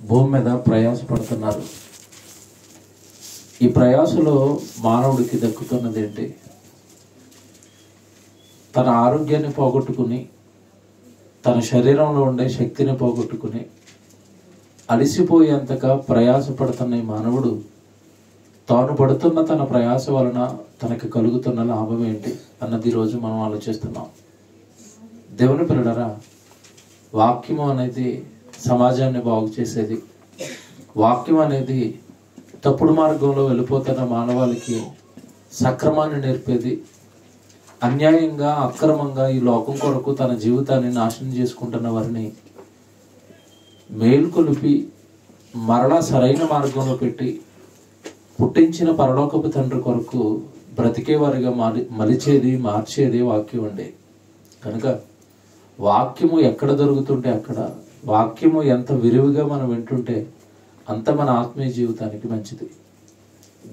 భూమి మీద ప్రయాసపడుతున్నారు. ఈ ప్రయాసలో మానవుడికి దక్కుతున్నది ఏంటి? తన ఆరోగ్యాన్ని పోగొట్టుకుని, తన శరీరంలో ఉండే శక్తిని పోగొట్టుకుని అలిసిపోయేంతగా ప్రయాసపడుతున్న ఈ మానవుడు తాను పడుతున్న తన ప్రయాస వలన తనకు కలుగుతున్న లాభం ఏంటి అన్నది ఈరోజు మనం ఆలోచిస్తున్నాం. దేవుని పిల్లలారా, వాక్యము అనేది సమాజాన్ని బాగు చేసేది. వాక్యం అనేది తప్పుడు మార్గంలో వెళ్ళిపోతున్న మానవాళికి సక్రమాన్ని నేర్పేది. అన్యాయంగా అక్రమంగా ఈ లోకం కొరకు తన జీవితాన్ని నాశనం చేసుకుంటున్న వారిని మేల్కొలిపి మరలా సరైన మార్గంలో పెట్టి పుట్టించిన పరలోకపు తండ్రి కొరకు బ్రతికేవారిగా మలిచేది, మార్చేది వాక్యం అండి. కనుక వాక్యము ఎక్కడ దొరుకుతుంటే అక్కడ, వాక్యము ఎంత విరివిగా మనం వింటుంటే అంత మన ఆత్మీయ జీవితానికి మంచిది.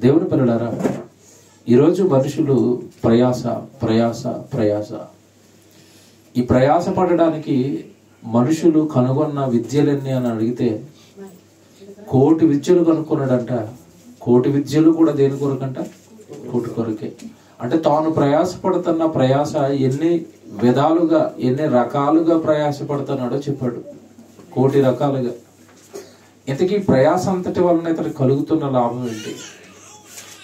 దేవుని పిల్లలారా, ఈరోజు మనుషులు ప్రయాస ప్రయాస ప్రయాస ఈ ప్రయాస పడడానికి మనుషులు కనుగొన్న విద్యలన్నీ అని అడిగితే 1,000,000 విద్యలు కనుక్కున్నాడంట. 1,000,000 విద్యలు కూడా దేని కొరకంట? 1,000,000 కొరకే. అంటే తాను ప్రయాసపడుతున్న ప్రయాస ఎన్ని విధాలుగా, ఎన్ని రకాలుగా ప్రయాసపడుతున్నాడో చెప్పాడు. 1,000,000 రకాలుగా. ఇంతకీ ప్రయాస అంతటి వలన ఇతను కలుగుతున్న లాభం ఏంటి?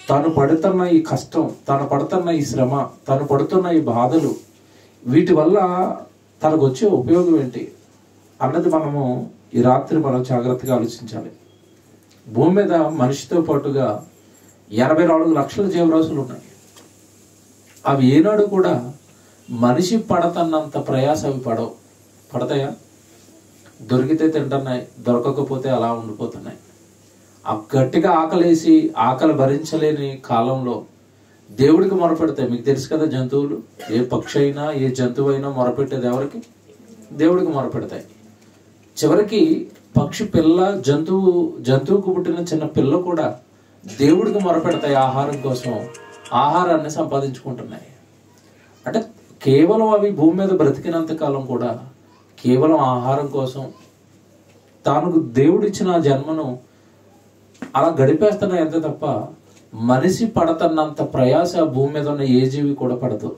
తాను పడుతున్న ఈ కష్టం, తాను పడుతున్న ఈ శ్రమ, తాను పడుతున్న ఈ బాధలు, వీటి వల్ల తనకు వచ్చే ఉపయోగం ఏంటి అన్నది మనము ఈ రాత్రి మనం జాగ్రత్తగా ఆలోచించాలి. భూమి మీద మనిషితో పాటుగా 84 లక్షల జీవరాశులు ఉన్నాయి. అవి ఏనాడు కూడా మనిషి పడతన్నంత ప్రయాస అవి పడవు. పడతాయా? దొరికితే తింటున్నాయి, దొరకకపోతే అలా ఉండిపోతున్నాయి. గట్టిగా ఆకలేసి ఆకలి భరించలేని కాలంలో దేవుడికి మొరపెడతాయి. మీకు తెలుసు కదా, జంతువులు, ఏ పక్షి అయినా ఏ జంతువు అయినా మొరపెట్టేది ఎవరికి? దేవుడికి మొరపెడతాయి. చివరికి పక్షి పిల్ల, జంతువుకు పుట్టిన చిన్న పిల్ల కూడా దేవుడికి మొరపెడతాయి. ఆహారం కోసం ఆహారాన్ని సంపాదించుకుంటున్నాయి. అంటే కేవలం అవి భూమి మీద బ్రతికినంత కాలం కూడా కేవలం ఆహారం కోసం తాను దేవుడిచ్చిన జన్మను అలా గడిపేస్తున్నాయి అంతే తప్ప మనిషి పడతన్నంత ప్రయాస భూమి మీద ఉన్న ఏ జీవి కూడా పడదు.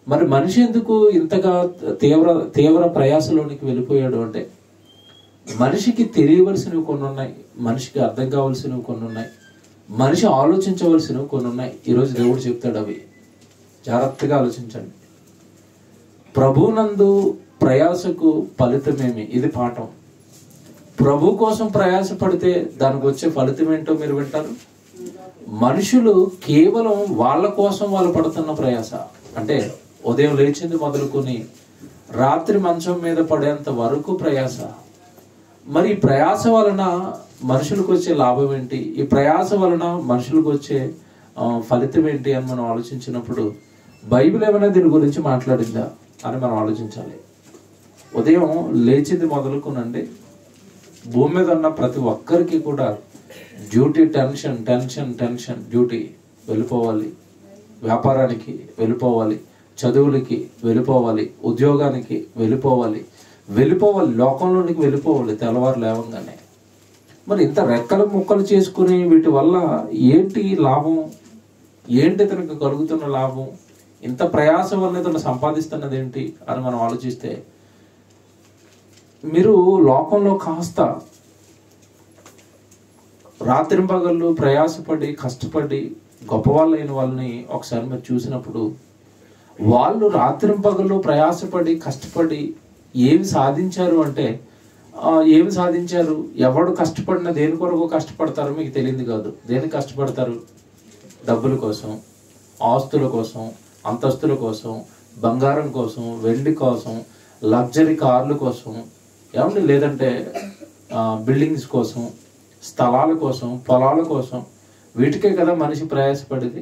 మరి మనిషి ఎందుకు ఇంతగా తీవ్ర ప్రయాసలోనికి వెళ్ళిపోయాడు అంటే, మనిషికి తెలియవలసినవి కొన్ని ఉన్నాయి, మనిషికి అర్థం కావలసినవి కొన్ని ఉన్నాయి, మనిషి ఆలోచించవలసినవి కొన్ని ఉన్నాయి. ఈరోజు దేవుడు చెప్తాడు, అవి జాగ్రత్తగా ఆలోచించండి. ప్రభునందు ప్రయాసకు ఫలితమేమి? ఇది పాఠం. ప్రభు కోసం ప్రయాస పడితే దానికి వచ్చే ఫలితం ఏంటో మీరు వింటారు. మనుషులు కేవలం వాళ్ళ కోసం వాళ్ళు పడుతున్న ప్రయాస, అంటే ఉదయం లేచింది మొదలుకొని రాత్రి మంచం మీద పడేంత వరకు ప్రయాస. మరి ఈ ప్రయాస వలన మనుషులకు వచ్చే లాభం ఏంటి? ఈ ప్రయాస వలన మనుషులకు వచ్చే ఫలితం ఏంటి అని మనం ఆలోచించినప్పుడు బైబిల్ ఏమైనా దీని గురించి మాట్లాడిందా అని మనం ఆలోచించాలి. ఉదయం లేచింది మొదలుకునండి భూమి మీద ఉన్న ప్రతి ఒక్కరికి కూడా duty, tension tension tension. Duty వెళ్ళిపోవాలి, వ్యాపారానికి వెళ్ళిపోవాలి, చదువులకి వెళ్ళిపోవాలి, ఉద్యోగానికి వెళ్ళిపోవాలి, లోకంలోనికి వెళ్ళిపోవాలి తెల్లవారు లేవంగానే. మరి ఇంత రెక్కలు ముక్కలు చేసుకుని వీటి వల్ల ఏంటి లాభం? ఏంటి ఇతనికి కలుగుతున్న లాభం? ఇంత ప్రయాసం వల్ల ఇతను సంపాదిస్తున్నది ఏంటి అని మనం ఆలోచిస్తే, మీరు లోకంలో కాస్త రాత్రింపగళ్ళు ప్రయాసపడి కష్టపడి గొప్పవాళ్ళైన వాళ్ళని ఒకసారి మీరు చూసినప్పుడు, వాళ్ళు రాత్రింపగళ్ళు ప్రయాసపడి కష్టపడి ఏమి సాధించారు అంటే, ఏమి సాధించారు? ఎవడు కష్టపడినా దేని కొరకు కష్టపడతారో మీకు తెలియదు కాదు. దేనికి కష్టపడతారు? డబ్బుల కోసం, ఆస్తుల కోసం, అంతస్తుల కోసం, బంగారం కోసం, వెండి కోసం, లగ్జరీ కార్ల కోసం, ఏమండి, లేదంటే బిల్డింగ్స్ కోసం, స్థలాల కోసం, పొలాల కోసం. వీటికే కదా మనిషి ప్రయాసపడేది.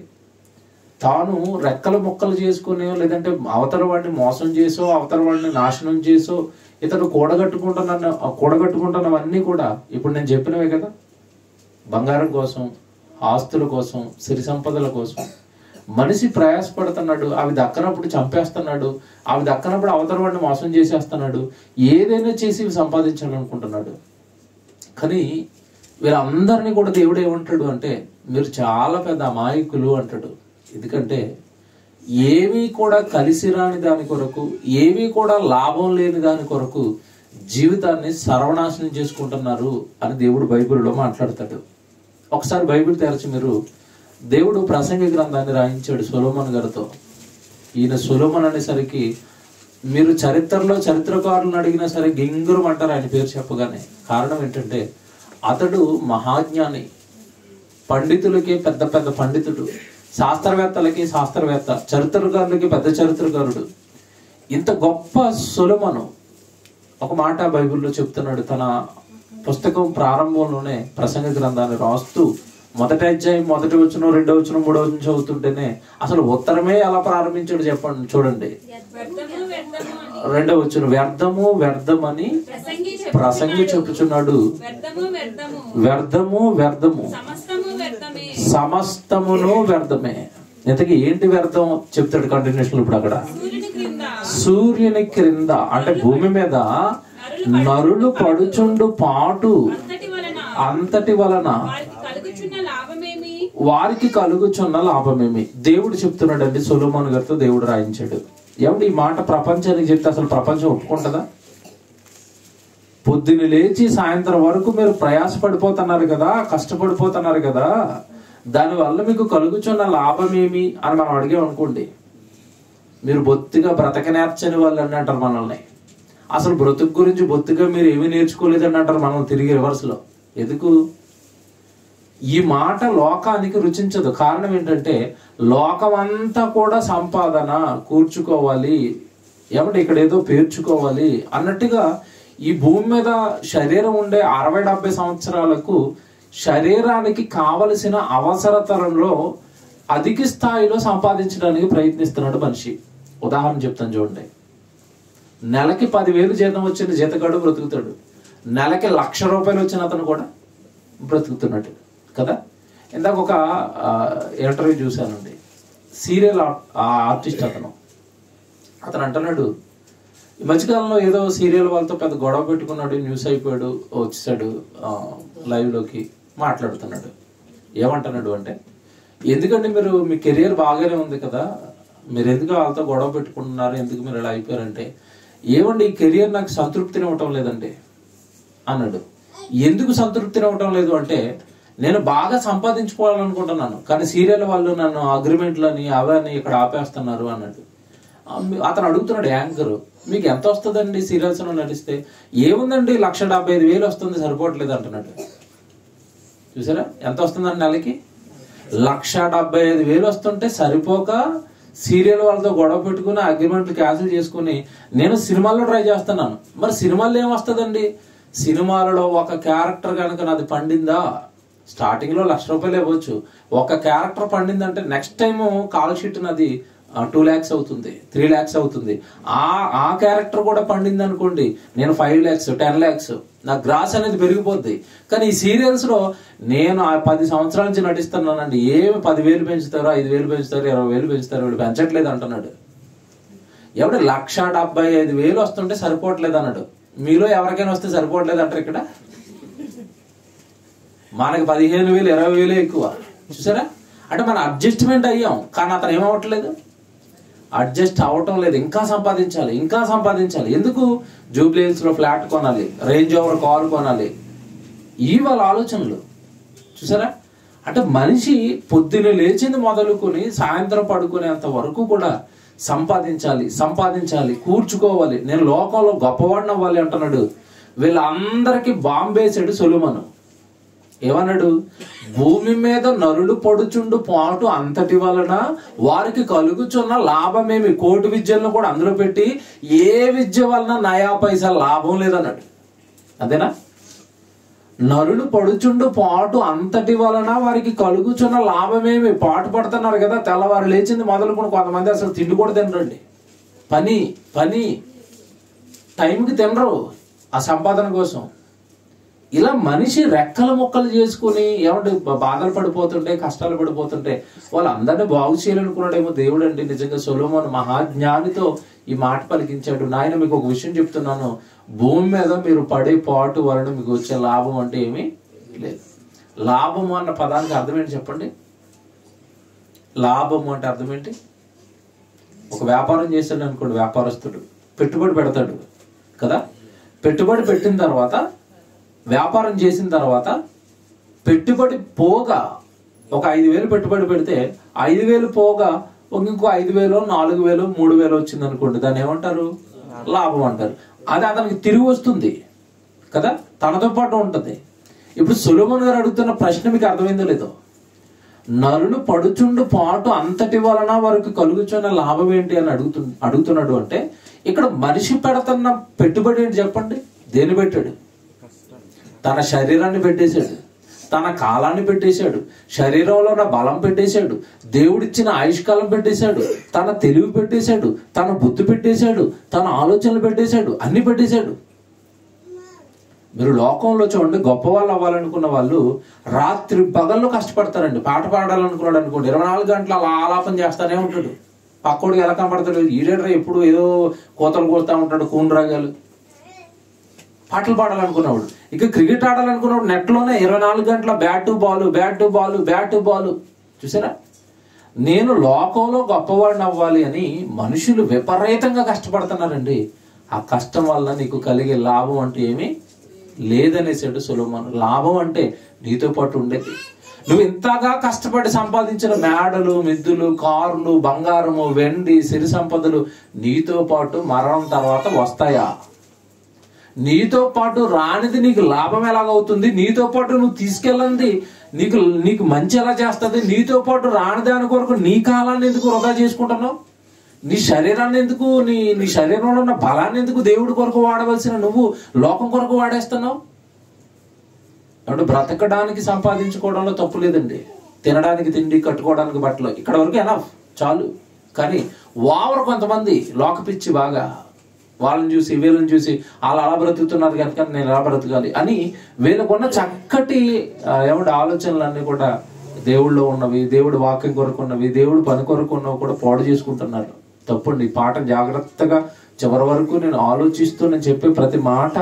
తాను రెక్కలు ముక్కలు చేసుకునే, లేదంటే అవతల వాడిని మోసం చేసో, అవతల వాడిని నాశనం చేసో ఇతను కూడగట్టుకుంటున్నవన్నీ కూడా ఇప్పుడు నేను చెప్పినవే కదా. బంగారం కోసం, ఆస్తుల కోసం, సిరి సంపదల కోసం మనిషి ప్రయాసపడుతున్నాడు. అవి దక్కనప్పుడు చంపేస్తున్నాడు, అవి దక్కనప్పుడు అవతల వాడిని మోసం చేసేస్తున్నాడు, ఏదైనా చేసి సంపాదించాలనుకుంటున్నాడు. కానీ వీళ్ళందరినీ కూడా దేవుడు ఏమంటాడు అంటే మీరు చాలా పెద్ద అమాయకులు అంటాడు. ఎందుకంటే ఏమీ కూడా కలిసి రాని దాని కొరకు, ఏమీ కూడా లాభం లేని దాని కొరకు జీవితాన్ని సర్వనాశనం చేసుకుంటున్నారు అని దేవుడు బైబిల్లో మాట్లాడతాడు. ఒకసారి బైబిల్ తెరచి మీరు, దేవుడు ప్రసంగి గ్రంథాన్ని రాయించాడు సొలొమోను గారితో. ఈయన సొలొమోను అనేసరికి మీరు చరిత్రలో చరిత్రకారులను అడిగినా సరే గింగురం అంటారు ఆయన పేరు చెప్పగానే. కారణం ఏంటంటే అతడు మహాజ్ఞాని, పండితులకి పెద్ద పెద్ద పండితుడు, శాస్త్రవేత్తలకి శాస్త్రవేత్త, చరిత్రకారులకి పెద్ద చరిత్రకారుడు. ఇంత గొప్ప సొలొమోను ఒక మాట బైబిల్లో చెప్తున్నాడు. తన పుస్తకం ప్రారంభంలోనే ప్రసంగ గ్రంథాన్ని రాస్తూ మొదటి అధ్యాయం 1వ వచనం 2వ వచనం 3వ వచనం చదువుతుంటేనే అసలు ఉత్తరమే ఎలా ప్రారంభించాడు చెప్పండి, చూడండి. 2వ వచనం, వ్యర్థము వ్యర్థమని ప్రసంగి చెప్పుచున్నాడు, వ్యర్థము వ్యర్థము సమస్తమును వ్యర్థమే. ఇంతకీ ఏంటి వ్యర్థం చెప్తాడు కంటిన్యూషన్. ఇప్పుడు అక్కడ సూర్యుని క్రింద అంటే భూమి మీద నరులు పడుచుండు పాటు అంతటి వలన వారికి కలుగుచున్న లాభమేమి. దేవుడు చెప్తున్నాడండి సొలొమోను గారితో, దేవుడు రాయించాడు. ఏమంటే ఈ మాట ప్రపంచానికి చెప్తే అసలు ప్రపంచం ఒప్పుకుంటుందా? పొద్దున్న లేచి సాయంత్రం వరకు మీరు ప్రయాసపడిపోతున్నారు కదా, కష్టపడిపోతున్నారు కదా, దానివల్ల మీకు కలుగుచున్న లాభమేమి అని మనం అడిగామనుకోండి, మీరు బొత్తిగా బ్రతకనేర్చని వాళ్ళు అని అంటారు మనల్ని. అసలు బ్రతుకు గురించి బొత్తిగా మీరు ఏమీ నేర్చుకోలేదని అంటారు మనల్ని తిరిగి రివర్స్ లో. ఎందుకు? ఈ మాట లోకానికి రుచించదు. కారణం ఏంటంటే లోకమంతా కూడా సంపాదన కూర్చుకోవాలి, ఏమంటే ఇక్కడ ఏదో పేర్చుకోవాలి అన్నట్టుగా ఈ భూమి మీద శరీరం ఉండే 60-70 సంవత్సరాలకు శరీరానికి కావలసిన అవసరతరంలో అధిక స్థాయిలో సంపాదించడానికి ప్రయత్నిస్తున్నాడు మనిషి. ఉదాహరణ చెప్తాను చూడండి. నెలకి 10,000 జీతం వచ్చిన జీతగాడు బ్రతుకుతాడు, నెలకి 1,00,000 రూపాయలు వచ్చిన అతను కూడా బ్రతుకుతున్నట్టు కదా. ఇందాక ఒక ఇంటర్వ్యూ చూశానండి. సీరియల్ ఆర్టిస్ట్ అతను అంటున్నాడు, ఈ మధ్యకాలంలో ఏదో సీరియల్ వాళ్ళతో పెద్ద గొడవ పెట్టుకున్నాడు, న్యూస్ అయిపోయాడు, వచ్చేసాడు లైవ్ లోకి, మాట్లాడుతున్నాడు. ఏమంటున్నాడు అంటే, ఎందుకంటే మీరు మీ కెరియర్ బాగానే ఉంది కదా, మీరు ఎందుకు వాళ్ళతో గొడవ పెట్టుకుంటున్నారు, ఎందుకు మీరు ఇలా అయిపోయారంటే, ఏమండి ఈ కెరియర్ నాకు సంతృప్తినివ్వటం లేదండి అన్నాడు. ఎందుకు సంతృప్తినివ్వటం లేదు అంటే, నేను బాగా సంపాదించుకోవాలనుకుంటున్నాను, కానీ సీరియల్ వాళ్ళు నన్ను అగ్రిమెంట్లని అవన్నీ ఇక్కడ ఆపేస్తున్నారు అన్నాడు. అతను అడుగుతున్నాడు యాంకర్, మీకు ఎంత వస్తుందండి సీరియల్స్ నడిస్తే? ఏముందండి 1,75,000 వస్తుంది, సరిపోవట్లేదు అంటున్నాడు. చూసారా ఎంత వస్తుందండి నెలకి? 1,75,000 వస్తుంటే సరిపోక సీరియల్ వాళ్ళతో గొడవ పెట్టుకుని అగ్రిమెంట్లు క్యాన్సిల్ చేసుకుని నేను సినిమాల్లో ట్రై చేస్తున్నాను. మరి సినిమాల్లో ఏమొస్తుందండి? సినిమాలలో ఒక క్యారెక్టర్ కనుక నాది పండిందా, స్టార్టింగ్ లో 1,00,000 రూపాయలు ఇవ్వచ్చు. ఒక క్యారెక్టర్ పండిందంటే నెక్స్ట్ టైం కాల్ షీట్ నాది 2 lakhs అవుతుంది, 3 lakhs అవుతుంది. ఆ క్యారెక్టర్ కూడా పండింది అనుకోండి, నేను 5 lakhs 10 lakhs నా గ్రాస్ అనేది పెరిగిపోద్ది. కానీ ఈ సీరియల్స్ లో నేను 10 సంవత్సరాల నుంచి నటిస్తున్నానండి, ఏమి 10,000 పెంచుతారో, 5,000 పెంచుతారు, 20,000 పెంచుతారు, వీళ్ళు పెంచట్లేదు అంటున్నాడు. ఎవడు 1,75,000 వస్తుంటే సరిపోవట్లేదు అన్నాడు. మీలో ఎవరికైనా వస్తే సరిపోవట్లేదు అంటారు ఇక్కడ. మనకి 15,000 20,000 ఎక్కువ. చూసారా? అంటే మనం అడ్జస్ట్మెంట్ అయ్యాం, కానీ అతను ఏమవ్వట్లేదు, అడ్జస్ట్ అవ్వటం లేదు. ఇంకా సంపాదించాలి, ఇంకా సంపాదించాలి. ఎందుకు? జూబ్లీ హిల్స్ లో ఫ్లాట్ కొనాలి, రేంజ్ ఓవర్ కారు కొనాలి, ఈ వాళ్ళ ఆలోచనలు. చూసారా? అంటే మనిషి పొద్దున లేచింది మొదలుకొని సాయంత్రం పడుకునేంత వరకు కూడా సంపాదించాలి, సంపాదించాలి, కూర్చుకోవాలి, నేను లోకంలో గొప్పవాడిని అవ్వాలి అంటున్నాడు. వీళ్ళందరికీ బాంబేసాడు సొలొమోను. ఏమన్నాడు? భూమి మీద నరులు పడుచుండు పాటు అంతటి వలన వారికి కలుగుచున్న లాభమేమి. కోటి విద్యలను కూడా అందులో పెట్టి ఏ విద్య వలన నయా పైసా లాభం లేదన్నాడు. అదేనా? నరులు పడుచుండు పాటు అంతటి వలన వారికి కలుగుచున్న లాభమేమి. పాటు పడుతున్నారు కదా, తెల్లవారు లేచింది మొదలుకొని కొంతమంది అసలు తిండి కూడా తినరండి. పని పని టైంకి తినరు ఆ సంపాదన కోసం. ఇలా మనిషి రెక్కల మొక్కలు చేసుకుని ఏమంటే బాధలు పడిపోతుంటే, కష్టాలు పడిపోతుంటే వాళ్ళందరినీ బాగు చేయాలనుకున్నాడేమో దేవుడు అండి. నిజంగా సొలొమోను మహాజ్ఞానితో ఈ మాట పలికించాడు. నాయన మీకు ఒక విషయం చెప్తున్నాను, భూమి మీద మీరు పడే పాటు వలన మీకు వచ్చే లాభం అంటే ఏమీ లేదు. లాభము అన్న పదానికి అర్థం ఏంటి చెప్పండి? లాభము అంటే అర్థం ఏంటి? ఒక వ్యాపారం చేస్తాడు అనుకోండి, వ్యాపారస్తుడు పెట్టుబడి పెడతాడు కదా. పెట్టుబడి పెట్టిన తర్వాత, వ్యాపారం చేసిన తర్వాత పెట్టుబడి పోగా ఒక 5,000 పెట్టుబడి పెడితే 5,000 పోగా ఇంకో 5,000, 4,000, 3,000 వచ్చింది అనుకోండి, దాన్ని ఏమంటారు? లాభం అంటారు. అది అతనికి తిరిగి వస్తుంది కదా, తనతో పాటు ఉంటుంది. ఇప్పుడు సొలొమోను గారు అడుగుతున్న ప్రశ్న మీకు అర్థమైందో లేదో? నరులు పడుచుండు పాటు అంతటి వలన వారికి కలుగుచున్న లాభం ఏంటి అని అడుగుతున్నాడు. అంటే ఇక్కడ మనిషి పెడుతున్న పెట్టుబడి ఏంటి చెప్పండి? దేని పెట్టాడు? తన శరీరాన్ని పెట్టేశాడు, తన కాలాన్ని పెట్టేశాడు, శరీరంలో ఉన్న బలం పెట్టేశాడు, దేవుడిచ్చిన ఆయుష్కాలం పెట్టేశాడు, తన తెలివి పెట్టేశాడు, తన బుద్ధి పెట్టేశాడు, తన ఆలోచనలు పెట్టేశాడు, అన్ని పెట్టేశాడు. మీరు లోకంలో చూడండి, గొప్ప వాళ్ళు అవ్వాలనుకున్న వాళ్ళు రాత్రి పగల్లో కష్టపడతారండి. పాట పాడాలనుకున్నాడు అనుకోండి, 24 గంటలు అలా ఆలాపన చేస్తానే ఉంటాడు. పక్కోడికి ఎలా కనపడతాడు? ఈడేటర్ ఎప్పుడు ఏదో కోతలు కోస్తా ఉంటాడు, కూన్ రాగాలు. పాటలు పాడాలనుకున్నాడు, ఇక క్రికెట్ ఆడాలనుకున్నాడు, నెట్లోనే 24 గంటల బ్యాట్ బాల్. చూసారా? నేను లోకంలో గొప్పవాడిని అవ్వాలి అని మనుషులు విపరీతంగా కష్టపడుతున్నారండి. ఆ కష్టం వల్ల నీకు కలిగే లాభం అంటే ఏమీ లేదనేసాడు సొలొమోను. లాభం అంటే నీతో పాటు ఉండేది. నువ్వు ఇంతగా కష్టపడి సంపాదించిన మేడలు, మిద్దులు, కార్లు, బంగారము, వెండి, సిరి సంపదలు నీతో పాటు మరణం తర్వాత వస్తాయా? నీతో పాటు రానిది నీకు లాభం ఎలాగవుతుంది? నీతో పాటు నువ్వు తీసుకెళ్ళండి నీకు మంచి ఎలా చేస్తుంది? నీతో పాటు రాని దాని కొరకు నీ కాలాన్ని ఎందుకు వృధా చేసుకుంటున్నావు? నీ శరీరాన్ని ఎందుకు, నీ శరీరంలో ఉన్న బలాన్ని ఎందుకు దేవుడి కొరకు వాడవలసిన నువ్వు లోకం కొరకు వాడేస్తున్నావు? అంటే బ్రతకడానికి సంపాదించుకోవడంలో తప్పు లేదండి. తినడానికి తిండి, కట్టుకోవడానికి బట్టలు, ఇక్కడ వరకు ఎనఫ్, చాలు. కానీ ఓవర్ కొంతమంది లోకపిచ్చి బాగా, వాళ్ళని చూసి వీళ్ళని చూసి వాళ్ళు అలా బ్రతుకుతున్నారు కనుక నేను ఎలా బ్రతకాలి అని వీళ్ళకున్న చక్కటి ఆలోచనలన్నీ కూడా దేవుళ్ళో ఉన్నవి, దేవుడు వాక్యం కొరకు ఉన్నవి, దేవుడు పని కొరకు ఉన్నవి కూడా పాడు చేసుకుంటున్నారు. తప్పండి. ఈ పాట జాగ్రత్తగా చివరి వరకు నేను ఆలోచిస్తూ నేను చెప్పే ప్రతి మాట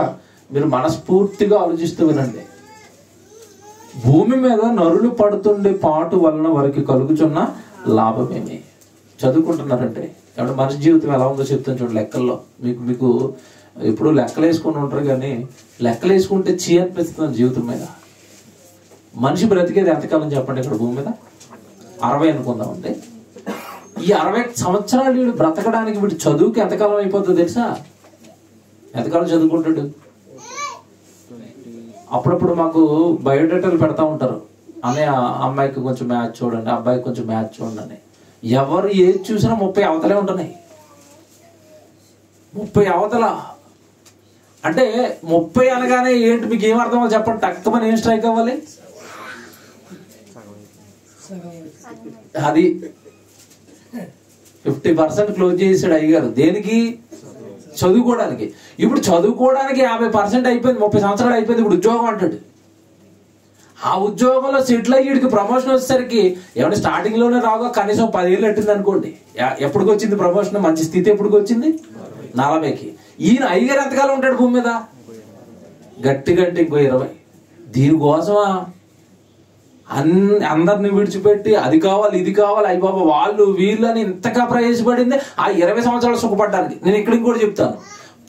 మీరు మనస్ఫూర్తిగా ఆలోచిస్తూ వినండి. భూమి మీద నరులు పడుతుండే పాటు వలన వారికి కలుగుచున్న లాభమేమి? చదువుకుంటున్నారంటే కాబట్టి మనిషి జీవితం ఎలా ఉందో చెప్తాను చూడండి. లెక్కల్లో మీకు ఎప్పుడు లెక్కలు వేసుకుని ఉంటారు, కానీ లెక్కలు వేసుకుంటే చీ అనిపిస్తుంది జీవితం మీద. మనిషి బ్రతికేది ఎంతకాలం చెప్పండి? ఇక్కడ భూమి మీద 60 అనుకుందామండి. ఈ 60 సంవత్సరాలు వీడు బ్రతకడానికి వీడు చదువుకి ఎంతకాలం అయిపోతుందో తెలుసా? ఎంతకాలం చదువుకుంటాడు? అప్పుడప్పుడు మాకు బయోడేటాలు పెడతా ఉంటారు, అనే అమ్మాయికి కొంచెం మ్యాచ్ చూడండి, అబ్బాయికి కొంచెం మ్యాచ్ చూడండి అని. ఎవరు ఏది చూసినా 30 అవతలే ఉంటున్నాయి. 30 అవతల అంటే 30 అనగానే ఏంటి మీకు ఏం అర్థం అవ్వాలి చెప్పండి? తక్కువని ఏం స్ట్రైక్ అవ్వాలి? అది 50% క్లోజ్ చేసాడు అయ్యగారు. దేనికి? చదువుకోవడానికి. ఇప్పుడు చదువుకోవడానికి 50% అయిపోయింది, 30 సంవత్సరాలు అయిపోయింది. ఇప్పుడు ఉద్యోగం అంటాడు. ఆ ఉద్యోగంలో సెటిల్ అయ్యి వీడికి ప్రమోషన్ వచ్చేసరికి ఏమంటే స్టార్టింగ్ లోనే రాగా కనీసం 10 ఏళ్ళు పెట్టింది అనుకోండి. ఎప్పటికి వచ్చింది ప్రమోషన్? మంచి స్థితి ఎప్పటికి వచ్చింది? 40కి. ఈయన అయ్యగారు ఎంతకాలం ఉంటాడు భూమి మీద? గట్టిగా అంటే ఇంకో 20. దీనికోసమా అందరిని విడిచిపెట్టి అది కావాలి ఇది కావాలి అయ్యి బాబా వాళ్ళు వీళ్ళని ఇంతగా ప్రవేశపడింది ఆ 20 సంవత్సరాలు సుఖపడడానికి. నేను ఇక్కడ ఇంకోటి చెప్తాను,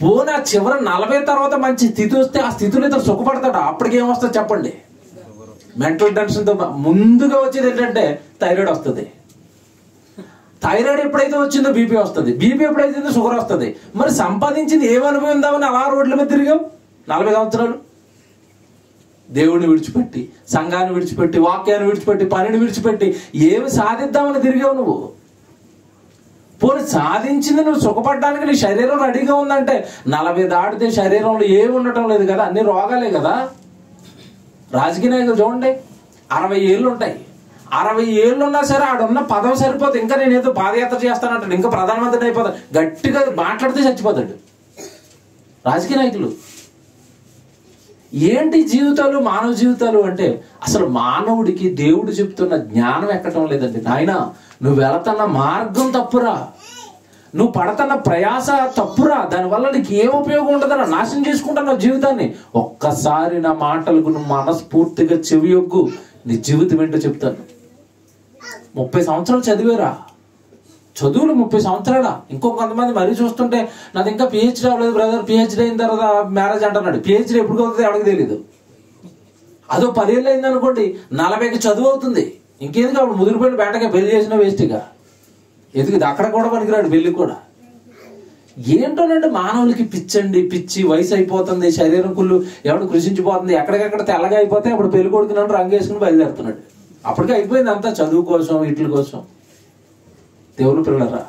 పోనీ ఆ చివరి 40 తర్వాత మంచి స్థితి వస్తే ఆ స్థితిలో ఇతను సుఖపడతాడు. అప్పటికి ఏమొస్తుంది చెప్పండి? మెంటల్ టెన్షన్తో ముందుగా వచ్చేది ఏంటంటే థైరాయిడ్ వస్తుంది. థైరాయిడ్ ఎప్పుడైతే వచ్చిందో బీపీ వస్తుంది, బీపీ ఎప్పుడైతే షుగర్ వస్తుంది. మరి సంపాదించింది ఏమనుభవిందామని అలా రోడ్ల మీద తిరిగాం 40 సంవత్సరాలు. దేవుడిని విడిచిపెట్టి, సంఘాన్ని విడిచిపెట్టి, వాక్యాన్ని విడిచిపెట్టి, పనిని విడిచిపెట్టి ఏమి సాధిద్దామని తిరిగావు నువ్వు. పోనీ సాధించింది నువ్వు సుఖపడడానికి నీ శరీరం రెడీగా ఉందంటే 40 దాటితే శరీరంలో ఏమి ఉండటం లేదు కదా, అన్ని రోగాలే కదా. రాజకీయ నాయకులు చూడండి 60 ఏళ్ళు ఉంటాయి, 60 ఏళ్ళు ఉన్నా సరే ఆడున్న పదవి సరిపోతుంది. ఇంకా నేనేదో పాదయాత్ర చేస్తానంటాడు, ఇంకా ప్రధానమంత్రి అయిపోతాడు, గట్టిగా మాట్లాడితే చచ్చిపోతాడు. రాజకీయ నాయకులు ఏంటి జీవితాలు, మానవ జీవితాలు అంటే అసలు మానవుడికి దేవుడు చెప్తున్న జ్ఞానం ఎక్కటం లేదండి. నాయన, నువ్వు వెళుతున్న మార్గం తప్పురా, నువ్వు పడుతున్న ప్రయాస తప్పురా, దానివల్ల నీకు ఏం ఉపయోగం ఉండదరా, నాశనం చేసుకుంటున్నావు జీవితాన్ని. ఒక్కసారి నా మాటలకు నువ్వు మనస్ఫూర్తిగా చెవియొగ్గు, నీ జీవితం ఏంటో చెప్తాను. 30 సంవత్సరాలు చదివేరా, చదువులు 30 సంవత్సరాల. ఇంకో కొంతమంది మరీ చూస్తుంటే నాది ఇంకా పిహెచ్డీ అవ్వలేదు బ్రదర్, పిహెచ్డీ అయిన తర్వాత మ్యారేజ్ అంటున్నాడు. పిహెచ్డీ ఎప్పుడు అవుతుంది ఎవరికి తెలియదు. అదో 10 ఏళ్ళు అయింది అనుకోండి, 40కి చదువు అవుతుంది. ఇంకేందుకు అప్పుడు ముదిరిపోయిన బేటగా పెళ్లి చేసిన వేస్ట్గా ఎందుకు, అక్కడ కూడా పనికిరాడు పెళ్లి కూడా. ఏంటోనండి మానవులకి పిచ్చండి, పిచ్చి. వయసు అయిపోతుంది, శరీరం కుళ్ళు ఎవడు కృషించిపోతుంది, ఎక్కడికెక్కడ తెల్లగా అయిపోతే అప్పుడు పెళ్లి కొడుకున్నాడు రంగు వేసుకుని బయలుదేరుతున్నాడు. అప్పటికే అయిపోయింది అంతా చదువు కోసం, వీటి కోసం. దేవుని పిల్లరా,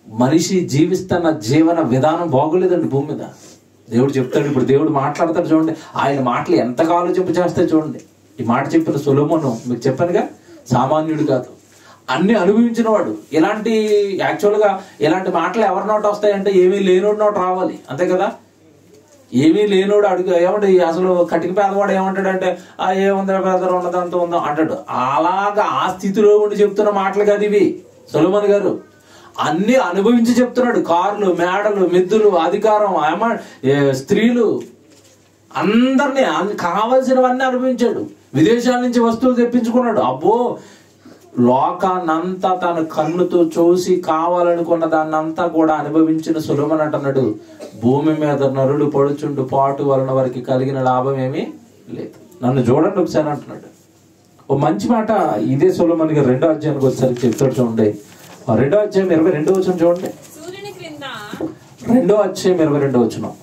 మనిషి జీవిస్తున్న జీవన విధానం బాగోలేదండి భూమి మీద. దేవుడు చెప్తాడు, ఇప్పుడు దేవుడు మాట్లాడతాడు చూడండి, ఆయన మాటలు ఎంతగా ఆలోచింప చేస్తాయి చూడండి. ఈ మాట చెప్పిన సొలొమోను మీకు చెప్పానుగా, సామాన్యుడు కాదు, అన్ని అనుభవించిన వాడు. యాక్చువల్గా ఇలాంటి మాటలు ఎవరి నోట వస్తాయంటే ఏమీ లేనోడు నోట రావాలి, అంతే కదా. ఏమీ లేనోడు అడుగు ఏమంటే అసలు కటిక పేదవాడు ఏమంటాడంటే ఏముంది బ్రదర్, ఉన్నదంతా ఉందో అంటాడు. అలాగా ఆ స్థితిలో ఉండి చెప్తున్న మాటలు కాదు ఇవి. సొలొమోను గారు అన్ని అనుభవించి చెప్తున్నాడు. కార్లు, మేడలు, మిద్దులు, అధికారం, స్త్రీలు, అందరినీ కావలసినవన్నీ అనుభవించాడు. విదేశాల నుంచి వస్తువులు తెప్పించుకున్నాడు. అబ్బో, లోకాన్నంతా తన కన్నుతో చూసి కావాలనుకున్న దాన్నంతా కూడా అనుభవించిన సొలొమోను అంటున్నాడు, భూమి మీద నరుడు పడుచుండు పాటు వలన వారికి కలిగిన లాభం ఏమీ లేదు. నన్ను చూడండి ఒకసారి అంటున్నాడు. ఓ మంచి మాట ఇదే సొలొమోను గారు 2వ అధ్యాయానికి ఒకసారి చెప్తాడు చూడండి. 2వ అధ్యాయం 22వ వచనం చూడండి. 2వ అధ్యాయం 22వ వచనం.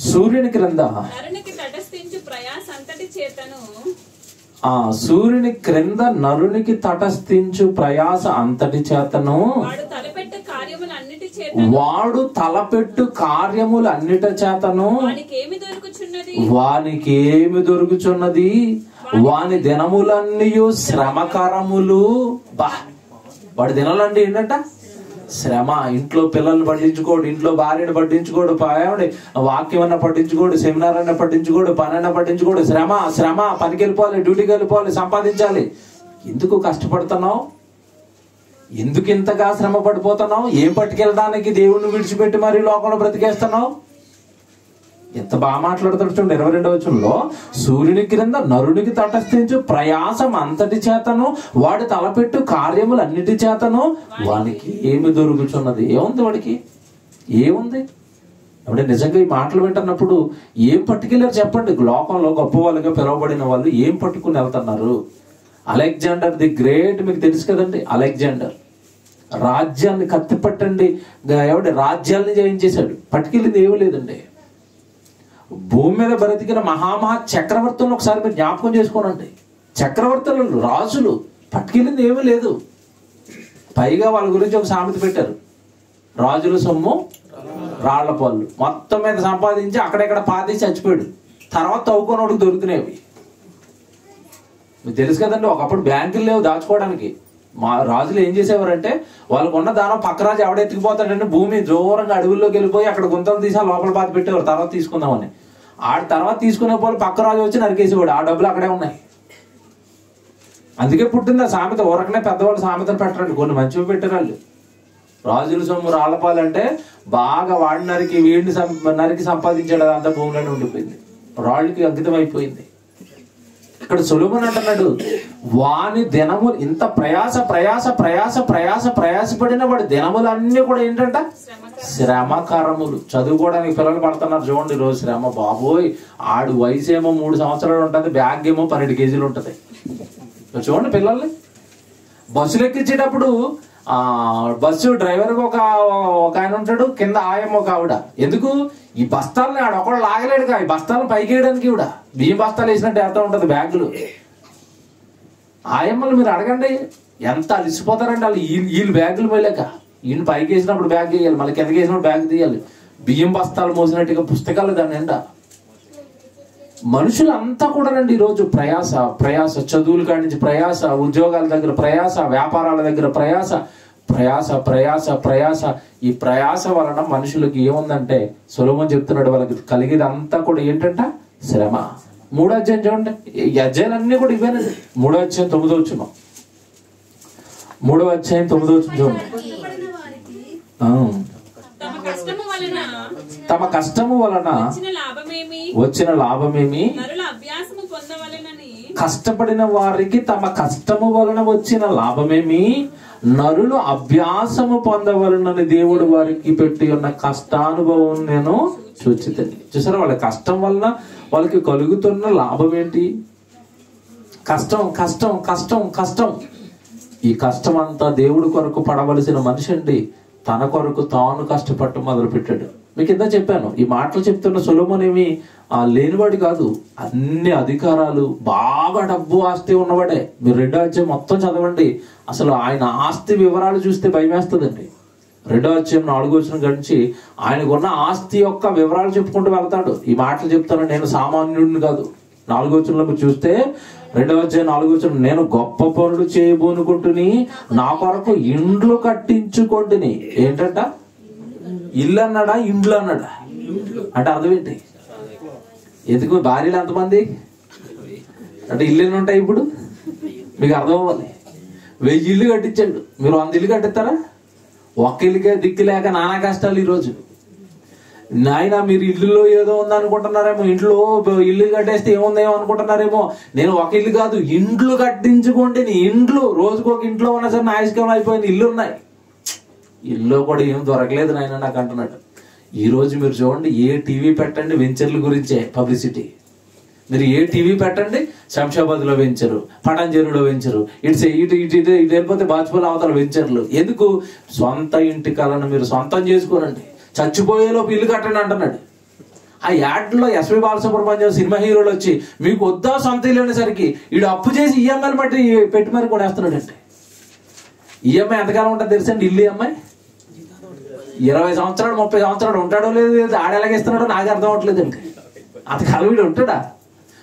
సూర్యుని క్రింద సూర్యుని క్రింద నరునికి తటస్థించు ప్రయాస అంతటి చేతను వాడు తలపెట్టు కార్యములన్నిటి చేతను వానికి ఏమి దొరుకుచున్నది, వాని దినములన్నీ శ్రమకరములు. వాడి దినాలంటే ఏంటంట శ్రమ. ఇంట్లో పిల్లల్ని పట్టించుకోడు, ఇంట్లో భార్యను పట్టించుకోడు, వాక్యం అన్నా పట్టించుకోడు, సెమినార్ అన్నా పట్టించుకోడు, పని అన్నా పట్టించుకోడు. శ్రమ శ్రమ, పనికి వెళ్ళిపోవాలి, డ్యూటీకి వెళ్ళిపోవాలి, సంపాదించాలి. ఎందుకు కష్టపడుతున్నావు? ఎందుకు ఇంతగా శ్రమ పడిపోతున్నావు? ఏం పట్టుకెళ్ళడానికి దేవుణ్ణి విడిచిపెట్టి మరి లోకంలో బ్రతికేస్తున్నావు? ఎంత బాగా మాట్లాడుతాడు చూడండి 22వ వచనంలో. సూర్యుని క్రింద నరునికి తటస్థించు ప్రయాసం అంతటి చేతను వాడు తలపెట్టు కార్యములు అన్నిటి చేతను వానికి ఏమి దొరుకుతున్నది. ఏముంది వాడికి? ఏముంది? అంటే నిజంగా ఈ మాటలు వింటున్నప్పుడు ఏం పట్టుకెళ్ళారు చెప్పండి? లోకంలో గొప్ప వాళ్ళుగా పిలువబడిన వాళ్ళు ఏం పట్టుకుని వెళ్తున్నారు? అలెగ్జాండర్ ది గ్రేట్ మీకు తెలుసు కదండి. అలెగ్జాండర్ రాజ్యాన్ని కత్తిపట్టండి రాజ్యాన్ని జయించేశాడు. పట్టుకెళ్ళింది ఏమీ లేదండి. భూమి మీద బ్రతికిన మహామహా చక్రవర్తులను ఒకసారి మీరు జ్ఞాపకం చేసుకోనండి. చక్రవర్తులు, రాజులు పట్టుకెళ్ళింది ఏమీ లేదు. పైగా వాళ్ళ గురించి ఒక సామెత పెట్టారు, రాజుల సొమ్ము రాళ్ల పళ్ళు. మొత్తం మీద సంపాదించి అక్కడెక్కడ పాతేసి చచ్చిపోయాడు. తర్వాత తవ్వుకోనోడికి దొరుకుతున్నాయి. మీకు తెలుసు కదండి, ఒకప్పుడు బ్యాంకులు లేవు దాచుకోవడానికి. మా రాజులు ఏం చేసేవారంటే వాళ్ళకు ఉన్న దానం పక్క రాజు ఎవడెత్తుకుపోతాడంటే భూమి దూరంగా అడవుల్లోకి వెళ్ళిపోయి అక్కడ గుంతలు తీసి లోపల పాతి పెట్టేవారు, తర్వాత తీసుకుందామని. తర్వాత తీసుకునే వాళ్ళు పక్క రాజు వచ్చి నరికేసేవాడు. ఆ డబ్బులు అక్కడే ఉన్నాయి. అందుకే పుట్టింది ఆ సామెత. ఊరకనే పెద్దవాళ్ళు సామెతలు పెట్టరండి, కొన్ని మంచివి పెట్టారు వాళ్ళు. రాజుల సొమ్ము రాళ్లపాలంటే బాగా వాడి వీడిని నరికి సంపాదించాడు, అదంతా భూమిలోనే ఉండిపోయింది, రాళ్ళకి అంకితం అయిపోయింది. ఇక్కడ సొలొమోను అంటున్నాడు, వాని దినములు ఇంత ప్రయాసపడిన వాడి దినములన్నీ కూడా ఏంటంట శ్రమకరములు. చదువుకోవడానికి పిల్లలు పడుతున్నారు చూడండి రోజు శ్రమ. బాబోయ్, ఆడు వయసు ఏమో 3 సంవత్సరాలు ఉంటుంది, బ్యాగ్ ఏమో 12 కేజీలు ఉంటుంది. చూడండి పిల్లల్ని బస్సులు ఎక్కించేటప్పుడు బస్సు డ్రైవర్ ఒక ఆయన ఉంటాడు, కింద ఆయమ్మ ఒక ఆవిడ. ఎందుకు? ఈ బస్తాలని ఆడ ఒకడు లాగలేడు. ఈ బస్తాలను పైకి వేయడానికి కూడా బియ్యం బస్తాలు వేసినట్టు ఎంత ఉంటుంది బ్యాగులు. ఆయమ్మలు మీరు అడగండి ఎంత అలిసిపోతారండి వాళ్ళు. వీళ్ళు బ్యాగులు పోయలేక ఈయన పైకి వేసినప్పుడు బ్యాగ్ వేయాలి, మళ్ళీ కిందకి వేసినప్పుడు బ్యాగ్ తీయాలి. బియ్యం బస్తాలు మోసినట్టుగా పుస్తకాలు దాని నిండా. మనుషులంతా కూడానండి ఈరోజు ప్రయాస, చదువుల కాడి నుంచి ప్రయాస, ఉద్యోగాల దగ్గర ప్రయాస, వ్యాపారాల దగ్గర ప్రయాస, ప్రయాస ప్రయాస ప్రయాస. ఈ ప్రయాస వలన మనుషులకి ఏముందంటే సొలొమోను చెప్తున్నాడు, వాళ్ళకి కలిగేది అంతా కూడా ఏంటంట? శ్రమ. 3వ అధ్యాయం చూడండి, ఈ అధ్యాయాలన్నీ కూడా ఇవేనండి. 3వ అధ్యాయం 9వ వచనం, 3వ అధ్యాయం 9వ వచనం చూడండి. తమ కష్టము వలన వచ్చిన లాభమేమి? కష్టపడిన వారికి తమ కష్టము వలన వచ్చిన లాభమేమి? నరులు అభ్యాసము పొందవలనని దేవుడు వారికి పెట్టి ఉన్న కష్టానుభవం నేను చూచితిని. చూసారా, వాళ్ళ కష్టం వలన వాళ్ళకి కలుగుతున్న లాభం ఏంటి? కష్టం కష్టం కష్టం కష్టం. ఈ కష్టం అంతా దేవుడి కొరకు పడవలసిన మనిషి అండి తన కొరకు తాను కష్టపడటం మొదలు పెట్టాడు. మీకు ఇంత చెప్పాను, ఈ మాటలు చెప్తున్న సొలొమోను ఏమి లేనివాడు కాదు. అన్ని అధికారాలు, బాగా డబ్బు ఆస్తి ఉన్నవాడే. మీరు 2వ అధ్యాయం మొత్తం చదవండి, అసలు ఆయన ఆస్తి వివరాలు చూస్తే భయం వేస్తుందండి. 2వ అధ్యాయం 4వ వచనం గడిచి ఆయనకున్న ఆస్తి యొక్క వివరాలు చెప్పుకుంటూ వెళ్తాడు. ఈ మాటలు చెప్తాను, నేను సామాన్యుడిని కాదు. 4వ వచనంలో మీరు చూస్తే 2వ అధ్యాయం 4వ వచనం, నేను గొప్ప పనులు చేయబోనుకుంటుని నా కొరకు ఇండ్లు కట్టించుకుంటుని. ఏంటంట? ఇల్లు అన్నాడా ఇండ్లు అన్నాడా? అంటే అర్థం ఏంటి? ఎందుకు భార్యలు ఎంతమంది అంటే ఇల్లు ఎన్ని ఉంటాయి? ఇప్పుడు మీకు అర్థం అవ్వాలి. 1000 ఇల్లు కట్టించాడు, మీరు 100 ఇల్లు కట్టిస్తారా? ఒక్క ఇల్లుకే దిక్కు లేక నానా కష్టాలు ఈరోజు. నాయన మీరు ఇల్లులో ఏదో ఉందనుకుంటున్నారేమో, ఇంట్లో ఇల్లు కట్టేస్తే ఏముందేమో అనుకుంటున్నారేమో. నేను ఒక ఇల్లు కాదు, ఇండ్లు కట్టించుకోండి. నీ ఇండ్లు రోజుకొక ఇంట్లో ఉన్నా సరే నాయస్కం అయిపోయింది, ఇల్లు ఉన్నాయి. ఇల్లు కూడా ఏం దొరకలేదు నాయన నాకు అంటున్నాడు. ఈ రోజు మీరు చూడండి, ఏ టీవీ పెట్టండి వెంచర్ల గురించే పబ్లిసిటీ. మీరు ఏ టీవీ పెట్టండి శంషాబాద్ లో వెంచరు, పటాంజేరులో వెంచరు, ఇటు వెళ్ళిపోతే బాజ్పేయి అవతల వెంచర్లు. ఎందుకు? సొంత ఇంటి కళను మీరు సొంతం చేసుకోనండి, చచ్చిపోయేలోపు ఇల్లు కట్టండి అంటున్నాడు. ఆ యాడ్లో ఎస్వి బాలసుబ్రహ్మణ్యం సినిమా హీరోలు వచ్చి మీకు వద్దా సొంత ఇల్లు అనేసరికి వీడు అప్పు చేసి ఈఎంఐలు బట్టి పెట్టి మరి కొనేస్తున్నాడు అంటే. ఈఎంఐ ఎంతకాలం ఉంటుంది తెలుసండి? ఇల్లు ఈఎంఐ 20 సంవత్సరాలు 30 సంవత్సరాలు ఉంటాడో లేదు, ఆడేలాగేస్తున్నాడో నాకు అర్థం అవట్లేదు అండి. అంతకాలం వీడు ఉంటాడా?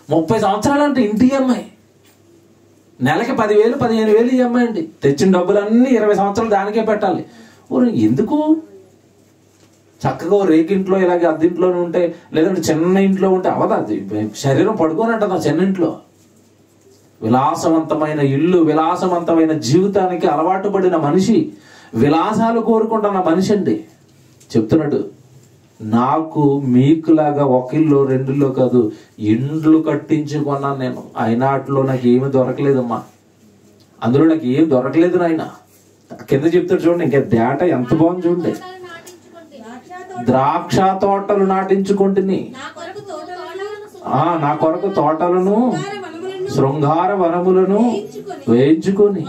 30 సంవత్సరాలు అంటే ఇంటి ఈఎంఐ నెలకి 10,000 15,000 ఈఎంఐ అండి. తెచ్చిన డబ్బులన్నీ 20 సంవత్సరాలు దానికే పెట్టాలి. ఎందుకు? చక్కగా రేకింట్లో ఇలాగే అద్దెంట్లోనే ఉంటే, లేదంటే చిన్న ఇంట్లో ఉంటే అవదా? శరీరం పడుకొని అంటదా చిన్న ఇంట్లో. విలాసవంతమైన ఇల్లు, విలాసవంతమైన జీవితానికి అలవాటు పడిన మనిషి, విలాసాలు కోరుకుంటున్న మనిషి అండి చెప్తున్నాడు, నాకు మీకులాగా 1 ఇల్లు 2 ఇల్లు కాదు, ఇండ్లు కట్టించుకున్నాను నేను. అయినా అట్లో నాకు ఏమీ దొరకలేదమ్మా, అందులో నాకు ఏం దొరకలేదు నాయన. కింద చెప్తాడు చూడండి, ఇంకా డేటా ఎంత బాగుంది చూడండి. ద్రాక్ష తోటలు నాటించుకుంటుని, నా కొరకు తోటలను శృంగార వనములను వేయించుకొని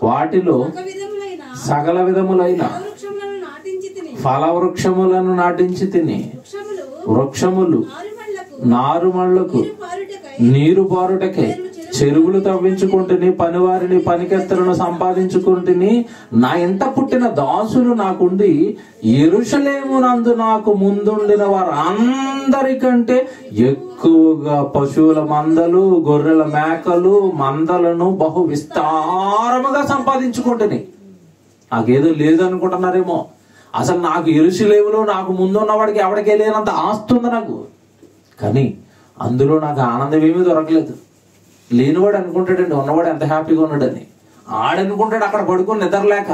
వాటిలో సకల విధములైన ఫలవృక్షములను నాటించి తిని, వృక్షములు నారుమళ్లకు నీరు పారుటకై చెరువులు తవ్వించుకుంటుని, పనివారిని పనికెత్తలను సంపాదించుకుంటుని. నా ఇంట పుట్టిన దాసులు నాకుండి, యెరూషలేమునందు నాకు ముందుండిన వారు అందరికంటే ఎక్కువగా పశువుల మందలు, గొర్రెల మేకలు, మందలను బహు విస్తారముగా సంపాదించుకుంటుని. నాకేదో లేదు అనుకుంటున్నారేమో. అసలు నాకు యెరూషలేములో నాకు ముందున్నవాడికి ఎవరికే లేనంత ఆస్తి ఉంది నాకు. కానీ అందులో నాకు ఆనందం ఏమీ దొరకలేదు. లేనివాడు అనుకుంటాడండి ఉన్నవాడు ఎంత హ్యాపీగా ఉన్నాడని. ఆడనుకుంటాడు అక్కడ పడుకుని నిద్రలేక,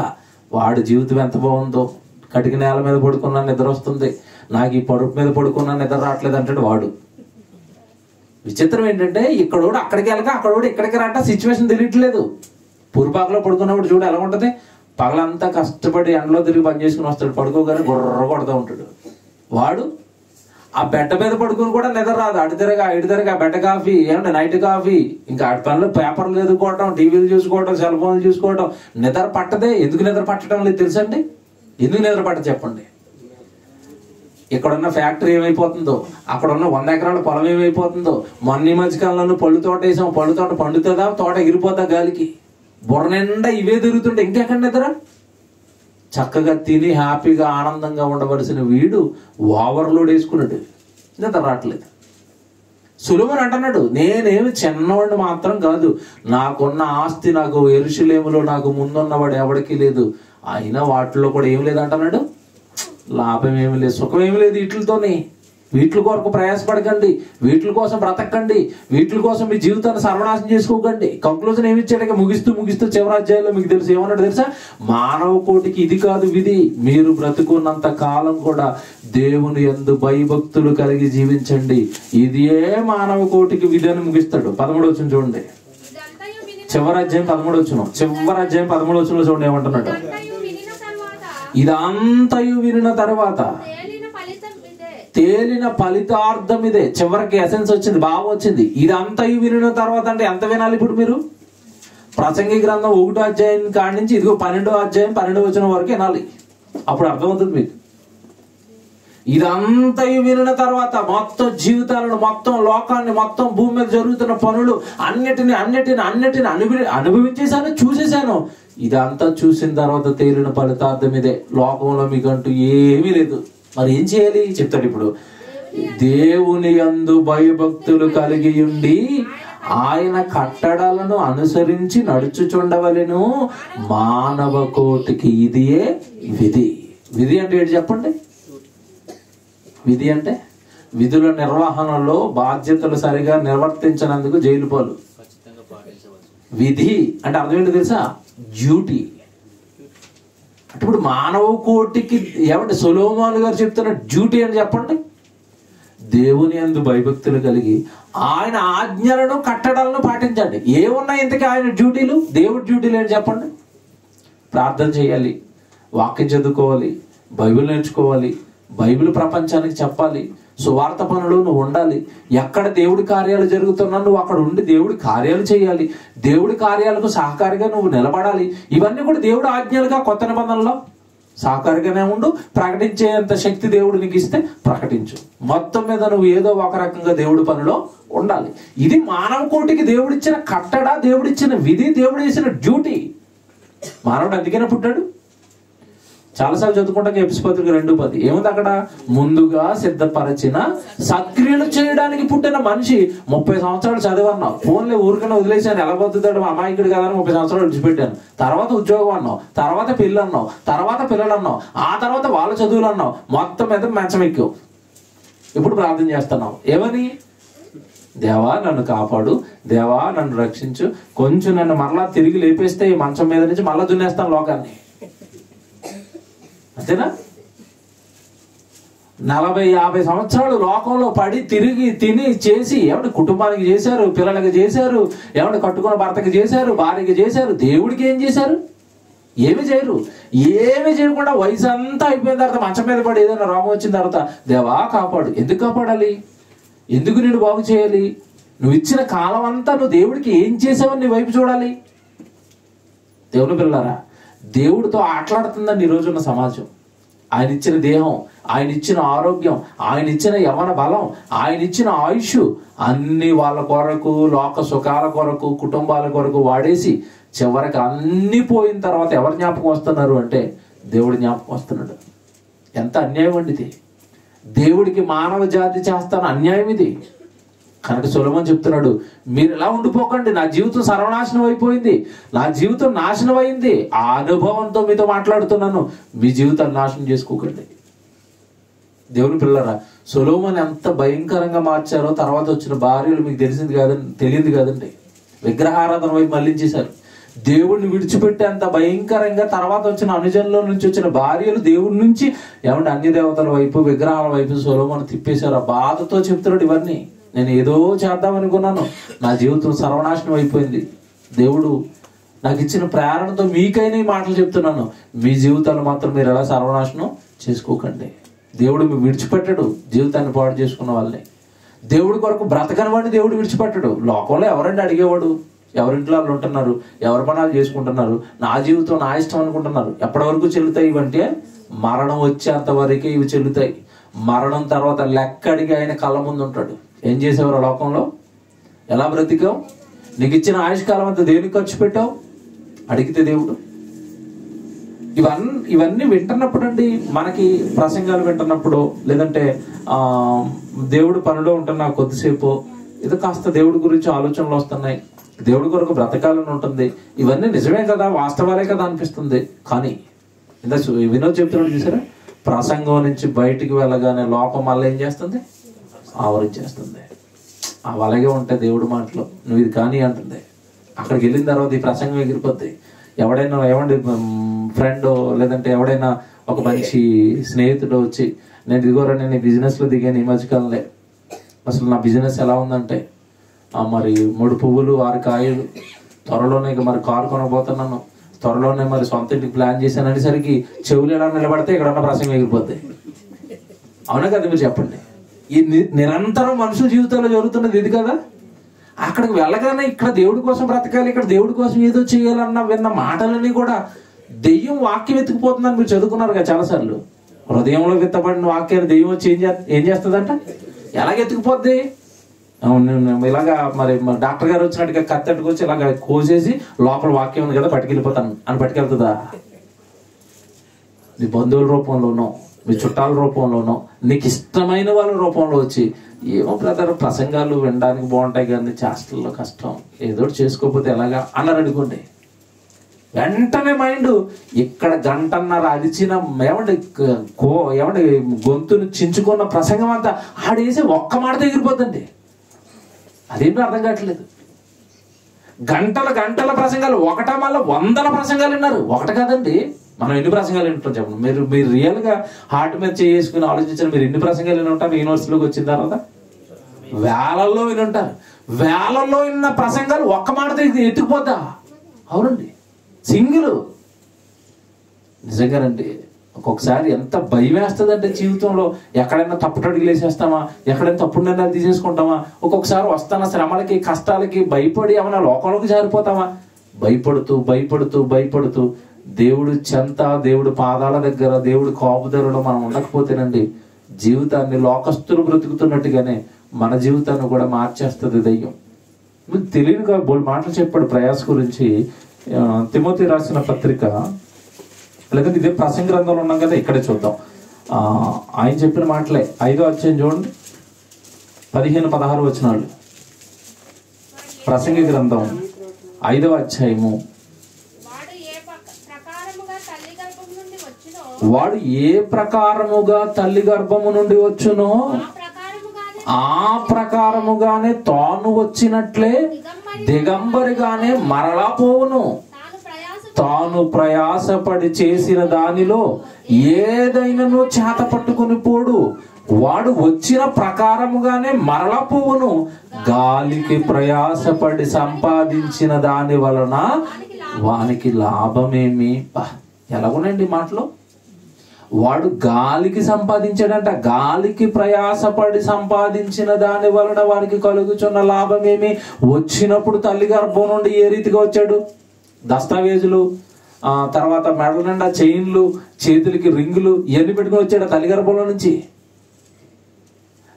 వాడి జీవితం ఎంత బాగుందో. కటిక నేల మీద పడుకున్నా నిద్ర వస్తుంది, నాకు ఈ పడుపు మీద పడుకున్నా నిద్ర రావట్లేదు అంటాడు వాడు. విచిత్రం ఏంటంటే ఇక్కడోడు అక్కడికి వెళ్ళక, అక్కడోడు ఇక్కడికి రాట సిచ్యువేషన్ తెలియట్లేదు. పూర్పాకలో పడుకున్నప్పుడు చూడు ఎలా ఉంటది. పగలంతా కష్టపడి ఎండలో తిరిగి పని చేసుకుని వస్తాడు, పడుకోగానే గుర్ర కొడతా ఉంటాడు. వాడు ఆ బెడ్డ మీద పడుకుని కూడా నిద్ర రాదు. అటు తిరగా బెడ్డ కాఫీ, ఏమంటే నైట్ కాఫీ, ఇంకా అటు పనులు పేపర్లు చదువుకోవటం, టీవీలు చూసుకోవటం, సెల్ ఫోన్లు చూసుకోవటం. నిద్ర పట్టదే. ఎందుకు నిద్ర పట్టడం లేదు తెలుసండి? ఎందుకు నిద్ర పట్ట చెప్పండి? ఇక్కడున్న ఫ్యాక్టరీ ఏమైపోతుందో, అక్కడున్న 100 ఎకరాల పొలం ఏమైపోతుందో. మొన్న మధ్యకాలంలో పళ్ళు తోట వేసాం, పళ్ళు తోట పండుతుందా, తోట ఎగిరిపోతా గాలికి. బుర్ర నిండా ఇవే తిరుగుతుంటే ఇంకెక్కడ నిద్ర? చక్కగా తిని హ్యాపీగా ఆనందంగా ఉండవలసిన వీడు ఓవర్లోడ్ వేసుకున్నాడు, నిద్ర రావట్లేదు. సొలొమోను అంటున్నాడు, నేనేమి చిన్నవాడిని మాత్రం కాదు, నాకున్న ఆస్తి నాకు యెరూషలేములో నాకు ముందున్నవాడు ఎవడికి లేదు. అయినా వాటిలో కూడా ఏమి లేదంటున్నాడు, లాభం ఏమి లేదు, సుఖం ఏమి లేదు వీటితోనే. వీటి కొరకు ప్రయాసపడకండి, వీటి కోసం బ్రతకండి, వీటి కోసం మీ జీవితాన్ని సర్వనాశనం చేసుకోకండి. కంక్లూజన్ ఏమి ఇచ్చాడు? ముగిస్తూ చివరి అధ్యాయంలో మీకు తెలుసు ఏమన్నాడు తెలుసా? మానవ కోటికి ఇది కాదు విధి, మీరు బ్రతుకున్నంత కాలం కూడా దేవుని యందు భయభక్తులు కలిగి జీవించండి, ఇదే మానవ కోటికి విధి అని ముగిస్తాడు. 13వ వచనం చూడండి, చివరి అధ్యాయం 13వ వచనంలో చూడండి ఏమంటున్నాడు? ఇదంతయు వినిన తర్వాత తేలిన ఫలితార్థం ఇదే. చివరికి ఎసెన్స్ వచ్చింది, భావం వచ్చింది. ఇదంతయు వినిన తర్వాత అంటే ఎంత వినాలి ఇప్పుడు మీరు? ప్రసంగి గ్రంథం 1వ అధ్యాయం కాడి నుంచి ఇదిగో 12వ అధ్యాయం 12వ వచనం వరకు వినాలి, అప్పుడు అర్థమవుతుంది మీకు. ఇదంతయు వినిన తర్వాత మొత్తం జీవితాలను, మొత్తం లోకాన్ని, మొత్తం భూమి మీద జరుగుతున్న పనులు అన్నిటిని అనుభవించేశాను, చూసేశాను. ఇదంతా చూసిన తర్వాత తేలిన ఫలితార్థం ఇదే, లోకంలో మీకంటూ ఏమీ లేదు. మరి ఏం చేయాలి చెప్తాడు ఇప్పుడు. దేవుని యందు భయభక్తులు కలిగి ఉండి ఆయన కట్టడలను అనుసరించి నడుచుచుండవలెను, మానవ కోటికి ఇదియే విధి. విధి అంటే ఏంటి చెప్పండి? విధి అంటే విధుల నిర్వహణలో బాధ్యతలు సరిగా నిర్వర్తించినందుకు జైలు పాలు. విధి అంటే అర్థం ఏంటి తెలుసా? డ్యూటీ. అంటే ఇప్పుడు మానవ కోటికి ఏమంటే సొలొమోను గారు చెప్తున్న డ్యూటీ అని చెప్పండి. దేవుని యందు భయభక్తులు కలిగి ఆయన ఆజ్ఞలను కట్టడాలను పాటించండి. ఏమున్నాయి ఇంతకీ ఆయన డ్యూటీలు? దేవుడి డ్యూటీలు ఏంటి చెప్పండి? ప్రార్థన చేయాలి, వాక్యం చదువుకోవాలి, బైబిల్ నేర్చుకోవాలి, బైబిల్ ప్రపంచానికి చెప్పాలి, సువార్త పనులు నువ్వు ఉండాలి. ఎక్కడ దేవుడి కార్యాలు జరుగుతున్నా నువ్వు అక్కడ ఉండి దేవుడి కార్యాలు చేయాలి, దేవుడి కార్యాలకు సహకారిగా నువ్వు నిలబడాలి. ఇవన్నీ కూడా దేవుడి ఆజ్ఞలుగా కొత్త నిబంధనలో సహకారిగానే ఉండు. ప్రకటించేంత శక్తి దేవుడు నీకు ఇస్తే ప్రకటించు. మొత్తం మీద నువ్వు ఏదో ఒక రకంగా దేవుడి పనిలో ఉండాలి. ఇది మానవ కోటికి దేవుడిచ్చిన కట్టడ, దేవుడిచ్చిన విధి, దేవుడు ఇచ్చిన డ్యూటీ. మానవుడు అందుకనే పుట్టాడు. చాలాసార్లు చదువుకుంటాం ఎఫెసీ పత్రిక 2:10 ఏముంది అక్కడ? ముందుగా సిద్ధపరచిన సక్రియలు చేయడానికి పుట్టిన మనిషి. 30 సంవత్సరాలు చదివన్నావు, ఫోన్లే ఊరికనే వదిలేసాను, ఎలా బతుకుతాడు అమాయకుడు కదా అని 30 సంవత్సరాలు విడిచిపెట్టాను. తర్వాత ఉద్యోగం అన్నావు, తర్వాత పెళ్ళి అన్నావు, తర్వాత పిల్లలు అన్నావు, ఆ తర్వాత వాళ్ళ చదువులు అన్నావు, మొత్తం మీద మంచం ఎక్కావు. ఇప్పుడు ప్రార్థన చేస్తున్నావు ఏమని? దేవా నన్ను కాపాడు, దేవా నన్ను రక్షించు, కొంచెం నన్ను మరలా తిరిగి లేపేస్తే ఈ మంచం మీద నుంచి మళ్ళా దున్నేస్తాను లోకాన్ని. అంతేనా? 40-50 సంవత్సరాలు లోకంలో పడి తిరిగి తిని చేసి ఏమంటే కుటుంబానికి చేశారు, పిల్లలకి చేశారు, ఏమంటే కట్టుకున్న భర్తకి చేశారు, భార్యకి చేశారు. దేవుడికి ఏం చేశారు? ఏమి చేయరు. ఏమి చేయకుండా వయసు అంతా అయిపోయిన తర్వాత మంచం మీద పడి ఏదైనా రోగం వచ్చిన తర్వాత దేవా కాపాడు. ఎందుకు కాపాడాలి? ఎందుకు నేను బాగు చేయాలి? నువ్వు ఇచ్చిన కాలం అంతా నువ్వు దేవుడికి ఏం చేసావని నీ వైపు చూడాలి. దేవుని పిల్లలారా, దేవుడితో ఆటలాడుతుందండి ఈరోజున్న సమాజం. ఆయన ఇచ్చిన దేహం, ఆయన ఇచ్చిన ఆరోగ్యం, ఆయన ఇచ్చిన యవ్వన బలం, ఆయన ఇచ్చిన ఆయుష్ అన్ని వాళ్ళ కొరకు, లోక సుఖాల కొరకు, కుటుంబాల కొరకు వాడేసి చివరికి అన్ని పోయిన తర్వాత ఎవరు జ్ఞాపకం వస్తున్నారు అంటే దేవుడి జ్ఞాపకం వస్తున్నాడు. ఎంత అన్యాయం అండి ఇది! దేవుడికి మానవ జాతి చేస్తాను అన్యాయం ఇది. కనుక సొలొమోను చెప్తున్నాడు, మీరు ఎలా ఉండిపోకండి, నా జీవితం సర్వనాశనం అయిపోయింది, నా జీవితం నాశనం అయింది. ఆ అనుభవంతో మీతో మాట్లాడుతున్నాను, మీ జీవితాన్ని నాశనం చేసుకోకండి. దేవుని పిల్లరా, సొలొమోను ఎంత భయంకరంగా మార్చారో తర్వాత వచ్చిన భార్యలు మీకు తెలియదు కాదండి. విగ్రహారాధన వైపు మళ్లించేశారు. దేవుడిని విడిచిపెట్టేంత భయంకరంగా తర్వాత వచ్చిన అనుజనుల నుంచి వచ్చిన భార్యలు దేవుడి నుంచి ఏమంటే అన్య దేవతల వైపు, విగ్రహాల వైపు సొలొమోను తిప్పేశారు. ఆ బాధతో చెప్తున్నాడు ఇవన్నీ. నేను ఏదో చేద్దాం అనుకున్నాను, నా జీవితం సర్వనాశనం అయిపోయింది. దేవుడు నాకు ఇచ్చిన ప్రేరణతో మీకైనా ఈ మాటలు చెప్తున్నాను. మీ జీవితాలు మాత్రం మీరు ఎలా సర్వనాశనం చేసుకోకండి. దేవుడు మీ విడిచిపెట్టడు జీవితాన్ని పాడు చేసుకున్న వాళ్ళని. దేవుడి కొరకు బ్రతకని వాడిని దేవుడు విడిచిపెట్టడు. లోకంలో ఎవరండి అడిగేవాడు? ఎవరింట్లో వాళ్ళు ఉంటున్నారు, ఎవరి పనాలు చేసుకుంటున్నారు, నా జీవితం నా ఇష్టం అనుకుంటున్నారు. ఎప్పటి వరకు చెల్లుతాయి ఇవంటే? మరణం వచ్చేంత వరకే ఇవి చెల్లుతాయి. మరణం తర్వాత లెక్కడికి ఆయన కళ్ళ ముందు ఉంటాడు. ఏం చేసేవారు లోకంలో? ఎలా బ్రతికావు? నీకు ఇచ్చిన ఆయుష్కాలం అంతా దేనికి ఖర్చు పెట్టావు అడిగితే దేవుడు. ఇవన్నీ వింటున్నప్పుడు అండి, మనకి ప్రసంగాలు వింటున్నప్పుడు, లేదంటే దేవుడు పనిలో ఉంటున్న కొద్దిసేపు ఇది కాస్త దేవుడి గురించి ఆలోచనలు వస్తున్నాయి, దేవుడి కొరకు బ్రతకాలని ఉంటుంది. ఇవన్నీ నిజమే కదా, వాస్తవాలే కదా అనిపిస్తుంది. కానీ ఇందా వినోద్ చెప్తున్నాడు చూసారా, ప్రసంగం నుంచి బయటికి వెళ్ళగానే లోకం మళ్ళీ ఏం చేస్తుంది, ఆవరించేస్తుంది. అలాగే ఉంటాయి దేవుడి మాటలు. నువ్వు ఇది కానీ అంటుంది, అక్కడికి వెళ్ళిన తర్వాత ఈ ప్రసంగం ఎగిరిపోద్ది. ఎవడైనా ఏమండి ఫ్రెండ్ లేదంటే ఎవడైనా ఒక మంచి స్నేహితుడు వచ్చి, నేను ఇదిగోరా నేను ఈ బిజినెస్లో దిగాను ఈ మధ్యకాలంలో, అసలు నా బిజినెస్ ఎలా ఉందంటే మరి 3 పువ్వులు 6 కాయలు, త్వరలోనే మరి కారు కొనబోతున్నాను, త్వరలోనే మరి సొంత ఇంటికి ప్లాన్ చేశాను అనేసరికి చెవులు ఎలా నిలబడితే ఇక్కడ ప్రసంగం ఎగిరిపోద్ది. అవునా కదా మీరు చెప్పండి. ఈ నిరంతరం మనుషుల జీవితంలో జరుగుతున్నది ఇది కదా. అక్కడికి వెళ్ళగానే ఇక్కడ దేవుడి కోసం బ్రతకాలి, ఇక్కడ దేవుడి కోసం ఏదో చేయాలన్న విన్న మాటలన్నీ కూడా దెయ్యం వాక్యం ఎత్తుకుపోతుందని మీరు చదువుకున్నారు కదా చాలాసార్లు. హృదయంలో విత్తబడిన వాక్యాన్ని దెయ్యం వచ్చి ఏం చేస్తుందంట, ఎలాగెత్తుకుపోద్ది? ఇలాగా మరి డాక్టర్ గారు వచ్చినట్టుగా కత్తెట్టుకు వచ్చి ఇలాగ కోసేసి లోపల వాక్యం ఉంది కదా పట్టుకెళ్ళిపోతాను అని పట్టుకెళ్తుందా? నీ బంధువుల రూపంలోనో మీ చుట్టాల రూపంలోనో నీకు ఇష్టమైన వాళ్ళ రూపంలో వచ్చి, ఏమో బ్రదర్ ప్రసంగాలు వినడానికి బాగుంటాయి కానీ చేష్టల్లో కష్టం, ఏదో చేసుకోకపోతే ఎలాగా అన్నారు అనుకోండి. వెంటనే మైండ్ ఇక్కడ గంటన్నర అరిచిన ఏమంటే గొంతును చించుకున్న ప్రసంగం అంతా ఆడేసి ఒక్క మాట ఎగిరిపోతుంది. అదేంటో అర్థం కావట్లేదు. గంటల గంటల ప్రసంగాలు, ఒకటా మళ్ళీ 100 ప్రసంగాలు విన్నారు. ఒకటి కాదండి, మనం ఎన్ని ప్రసంగాలు వింటాం చెప్పండి. మీరు రియల్ గా హార్ట్ మీద చేసుకుని ఆలోచించిన మీరు ఎన్ని ప్రసంగాలు విని ఉంటారు? యూనివర్సిటీలోకి వచ్చిన తర్వాత వేలల్లో విని ఉంటారు. వేలల్లో విన్న ప్రసంగాలు ఒక్క మాటతో ఎత్తుకుపోతా. అవునండి, సింగిల్. నిజంగానండి ఒక్కొక్కసారి ఎంత భయం వేస్తుందంటే జీవితంలో, ఎక్కడైనా తప్పుటడుగులు వేసేస్తామా, ఎక్కడైనా తప్పుడు నిర్ణయాలు తీసేసుకుంటామా, ఒక్కొక్కసారి వస్తున్న శ్రమలకి కష్టాలకి భయపడి ఏమైనా లోకంలోకి జారిపోతామా? భయపడుతూ భయపడుతూ భయపడుతూ దేవుడు చెంత, దేవుడు పాదాల దగ్గర, దేవుడు కాపుదలలో మనం ఉండకపోతేనండి జీవితాన్ని లోకస్తులు బ్రతుకుతున్నట్టుగానే మన జీవితాన్ని కూడా మార్చేస్తుంది దయ్యం. మీకు తెలియదుగా బోల్ మాటలు చెప్పాడు ప్రయాస గురించి. తిమోతి రాసిన పత్రిక, లేకపోతే ఇదే ప్రసంగ గ్రంథంలో ఉన్నాం కదా, ఇక్కడే చూద్దాం. ఆయన చెప్పిన మాటలే 5వ అధ్యాయం చూడండి, 15-16 వచనాలు. ప్రసంగ గ్రంథం 5వ అధ్యాయము. వాడు ఏ ప్రకారముగా తల్లి గర్భము నుండి వచ్చునో ఆ ప్రకారముగానే తాను వచ్చినట్లే దిగంబరిగానే మరలా పోవును. తాను ప్రయాసపడి చేసిన దానిలో ఏదైనాను చేత పట్టుకుని పోడు. వాడు వచ్చిన ప్రకారముగానే మరలా పోవును. గాలికి ప్రయాసపడి సంపాదించిన దాని వలన వానికి లాభమేమి? ఎలాగునండి మాటలు. వాడు గాలికి సంపాదించాడంట. గాలికి ప్రయాసపడి సంపాదించిన దాని వలన వారికి కలుగుచున్న లాభమేమి? వచ్చినప్పుడు తల్లి గర్భం నుండి ఏ రీతిగా వచ్చాడు? దస్తావేజులు, తర్వాత మెడల నిండా చైన్లు, చేతులకి రింగులు ఇవన్నీ పెట్టుకుని వచ్చాడు తల్లి గర్భంలో నుంచి.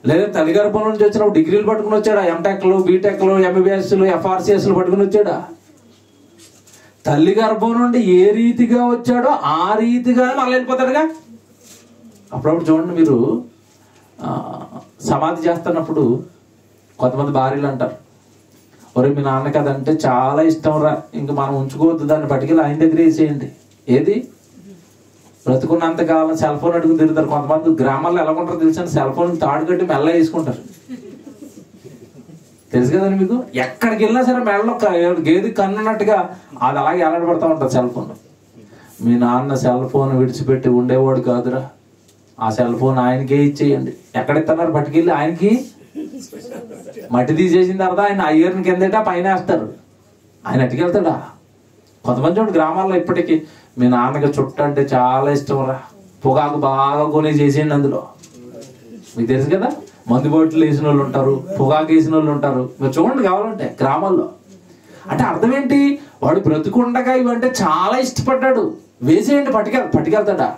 లేదా తల్లి గర్భంలో నుంచి వచ్చినప్పుడు డిగ్రీలు పట్టుకుని వచ్చాడా? ఎంటెక్లు, బీటెక్లు, ఎంబీబీఎస్లు, ఎఫ్ఆర్సిఎస్లు పట్టుకుని వచ్చాడా? తల్లి గర్భం నుండి ఏ రీతిగా వచ్చాడో ఆ రీతిగా మళ్ళీ వెళ్ళిపోతాడుగా. అప్పుడప్పుడు చూడండి, మీరు సమాధి చేస్తున్నప్పుడు కొంతమంది భార్యలు అంటారు, ఒరే మీ నాన్నకి అదంటే చాలా ఇష్టం రా, ఇంక మనం ఉంచుకోవద్దు, దాన్ని పట్టుకెళ్ళి ఆయన దగ్గర వేసేయండి. ఏది? బ్రతుకున్నంతకాలం సెల్ ఫోన్ అడుగుని తిరుగుతారు. కొంతమంది గ్రామాల్లో ఎలా ఉంటారో తెలుసా, సెల్ ఫోన్ తాడు కట్టి మెల్ల వేసుకుంటారు. తెలుసు కదండి మీకు. ఎక్కడికి వెళ్ళినా సరే మెడలో గేది కన్నున్నట్టుగా అది అలాగే ఎలాడబడతా ఉంటుంది సెల్ ఫోన్. మీ నాన్న సెల్ ఫోన్ విడిచిపెట్టి ఉండేవాడు కాదురా, ఆ సెల్ ఫోన్ ఆయనకే ఇచ్చేయండి. ఎక్కడిస్తున్నారు? పట్టుకెళ్ళి ఆయనకి మట్టి తీసేసిన తర్వాత ఆయన అయ్యర్ని కిందట పైన వేస్తారు. ఆయన అట్టుకెళ్తాడా? కొంతమంది చూడండి గ్రామాల్లో ఇప్పటికీ, మీ నాన్నకి చుట్ట అంటే చాలా ఇష్టం రా, పొగాకు బాగా కొని చేసేయండి అందులో. మీకు తెలుసు కదా, మందు బొట్లు వేసిన వాళ్ళు ఉంటారు, పొగాకు వేసిన వాళ్ళు ఉంటారు. మీరు చూడండి కావాలంటే గ్రామాల్లో. అంటే అర్థం ఏంటి? వాడు బ్రతుకుండగా ఇవంటే చాలా ఇష్టపడ్డాడు, వేసేయండి పట్టుకెళ్తాడా.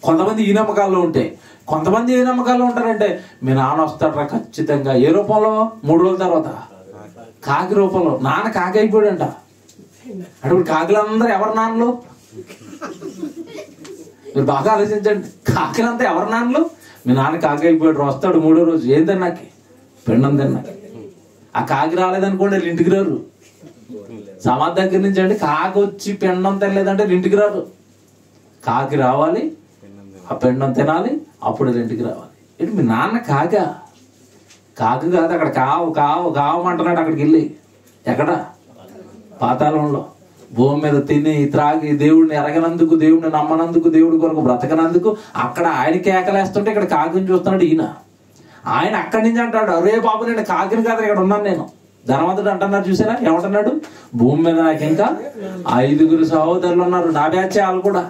కొంతమంది ఈ నమ్మకాల్లో ఉంటే, కొంతమంది ఏ నమ్మకాల్లో ఉంటారంటే, మీ నాన్న వస్తాడరా ఖచ్చితంగా. ఏ రూపంలో? 3 రోజుల తర్వాత కాకి రూపంలో. నాన్న కాకి అయిపోయాడంట. అంటే ఇప్పుడు కాకులందరూ ఎవరి నాన్నలు? మీరు బాగా ఆలోచించండి. కాకులంతా ఎవరి నాన్నలు? మీ నాన్న కాకి అయిపోయాడు, వస్తాడు 3వ రోజు. ఏం తిన్నాకి? పిండం తిన్నాకి. ఆ కాకి రాలేదనుకోండి వీళ్ళు ఇంటికి రారు. సమాధి దగ్గర నుంచి అండి కాకి వచ్చి పిండం తినలేదంటే ఇంటికి రారు. కాకి రావాలి, ఆ పెండం తినాలి, అప్పుడు ఇంటికి రావాలి. ఏంటి మీ నాన్న కాకి కాదు, అక్కడ కావు కావు కావమంటున్నాడు. అక్కడికి వెళ్ళి ఎక్కడ? పాతాళంలో. భూమి మీద తిని త్రాగి దేవుడిని ఎరగనందుకు, దేవుడిని నమ్మనందుకు, దేవుడి కొరకు బ్రతకనందుకు అక్కడ ఆయన కేకలేస్తుంటే ఇక్కడ కాకిని చూస్తున్నాడు ఈయన. ఆయన అక్కడి నుంచి అంటాడు, అరే బాబు నేను కాకిని కాదు ఇక్కడ ఉన్నాను నేను. ధనవంతుడు అంటున్నారు చూసారా, ఏమంటున్నాడు? భూమి మీద నాకు ఇంకా 5 సహోదరులు ఉన్నారు, నా బ్యాచే. వాళ్ళు కూడా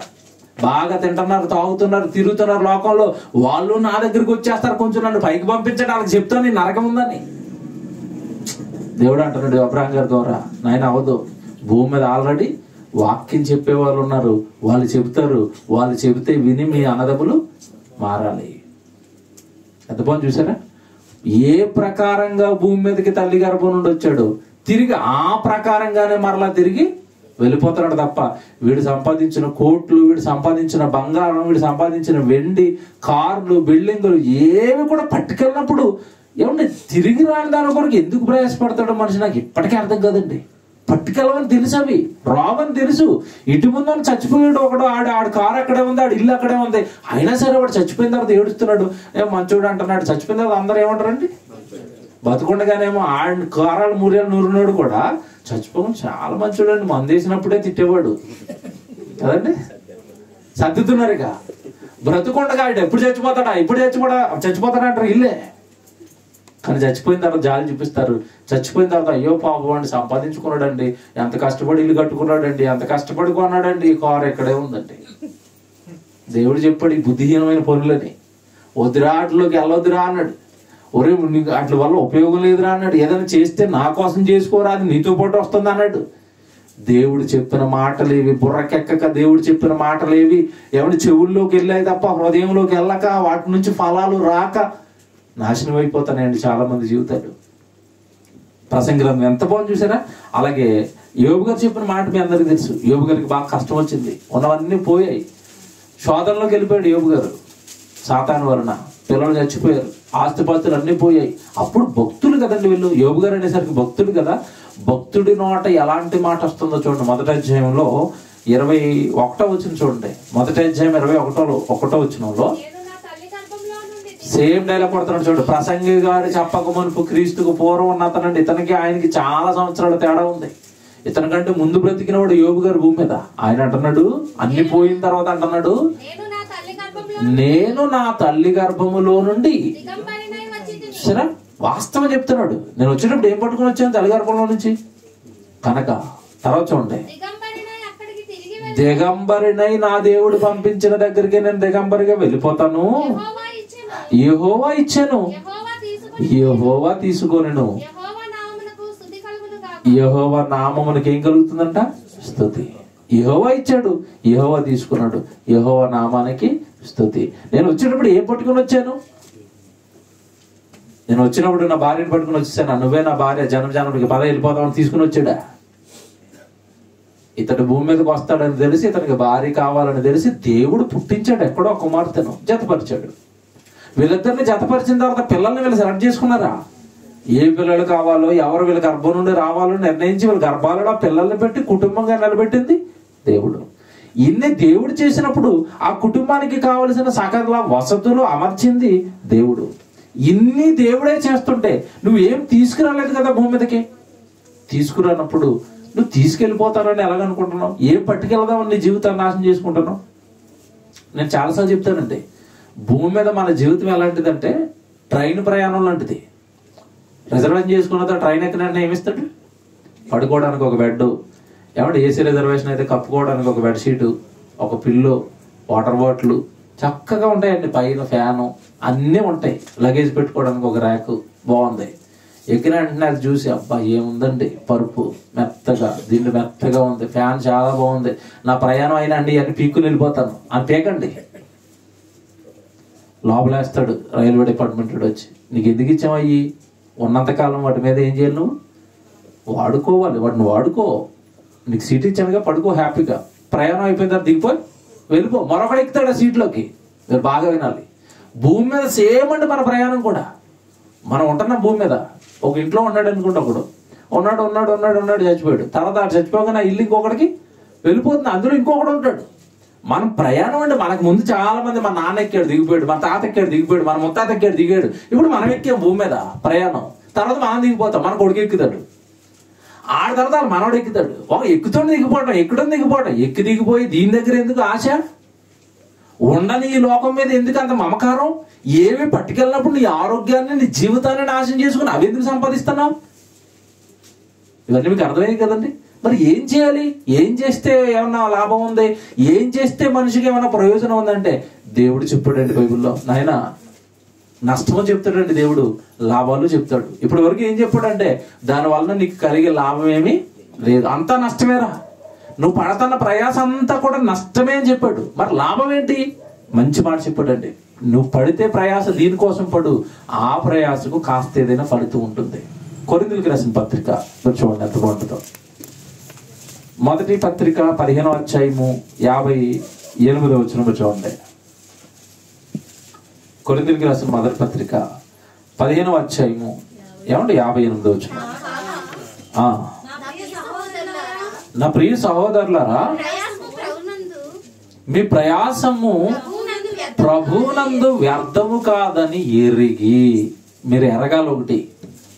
బాగా తింటున్నారు, తాగుతున్నారు, తిరుగుతున్నారు లోకంలో. వాళ్ళు నా దగ్గరికి వచ్చేస్తారు, కొంచెం నన్ను పైకి పంపించండి, వాళ్ళకి చెప్తాను నీ నరకం ఉందని. దేవుడు అంటున్నాడు అబ్రహాం గారి ద్వారా, నాయన అవ్వదు. భూమి మీద ఆల్రెడీ వాక్యం చెప్పే వాళ్ళు ఉన్నారు, వాళ్ళు చెబుతారు. వాళ్ళు చెబితే విని మీ అన్నదమ్ములు మారాలి. ఎంత బాగుంది చూసారా? ఏ ప్రకారంగా భూమి మీదకి తల్లి గర్భం నుండి వచ్చాడు, తిరిగి ఆ ప్రకారంగానే మరలా తిరిగి వెళ్ళిపోతున్నాడు తప్ప వీడు సంపాదించిన కోట్లు, వీడు సంపాదించిన బంగారం, వీడు సంపాదించిన వెండి, కార్లు, బిల్డింగులు ఏవి కూడా పట్టుకెళ్ళినప్పుడు ఏమంటే తిరిగి రాని దాని కొరకు ఎందుకు ప్రయాసపడతాడో మనిషి నాకు ఇప్పటికీ అర్థం కాదండి. పట్టుకెళ్ళమని తెలుసు, అవి రావని తెలుసు. ఇటు ముందని చచ్చిపోయాడు ఒకడు, ఆడు కారు అక్కడే ఉంది, ఆడు ఇల్లు అక్కడే ఉంది. అయినా సరే వాడు చచ్చిపోయిన తర్వాత ఏడుస్తున్నాడు, మంచోడు అంటున్నాడు. చచ్చిపోయిన తర్వాత అందరూ ఏమంటారండి? బతుకుండగానేమో ఆడ కారాలు మూరేళ్ళు నూరున్నాడు కూడా చచ్చిపోకుండా చాలా మంచోడు అండి, మందేసినప్పుడే తిట్టేవాడు కదండి. సర్దుతున్నారు ఇక. బ్రతుకుండగా ఆడు ఎప్పుడు చచ్చిపోతాడా అంటారు ఇల్లే. కానీ చచ్చిపోయిన తర్వాత జాలి చూపిస్తారు. చచ్చిపోయిన తర్వాత అయ్యో పాపం అండి, సంపాదించుకున్నాడండి, ఎంత కష్టపడి ఇల్లు కట్టుకున్నాడండి, ఎంత కష్టపడి కొన్నాడండి, ఈ కారు ఎక్కడే ఉందండి. దేవుడు చెప్పాడు ఈ బుద్ధిహీనమైన పనులని, వద్దురా అట్లోకి వెళ్ళొద్దురా అన్నాడు. ఒరే నీకు అట్ల వల్ల ఉపయోగం లేదురా అన్నాడు. ఏదైనా చేస్తే నా కోసం చేసుకోరా, అది నీతో పాటు వస్తుంది అన్నాడు. దేవుడు చెప్పిన మాటలేవి బుర్రకెక్కక, దేవుడు చెప్పిన మాటలేవి ఏమైనా చెవుల్లోకి వెళ్ళాయి తప్ప హృదయంలోకి వెళ్ళక, వాటి నుంచి ఫలాలు రాక నాశనం అయిపోతానండి చాలా మంది జీవితాలు. ప్రసంగి గ్రంథం ఎంత బాగుంది చూసారా? అలాగే యోబు గారు చెప్పిన మాట మీ అందరికీ తెలుసు. యోబు గారికి బాగా కష్టం వచ్చింది, ఉన్నవన్నీ పోయాయి. శోధనలోకి వెళ్ళిపోయాడు యోబు గారు సాతాను వలన. పిల్లలు చచ్చిపోయారు, ఆస్తిపాస్తులు అన్నీ పోయాయి. అప్పుడు భక్తులు కదండి వీళ్ళు. యోబు గారు అనేసరికి భక్తులు కదా. భక్తుడి నోట ఎలాంటి మాట వస్తుందో చూడండి. మొదటి అధ్యాయంలో 21వ వచనం చూడండి. మొదటి అధ్యాయం 21వ వచనంలో సేమ్ డైలాగ్ కొడుతున్నాడు చూడు. ప్రసంగి గారు చెప్పక మునుపు క్రీస్తుకు పూర్వం ఉన్న అతనండి. ఇతనికి ఆయనకి చాలా సంవత్సరాల తేడా ఉంది. ఇతనికంటే ముందు బ్రతికిన వాడు యోబు గారు భూమి మీద. ఆయన అంటున్నాడు, అన్ని పోయిన తర్వాత అంటున్నాడు, నేను నా తల్లి గర్భములో నుండి. సరే వాస్తవం చెప్తున్నాడు. నేను వచ్చేటప్పుడు ఏం పట్టుకుని వచ్చాను తల్లి గర్భంలో నుంచి కనుక. తర్వాత చూడండి, దిగంబరినై నా దేవుడు పంపించిన దగ్గరికి నేను దిగంబరిగా వెళ్ళిపోతాను. యెహోవా ఇచ్చాను, యెహోవా తీసుకోను. యెహోవా నామమునకు ఏం కలుగుతుందంట? స్తుతి. యెహోవా ఇచ్చాడు, యెహోవా తీసుకున్నాడు, యెహోవా నామానికి స్తుతి. నేను వచ్చేటప్పుడు ఏం పట్టుకుని వచ్చాను? నేను వచ్చినప్పుడు నా భార్యను పట్టుకుని వచ్చేసాను. నువ్వే నా భార్య, జనానికి పద వెళ్ళిపోతామని తీసుకుని వచ్చాడా? ఇతడు భూమి మీదకి వస్తాడని తెలిసి, ఇతనికి భార్య కావాలని తెలిసి దేవుడు పుట్టించాడు. ఎక్కడో కుమార్తెను జతపరిచాడు. వీళ్ళిద్దరిని జతపరిచిన తర్వాత పిల్లల్ని వీళ్ళు సెలెక్ట్ చేసుకున్నారా? ఏ పిల్లలు కావాలో, ఎవరు వీళ్ళ గర్భం నుండి రావాలో నిర్ణయించి వీళ్ళ గర్భాలలో పిల్లల్ని పెట్టి కుటుంబంగా నిలబెట్టింది దేవుడు. ఇన్ని దేవుడు చేసినప్పుడు ఆ కుటుంబానికి కావలసిన సకల వసతులు అమర్చింది దేవుడు. ఇన్ని దేవుడే చేస్తుంటే నువ్వేం తీసుకురాలేదు కదా భూమి మీదకి. తీసుకురానప్పుడు నువ్వు తీసుకెళ్ళిపోతానని ఎలాగనుకుంటున్నావు? ఏం పట్టుకెళ్దామని నీ జీవితాన్ని నాశనం చేసుకుంటున్నావు? నేను చాలాసార్లు చెప్తానండి, భూమి మీద మన జీవితం ఎలాంటిదంటే ట్రైన్ ప్రయాణం లాంటిది. రిజర్వేషన్ చేసుకున్న ట్రైన్ ఎక్కిన ఏమిస్తాడు? పడుకోవడానికి ఒక బెడ్, ఏమంటే ఏసీ రిజర్వేషన్ అయితే కప్పుకోవడానికి ఒక బెడ్షీటు, ఒక పిల్లో, వాటర్ బాటిల్ చక్కగా ఉంటాయండి. పైన ఫ్యాను అన్నీ ఉంటాయి. లగేజ్ పెట్టుకోవడానికి ఒక ర్యాకు బాగుంది. ఎక్కిన వెంటనే అది చూసి అబ్బా ఏముందండి, పరుపు మెత్తగా, దిండు మెత్తగా ఉంది, ఫ్యాన్ చాలా బాగుంది, నా ప్రయాణం అయినా అండి అని పీక్కుని వెళ్ళిపోతాను అని పేకండి. లోపలేస్తాడు రైల్వే డిపార్ట్మెంట్ వచ్చి, నీకు ఎందుకు ఇచ్చామయ్యి? ఉన్నంతకాలం వాటి మీద ఏం చేయాలి? నువ్వు వాడుకోవాలి, వాటిని వాడుకో. నీకు సీట్ ఇచ్చానుగా, పడుకో హ్యాపీగా. ప్రయాణం అయిపోయిన తర్వాత దిగిపోయి వెళ్ళిపో. మరొకడు ఎక్కుతాడు ఆ సీట్లోకి. మీరు బాగా వినాలి, భూమి మీద సేమ్ అండి మన ప్రయాణం కూడా. మనం ఉంటున్నాం భూమి మీద. ఒక ఇంట్లో ఉన్నాడు అనుకుంటా, ఒకడు ఉన్నాడు చచ్చిపోయాడు. తర్వాత చచ్చిపోగానే ఆ ఇల్లు ఇంకొకడికి వెళ్ళిపోతుంది, అందులో ఇంకొకడు ఉంటాడు. మనం ప్రయాణం అండి. మనకు ముందు చాలా మంది మన నాన్న ఎక్కాడు దిగిపోయాడు, మన తాత ఎక్కాడు దిగిపోయాడు, మన ముత్తాత ఎక్కాడు దిగాడు. ఇప్పుడు మనం ఎక్కాం భూమి మీద ప్రయాణం. తర్వాత మనం దిగిపోతాం, మన కొడుకు ఎక్కుతాడు. ఆడ తర్వాత మనోడు ఎక్కుతాడు. ఒక ఎక్కుతుండి దిగిపోవటం, ఎక్కడం దిగిపోవటం, ఎక్కి దిగిపోయి దీని దగ్గర ఎందుకు ఆశ? ఉండని ఈ లోకం మీద ఎందుకు అంత మమకారం? ఏమి పట్టుకెళ్ళినప్పుడు నీ ఆరోగ్యాన్ని, నీ జీవితాన్ని నాశనం చేసుకుని అవి ఎందుకు సంపాదిస్తున్నావు? ఇవన్నీ మీకు అర్థమయ్యాయి కదండి. మరి ఏం చేయాలి? ఏం చేస్తే ఏమన్నా లాభం ఉంది? ఏం చేస్తే మనిషికి ఏమైనా ప్రయోజనం ఉందంటే దేవుడు చెప్పాడండి బైబిల్లో. నాయన నష్టమో చెప్తాడండి దేవుడు, లాభాలు చెప్తాడు. ఇప్పటి వరకు ఏం చెప్పాడంటే దానివల్ల నీకు కలిగే లాభం ఏమీ లేదు, అంతా నష్టమేరా, నువ్వు పడుతున్న ప్రయాసం అంతా కూడా నష్టమే అని చెప్పాడు. మరి లాభం ఏంటి? మంచి మాట చెప్పాడండి. నువ్వు పడితే ప్రయాస దీనికోసం పడు, ఆ ప్రయాసకు కాస్త ఏదైనా ఫలితం ఉంటుంది. కొరింథీయులకు రాసిన పత్రిక చూడండి ఎంత బాగుంటుందో. మొదటి పత్రిక 15వ అధ్యాయము 58వ వచనం చూడండి. కొరింథీయులకు రాసిన మొదటి పత్రిక 15వ అధ్యాయము 58వ వచనం. నా ప్రియ సహోదరులారా, మీ ప్రయాసము ప్రభువునందు వ్యర్థము కాదని ఎరిగి. మీరు ఎరగాలి,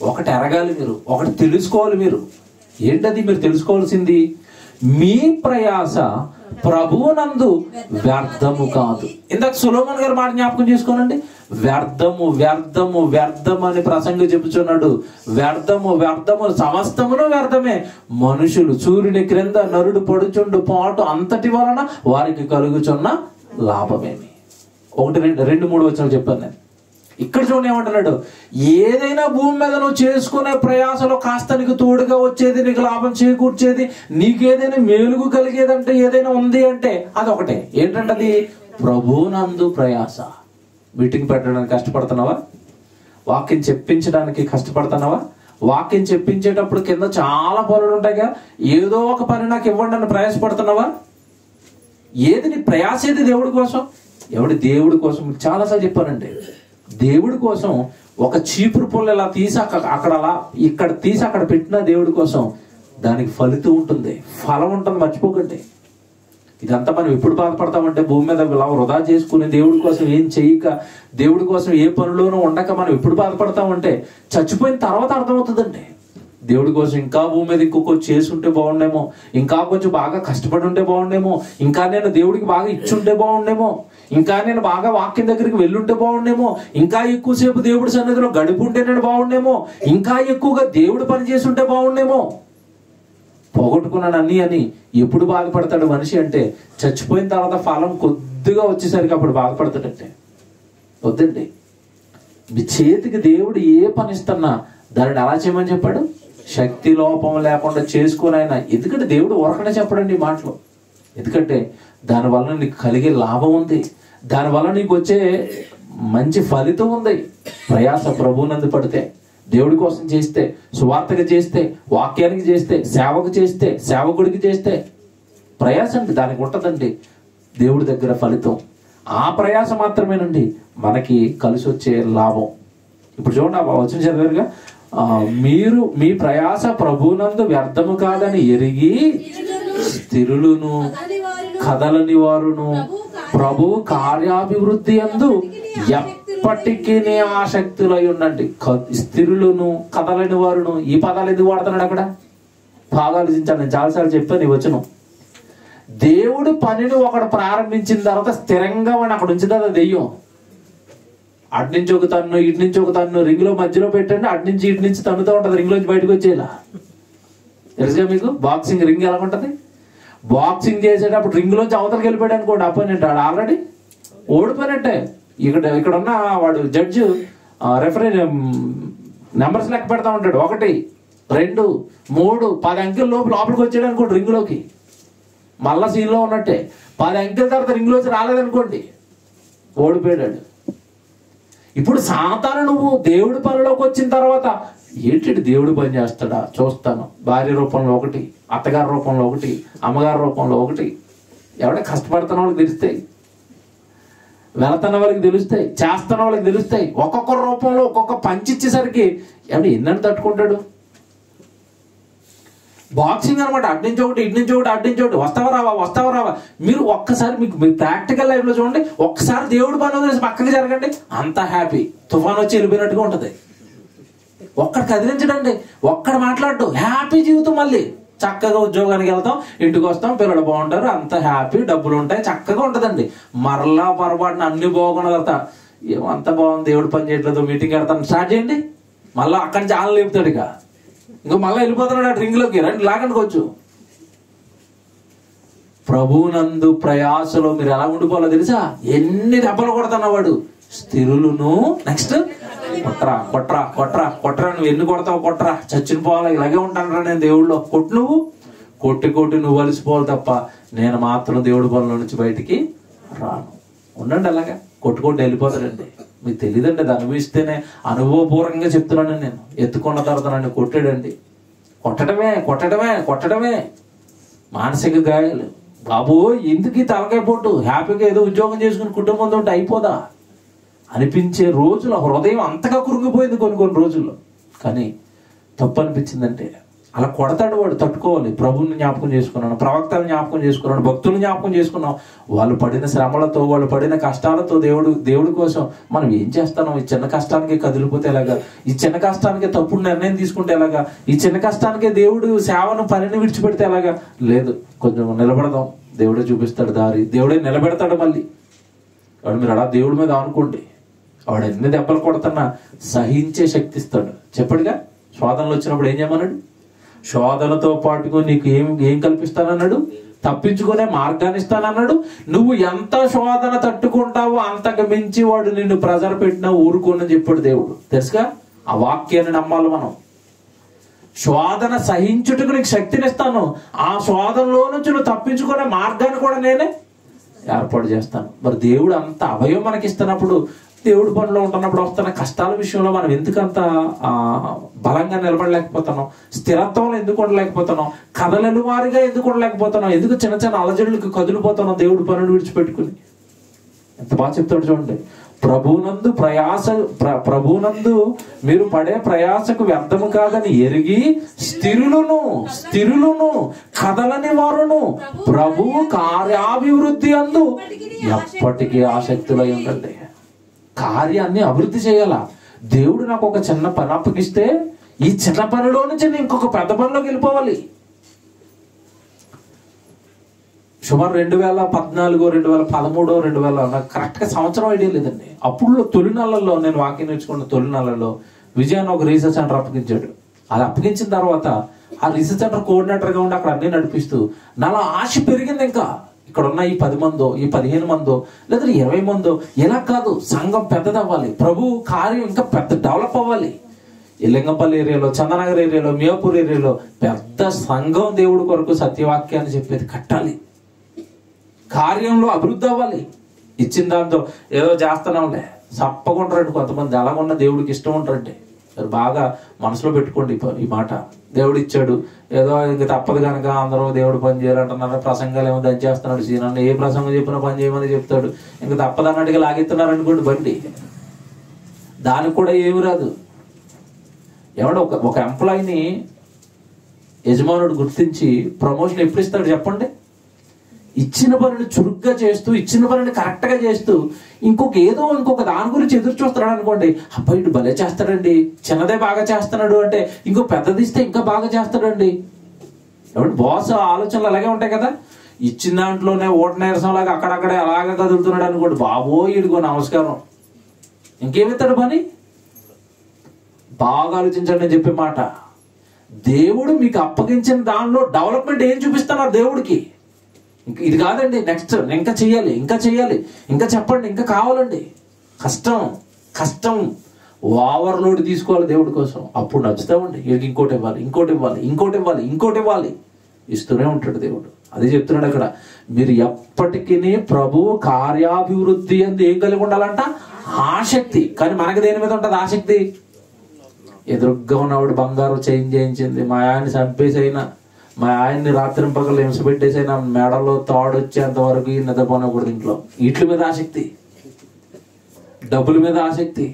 ఒకటి ఎరగాలి, మీరు ఒకటి తెలుసుకోవాలి. మీరు ఏంటది మీరు తెలుసుకోవాల్సింది? మీ ప్రయాస ప్రభువునందు వ్యర్థము కాదు. ఇందాక సొలొమోను గారు మాట జ్ఞాపకం చేసుకోనండి. వ్యర్థము వ్యర్థము వ్యర్థం అని ప్రసంగి చెప్పుచున్నాడు. వ్యర్థము వ్యర్థము సమస్తమును వ్యర్థమే. మనుషులు సూర్యుని క్రింద నరుడు పడుచుండు పాటు అంతటి వలన వారికి కలుగుచున్న లాభమేమి. 1, 2, 3 వచనాలు చెప్పాను నేను. ఇక్కడ చూడండి ఏమంటున్నాడు, ఏదైనా భూమి మీద నువ్వు చేసుకునే ప్రయాసలో కాస్త నీకు తోడుగా వచ్చేది, నీకు లాభం చేకూర్చేది, నీకేదైనా మేలుగు కలిగేదంటే ఏదైనా ఉంది అంటే అదొకటే. ఏంటంటే అది ప్రభువునందు ప్రయాస. మీటింగ్ పెట్టడానికి కష్టపడుతున్నావా? వాక్యం చెప్పించడానికి కష్టపడుతున్నావా? వాక్యం చెప్పించేటప్పుడు కింద చాలా పనులు ఉంటాయిగా, ఏదో ఒక పని నాకు ఇవ్వండి అని ప్రయాసపడుతున్నావా? ఏది నీ ప్రయాస? ఏది దేవుడి కోసం? దేవుడి కోసం చాలాసార్లు చెప్పానండి. దేవుడి కోసం ఒక చీపురు పుల్ల ఇలా తీసి అక్కడ అలా ఇక్కడ తీసి అక్కడ పెట్టిన దేవుడి కోసం దానికి ఫలితం ఉంటుంది, ఫలం ఉంటుంది. మర్చిపోకండి. ఇదంతా మనం ఎప్పుడు బాధపడతామంటే భూమి మీద ఇలా వృధా చేసుకుని దేవుడి కోసం ఏం చేయక, దేవుడి కోసం ఏ పనిలోనూ ఉండక మనం ఎప్పుడు బాధపడతామంటే చచ్చిపోయిన తర్వాత అర్థమవుతుందండి. దేవుడి కోసం ఇంకా భూమి మీద ఇంకొక చేసి ఉంటే బాగుండేమో, ఇంకా కొంచెం బాగా కష్టపడి ఉంటే బాగుండేమో, ఇంకా నేను దేవుడికి బాగా ఇచ్చుంటే బాగుండేమో, ఇంకా నేను బాగా వాక్యం దగ్గరికి వెళ్ళుంటే బాగుండేమో, ఇంకా ఎక్కువసేపు దేవుడి సన్నిధిలో గడుపుంటే నేను బాగుండేమో, ఇంకా ఎక్కువగా దేవుడు పని చేసి ఉంటే బాగుండేమో. పోగొట్టుకున్నాను అన్ని అని ఎప్పుడు బాధపడతాడు మనిషి అంటే చచ్చిపోయిన తర్వాత ఫలం కొద్దిగా వచ్చేసరికి అప్పుడు బాధపడతాడంటే. వద్దండి. మీ చేతికి దేవుడు ఏ పని ఇస్తున్నా దానిని ఎలా చేయమని చెప్పాడు? శక్తి లోపం లేకుండా చేసుకుని ఆయన. ఎందుకంటే దేవుడు ఊరకనే చెప్పడండి ఈ మాటలు. ఎందుకంటే దానివల్ల నీకు కలిగే లాభం ఉంది, దానివల్ల నీకు వచ్చే మంచి ఫలితం ఉంది. ప్రయాస ప్రభువునందు పడితే, దేవుడి కోసం చేస్తే, సువార్తగా చేస్తే, వాక్యానికి చేస్తే, సేవకు చేస్తే, సేవకుడికి చేస్తే ప్రయాస అండి. దానికి ఉంటుందండి దేవుడి దగ్గర ఫలితం. ఆ ప్రయాస మాత్రమేనండి మనకి కలిసి వచ్చే లాభం. ఇప్పుడు చూడండి, వచ్చిన చదివారుగా, మీరు మీ ప్రయాస ప్రభువునందు వ్యర్థము కాదని ఎరిగి స్థిరులను కదలని వారును ప్రభు కార్యాభివృద్ధి యందు ఎప్పటికీ ఆసక్తులై ఉండండి. స్థిరులను కదలని వారును, ఈ పదాలు ఎందుకు వాడుతున్నాడు అక్కడ? ఆలోచించాను. నేను చాలాసార్లు చెప్పాను ఈ వచనం. దేవుడు పనిని ఒకడు ప్రారంభించిన తర్వాత స్థిరంగా వాడిని అక్కడ ఉంచుతుంది దెయ్యం. అటు నుంచి ఒక తన్ను, ఇటు నుంచి ఒక తన్ను, రింగ్లో మధ్యలో పెట్టండి, అటు నుంచి ఇటు నుంచి తన్నుతూ ఉంటుంది, రింగ్లోంచి బయటకు వచ్చేలా. తెలుసుగా మీకు బాక్సింగ్ రింగ్ ఎలా ఉంటుంది? బాక్సింగ్ చేసేటప్పుడు రింగ్లోంచి అవతలకి వెళ్ళిపోయాడు అనుకోండి, అపోనెంట్ ఆడు ఆల్రెడీ ఓడిపోయినట్టే. ఇక్కడ ఉన్న వాడు జడ్జి రెఫరీ నెంబర్స్ లెక్క పెడతా ఉంటాడు. 1, 2, 3, 10 అంకెల లోపు లోపలికి వచ్చాడు అనుకోండి రింగ్లోకి, మళ్ళా సీన్లో ఉన్నట్టే. 10 అంకెల తర్వాత రింగ్లోంచి రాలేదనుకోండి, ఓడిపోయాడు. ఇప్పుడు సాతాను నువ్వు దేవుడి పనిలోకి వచ్చిన తర్వాత ఏంటి దేవుడు పని చేస్తాడా చూస్తాను. భార్య రూపంలో 1, అత్తగారి రూపంలో 1, అమ్మగారి రూపంలో 1. ఎవడ కష్టపడుతున్న వాళ్ళకి తెలుస్తాయి, వెళుతున్న వాళ్ళకి తెలుస్తాయి, చేస్తున్న వాళ్ళకి తెలుస్తాయి. ఒక్కొక్క రూపంలో ఒక్కొక్క పంచి ఇచ్చేసరికి ఎవడు ఎన్నని తట్టుకుంటాడు? బాక్సింగ్ అనమాట. అటు నుంచి ఒకటి, ఇటు నుంచి ఒకటి, అటు నుంచి ఒకటి, వస్తావా రావా, వస్తావా రావా. మీరు ఒక్కసారి మీ ప్రాక్టికల్ లైఫ్లో చూడండి, ఒక్కసారి దేవుడు పని వదిలేసి పక్కకి జరగండి, అంత హ్యాపీ. తుఫాన్ వచ్చి వెళ్ళిపోయినట్టుగా ఉంటుంది. ఒక్కడ కదిలించడండి, ఒక్కడ మాట్లాడు, హ్యాపీ జీవితం. మళ్ళీ చక్కగా ఉద్యోగానికి వెళ్తాం, ఇంటికి వస్తాం, పిల్లలు బాగుంటారు, అంత హ్యాపీ, డబ్బులు ఉంటాయి, చక్కగా ఉంటుందండి. మరలా పొరపాటున అన్ని బాగున్న తర్వాత ఏమంత బాగుంది, దేవుడు పని చేయట్లేదు, మీటింగ్ పెడతాను స్టార్ట్ చేయండి, మళ్ళీ అక్కడి నుంచి ఆలు లేపుతాడు. ఇంకో మళ్ళీ వెళ్ళిపోతున్నాడు ఆ రింగ్లోకి, రండి లాగనుకోవచ్చు. ప్రభువునందు ప్రయాసలో మీరు ఎలా ఉండిపోవాలో తెలుసా? ఎన్ని దెబ్బలు కొడతాను వాడు, స్థిరులను. నెక్స్ట్ కొట్రా కొట్రా కొట్రా కొట్రా, నువ్వు ఎన్ని కొడతావు కొట్రా, చచ్చిన పోవాలి, ఇలాగే ఉంటాను నేను దేవుళ్ళో. కొట్టు, నువ్వు కొట్టి కొట్టి నువ్వు అలసిపోవాలి తప్ప నేను మాత్రం దేవుడి పనుల నుంచి బయటికి రాను. ఉండండి అలాగా, కొట్టుకుంటూ వెళ్ళిపోతాడండి. మీకు తెలియదండి, అది అనుభవిస్తేనే. అనుభవపూర్వకంగా చెప్తున్నాను నేను. ఎత్తుకున్న తర్వాత నన్ను కొట్టాడండి. కొట్టడమే కొట్టడమే కొట్టడమే, మానసిక గాయాలు. బాబు ఎందుకు తలకాయ పోటు, హ్యాపీగా ఏదో ఉద్యోగం చేసుకుని కుటుంబంతో ఉంటే అయిపోదా అనిపించే రోజులు, హృదయం అంతగా కురుంగిపోయింది కొన్ని రోజుల్లో. కానీ తప్పు అనిపించిందంటే అలా కొడతాడు వాడు, తట్టుకోవాలి. ప్రభువుని జ్ఞాపకం చేసుకున్నాను, ప్రవక్తలను జ్ఞాపకం చేసుకున్నాను, భక్తులను జ్ఞాపకం చేసుకున్నాం. వాళ్ళు పడిన శ్రమలతో, వాళ్ళు పడిన కష్టాలతో దేవుడి కోసం మనం ఏం చేస్తాం? ఈ చిన్న కష్టానికి కదిలిపోతే ఎలాగా, ఈ చిన్న కష్టానికి తప్పుడు నిర్ణయం తీసుకుంటే ఎలాగా, ఈ చిన్న కష్టానికి దేవుడు సేవను పనిని విడిచిపెడితే ఎలాగా. లేదు, కొంచెం నిలబడదాం, దేవుడే చూపిస్తాడు దారి, దేవుడే నిలబెడతాడు. మళ్ళీ వాడు మీరు అలా దేవుడి మీద అనుకోండి, వాడు ఎన్ని దెబ్బలు కొడుతున్నా సహించే శక్తి ఇస్తాడు. చెప్పడుగా, శోధనలు వచ్చినప్పుడు ఏం చేయమన్నాడు? శోధనతో పాటుగా నీకు ఏం కల్పిస్తానన్నాడు? తప్పించుకునే మార్గాన్ని ఇస్తానన్నాడు. నువ్వు ఎంత శోధన తట్టుకుంటావో అంతకు మించి వాడు నిన్ను ప్రెజర్ పెట్టినా ఊరుకోనని చెప్పాడు దేవుడు. తెలుసుగా, ఆ వాక్యాన్ని నమ్మాలి మనం. శోధన సహించుటకు నీకు శక్తినిస్తాను, ఆ శోధనలో నుంచి నువ్వు తప్పించుకునే మార్గాన్ని కూడా నేనే ఏర్పాటు చేస్తాను. మరి దేవుడు అంత అభయం మనకి ఇస్తున్నప్పుడు, దేవుడి పనిలో ఉంటున్నప్పుడు వస్తున్న కష్టాల విషయంలో మనం ఎందుకంత బలంగా నిలబడలేకపోతున్నాం? స్థిరత్వంలో ఎందుకు ఉండలేకపోతున్నాం? కదలని వారిగా ఎందుకు ఉండలేకపోతున్నాం? ఎందుకు చిన్న చిన్న అలజడులకు కదిలిపోతున్నాం దేవుడి పనులు విడిచిపెట్టుకుని? ఎంత బాగా చెప్తాడు చూడండి. ప్రభువునందు మీరు పడే ప్రయాసకు వ్యర్థము కాదని ఎరిగి స్థిరులను కదలని వారును ప్రభువు కార్యాభివృద్ధి అందు ఎప్పటికీ ఆసక్తులై ఉండండి. కార్యాన్ని అభివృద్ధి చేయాలా? దేవుడు నాకు ఒక చిన్న పని అప్పగిస్తే ఈ చిన్న పనిలో నుంచి నేను ఇంకొక పెద్ద పనిలోకి వెళ్ళిపోవాలి. సుమారు 2014, 2013, 2000 నాకు కరెక్ట్గా సంవత్సరం ఐడియా లేదండి. అప్పుడు తొలినాళ్ళలో నేను వాక్యం నేర్చుకున్న తొలినాళ్ళలో విజయాన్ని ఒక రీసెర్చ్ సెంటర్ అప్పగించాడు. అది అప్పగించిన తర్వాత ఆ రీసెర్చ్ సెంటర్ కోఆర్డినేటర్గా ఉండి అక్కడ అన్ని నడిపిస్తూ నాలో ఆశ పెరిగింది. ఇంకా ఇక్కడ ఉన్న ఈ 10 మందో, ఈ 15 మందో, లేదా 20 మందో, ఇలా కాదు, సంఘం పెద్దదవ్వాలి, ప్రభు కార్యం ఇంకా పెద్ద డెవలప్ అవ్వాలి. ఈ లింగంపల్లి ఏరియాలో, చందనగర్ ఏరియాలో, మియాపూర్ ఏరియాలో పెద్ద సంఘం దేవుడి కొరకు సత్యవాక్యాన్ని చెప్పేది కట్టాలి. కార్యంలో అభివృద్ధి అవ్వాలి. ఇచ్చిన దాంతో ఏదో చేస్తున్నాంలే తప్పకుంటారండి కొంతమంది. అలాగున్న దేవుడికి ఇష్టం ఉంటారండి. మీరు బాగా మనసులో పెట్టుకోండి ఈ మాట. దేవుడు ఇచ్చాడు, ఏదో ఇంక తప్పదు కనుక అందరూ దేవుడు పని చేయాలంటున్నారు. ప్రసంగాలు ఏమో దంచేస్తున్నాడు సీనన్న, ఏ ప్రసంగం చెప్పినా పని చేయమని చెప్తాడు. ఇంక తప్పదు అన్నట్టుగా లాగెత్తున్నారు అనుకోండి బండి, దానికి కూడా ఏమి రాదు. ఏమంటే ఒక ఎంప్లాయీని యజమానుడు గుర్తించి ప్రమోషన్ ఎప్పుడు ఇస్తాడు చెప్పండి? ఇచ్చిన పనిని చురుగ్గా చేస్తూ, ఇచ్చిన పనిని కరెక్ట్గా చేస్తూ, ఇంకొక దాని గురించి ఎదురు చూస్తున్నాడు అనుకోండి, అబ్బాయి ఇటు భలే చేస్తాడండి, చిన్నదే బాగా చేస్తున్నాడు అంటే ఇంకో పెద్దది ఇస్తే ఇంకా బాగా చేస్తాడండి. కాబట్టి బాస్ ఆలోచనలు అలాగే ఉంటాయి కదా. ఇచ్చిన దాంట్లోనే ఓట నీరసంలాగా అక్కడక్కడే అలాగే కదులుతున్నాడు అనుకోండి, బాబోయ్ ఇదిగో నమస్కారం, ఇంకేమిస్తాడు పని? బాగా ఆలోచించండి నేను చెప్పే మాట. దేవుడు మీకు అప్పగించిన దానిలో డెవలప్మెంట్ ఏం చూపిస్తున్నారు దేవుడికి? ఇది కాదండి, నెక్స్ట్ ఇంకా చెయ్యాలి, ఇంకా చెయ్యాలి, ఇంకా చెప్పండి, ఇంకా కావాలండి. కష్టం ఓవర్లోడ్ తీసుకోవాలి దేవుడి కోసం. అప్పుడు నచ్చుతామండి. వీడికి ఇంకోటి ఇవ్వాలి, ఇంకోటి ఇవ్వాలి, ఇంకోటి ఇవ్వాలి, ఇంకోటి ఇవ్వాలి, ఇస్తూనే ఉంటాడు దేవుడు. అదే చెప్తున్నాడు అక్కడ. మీరు ఎప్పటికీ ప్రభువు కార్యాభివృద్ధి అని ఏం కలిగి ఉండాలంట? ఆసక్తి. కానీ మనకి దేని మీద ఉంటుంది ఆసక్తి? ఎదురుగ్గా ఉన్నవాడు బంగారం చేయించింది, మా ఆయన్ని చంపేసైనా, మా ఆయన్ని రాత్రి పగలు హింస పెట్టేసైనా, మెడలో తాడు వచ్చేంత వరకు నిద్రపోనకూడదు ఇంట్లో. వీటి మీద ఆసక్తి, డబ్బుల మీద ఆసక్తి,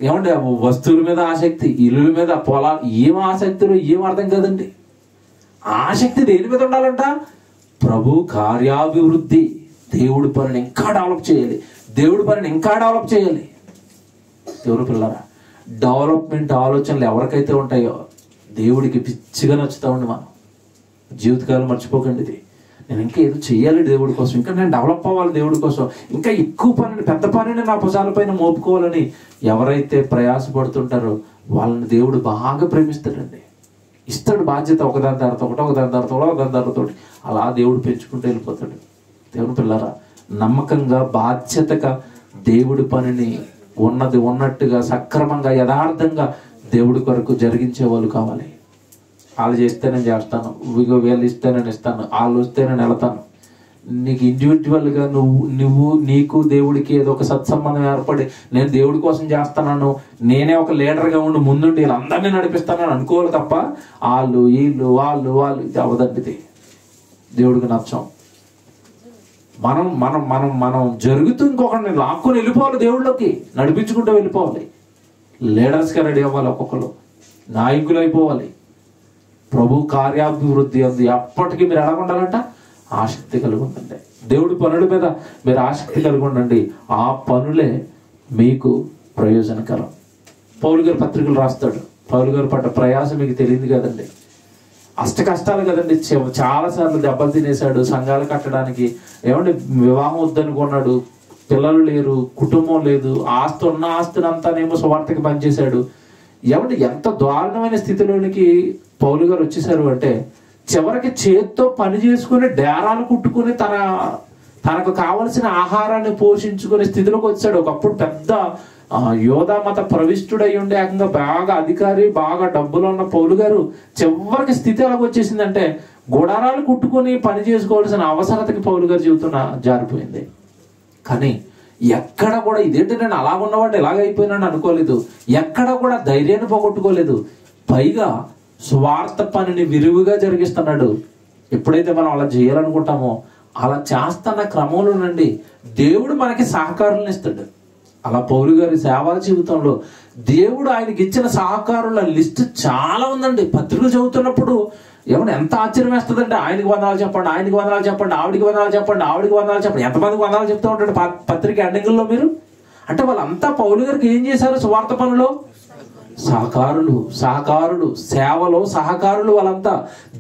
ఏమంటే వస్తువుల మీద ఆసక్తి, ఇల్లుల మీద, పొలాలు, ఏం ఆసక్తులు ఏం అర్థం కాదండి. ఆసక్తి దేని మీద ఉండాలంట? ప్రభు కార్యాభివృద్ధి. దేవుడి పనిని ఇంకా డెవలప్ చేయాలి, దేవుడి పనిని ఇంకా డెవలప్ చేయాలి. దేవుడు పిల్లరా, డెవలప్మెంట్ ఆలోచనలు ఎవరికైతే ఉంటాయో దేవుడికి పిచ్చిగా నచ్చుతా ఉండి మనం జీవితకాలం మర్చిపోకండి ఇది. నేను ఇంకా ఏదో చెయ్యాలి దేవుడి కోసం, ఇంకా నేను డెవలప్ అవ్వాలి దేవుడి కోసం, ఇంకా ఎక్కువ పనిని, పెద్ద పనిని నా భుజాలపైన మోపుకోవాలని ఎవరైతే ప్రయాసపడుతుంటారో వాళ్ళని దేవుడు బాగా ప్రేమిస్తాడండి. ఇస్తాడు బాధ్యత, ఒకదాని తర్వాత ఒకటి, ఒకదాని తర్వాత ఒకటి, ఒకదాని తర్వాత ఒకటి, అలా దేవుడు పెంచుకుంటూ వెళ్ళిపోతాడు. దేవుని పిల్లరా, నమ్మకంగా బాధ్యతగా దేవుడి పనిని ఉన్నది ఉన్నట్టుగా సక్రమంగా యథార్థంగా దేవుడి కొరకు జరిగించే వాళ్ళు కావాలి. వాళ్ళు చేస్తే నేను చేస్తాను, వీళ్ళు ఇస్తే నేను ఇస్తాను, వాళ్ళు వస్తే నేను వెళతాను. నీకు ఇండివిజువల్గా నీకు దేవుడికి ఏదో ఒక సత్సంబంధం ఏర్పడి నేను దేవుడి కోసం చేస్తున్నాను, నేనే ఒక లీడర్గా ఉండి ముందుండి వీళ్ళందరినీ నడిపిస్తానని అనుకోవాలి తప్ప వాళ్ళు వీళ్ళు వాళ్ళు ఇది అవదండిది. దేవుడికి నచ్చం. మనం మనం మనం మనం జరుగుతూ ఇంకొకరిని లాక్కొని వెళ్ళిపోవాలి, దేవుళ్ళకి నడిపించుకుంటూ వెళ్ళిపోవాలి. లీడర్స్గా రెడీ అవ్వాలి, ఒక్కొక్కరు నాయకులు అయిపోవాలి. ప్రభు కార్యాభివృద్ధి అంది ఎప్పటికీ మీరు ఎలా ఉండాలంట? ఆసక్తి కలిగి ఉండండి. దేవుడి పనుల మీద మీరు ఆసక్తి కలిగి ఉండండి. ఆ పనులే మీకు ప్రయోజనకరం. పౌలు గారు పత్రికలు రాస్తాడు. పౌలు గారు పడ్డ ప్రయాసం మీకు తెలియదు కదండి, అష్ట కష్టాలు కదండి. చాలాసార్లు దెబ్బలు తినేశాడు సంఘాలు కట్టడానికి. ఏమంటే వివాహం వద్దనుకున్నాడు, పిల్లలు లేరు, కుటుంబం లేదు, ఆస్తి ఉన్న ఆస్తిని అంతానేమో సువార్తకి పనిచేశాడు. ఏమంటే ఎంత దారుణమైన స్థితిలోనికి పౌలు గారు వచ్చేసారు అంటే, చివరికి చేత్తో పని చేసుకుని డేరాలు కుట్టుకుని తనకు కావలసిన ఆహారాన్ని పోషించుకునే స్థితిలోకి వచ్చాడు. ఒకప్పుడు పెద్ద యోధా మత ప్రవిష్టుడై ఉండే ఏకంగా బాగా అధికారి, బాగా డబ్బులు ఉన్న పౌలు గారు చివరికి స్థితి ఎలాగొచ్చేసిందంటే గుడారాలు కుట్టుకొని పని చేసుకోవాల్సిన అవసరతకి పౌలు గారు జీవితం జారిపోయింది. కానీ ఎక్కడ కూడా ఇదేంటి నేను అలా ఉన్నవాడిని ఎలాగైపోయినాను అనుకోలేదు, ఎక్కడ కూడా ధైర్యాన్ని పోగొట్టుకోలేదు. పైగా స్వార్థ పనిని విరివిగా జరిగిస్తున్నాడు. ఎప్పుడైతే మనం అలా చేయాలనుకుంటామో అలా చేస్తున్న క్రమంలోనండి దేవుడు మనకి సహకారులను ఇస్తాడు. అలా పౌలు గారి సేవా జీవితంలో దేవుడు ఆయనకి ఇచ్చిన సహకారుల లిస్ట్ చాలా ఉందండి. పత్రికలు చదువుతున్నప్పుడు ఏమన్నా ఎంత ఆశ్చర్యం వేస్తుందంటే, ఆయనకి వందనాలు చెప్పండి, ఆయనకి వందనాలు చెప్పండి, ఆవిడికి వందనాలు చెప్పండి, ఆవిడికి వందనాలు చెప్పండి, ఎంతమందికి వందనాలు చెప్తూ ఉంటాడు పత్రిక ఎండింగ్లో మీరు. అంటే వాళ్ళంతా పౌలు గారికి ఏం చేశారు? సువార్త పనులో సహకారులు, సేవలో సహకారులు. వాళ్ళంతా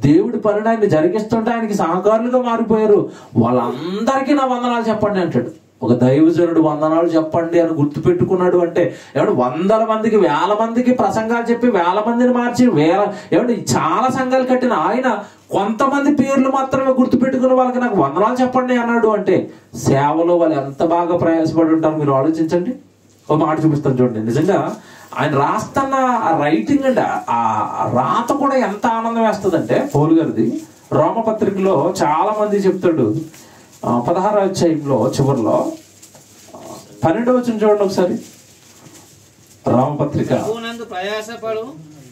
దేవుడి పనిని ఆయన జరిగిస్తుంటే ఆయనకి సహకారులుగా మారిపోయారు. వాళ్ళందరికీ నా వందనాలు చెప్పండి అంటాడు. ఒక దైవజనుడు వందనాలు చెప్పండి అని గుర్తు పెట్టుకున్నాడు అంటే ఏమంటే వందల మందికి, వేల మందికి ప్రసంగాలు చెప్పి వేల మందిని మార్చి ఏమంటే చాలా సంఘాలు కట్టిన ఆయన కొంతమంది పేర్లు మాత్రమే గుర్తు పెట్టుకున్న వాళ్ళకి నాకు వందనాలు చెప్పండి అన్నాడు అంటే సేవలో వాళ్ళు ఎంత బాగా ప్రయాసపడి ఉంటారు మీరు ఆలోచించండి. ఒక మాట చూపిస్తాను చూడండి. నిజంగా ఆయన రాస్తున్న ఆ రైటింగ్ అంటే ఆ రాత కూడా ఎంత ఆనందం వేస్తుందంటే పౌలు గారిది. రోమపత్రికలో చాలా మంది చెప్తాడు 16వ అధ్యాయంలో చివరిలో 12వ వచనం చూడండి ఒకసారి. రామపత్రిక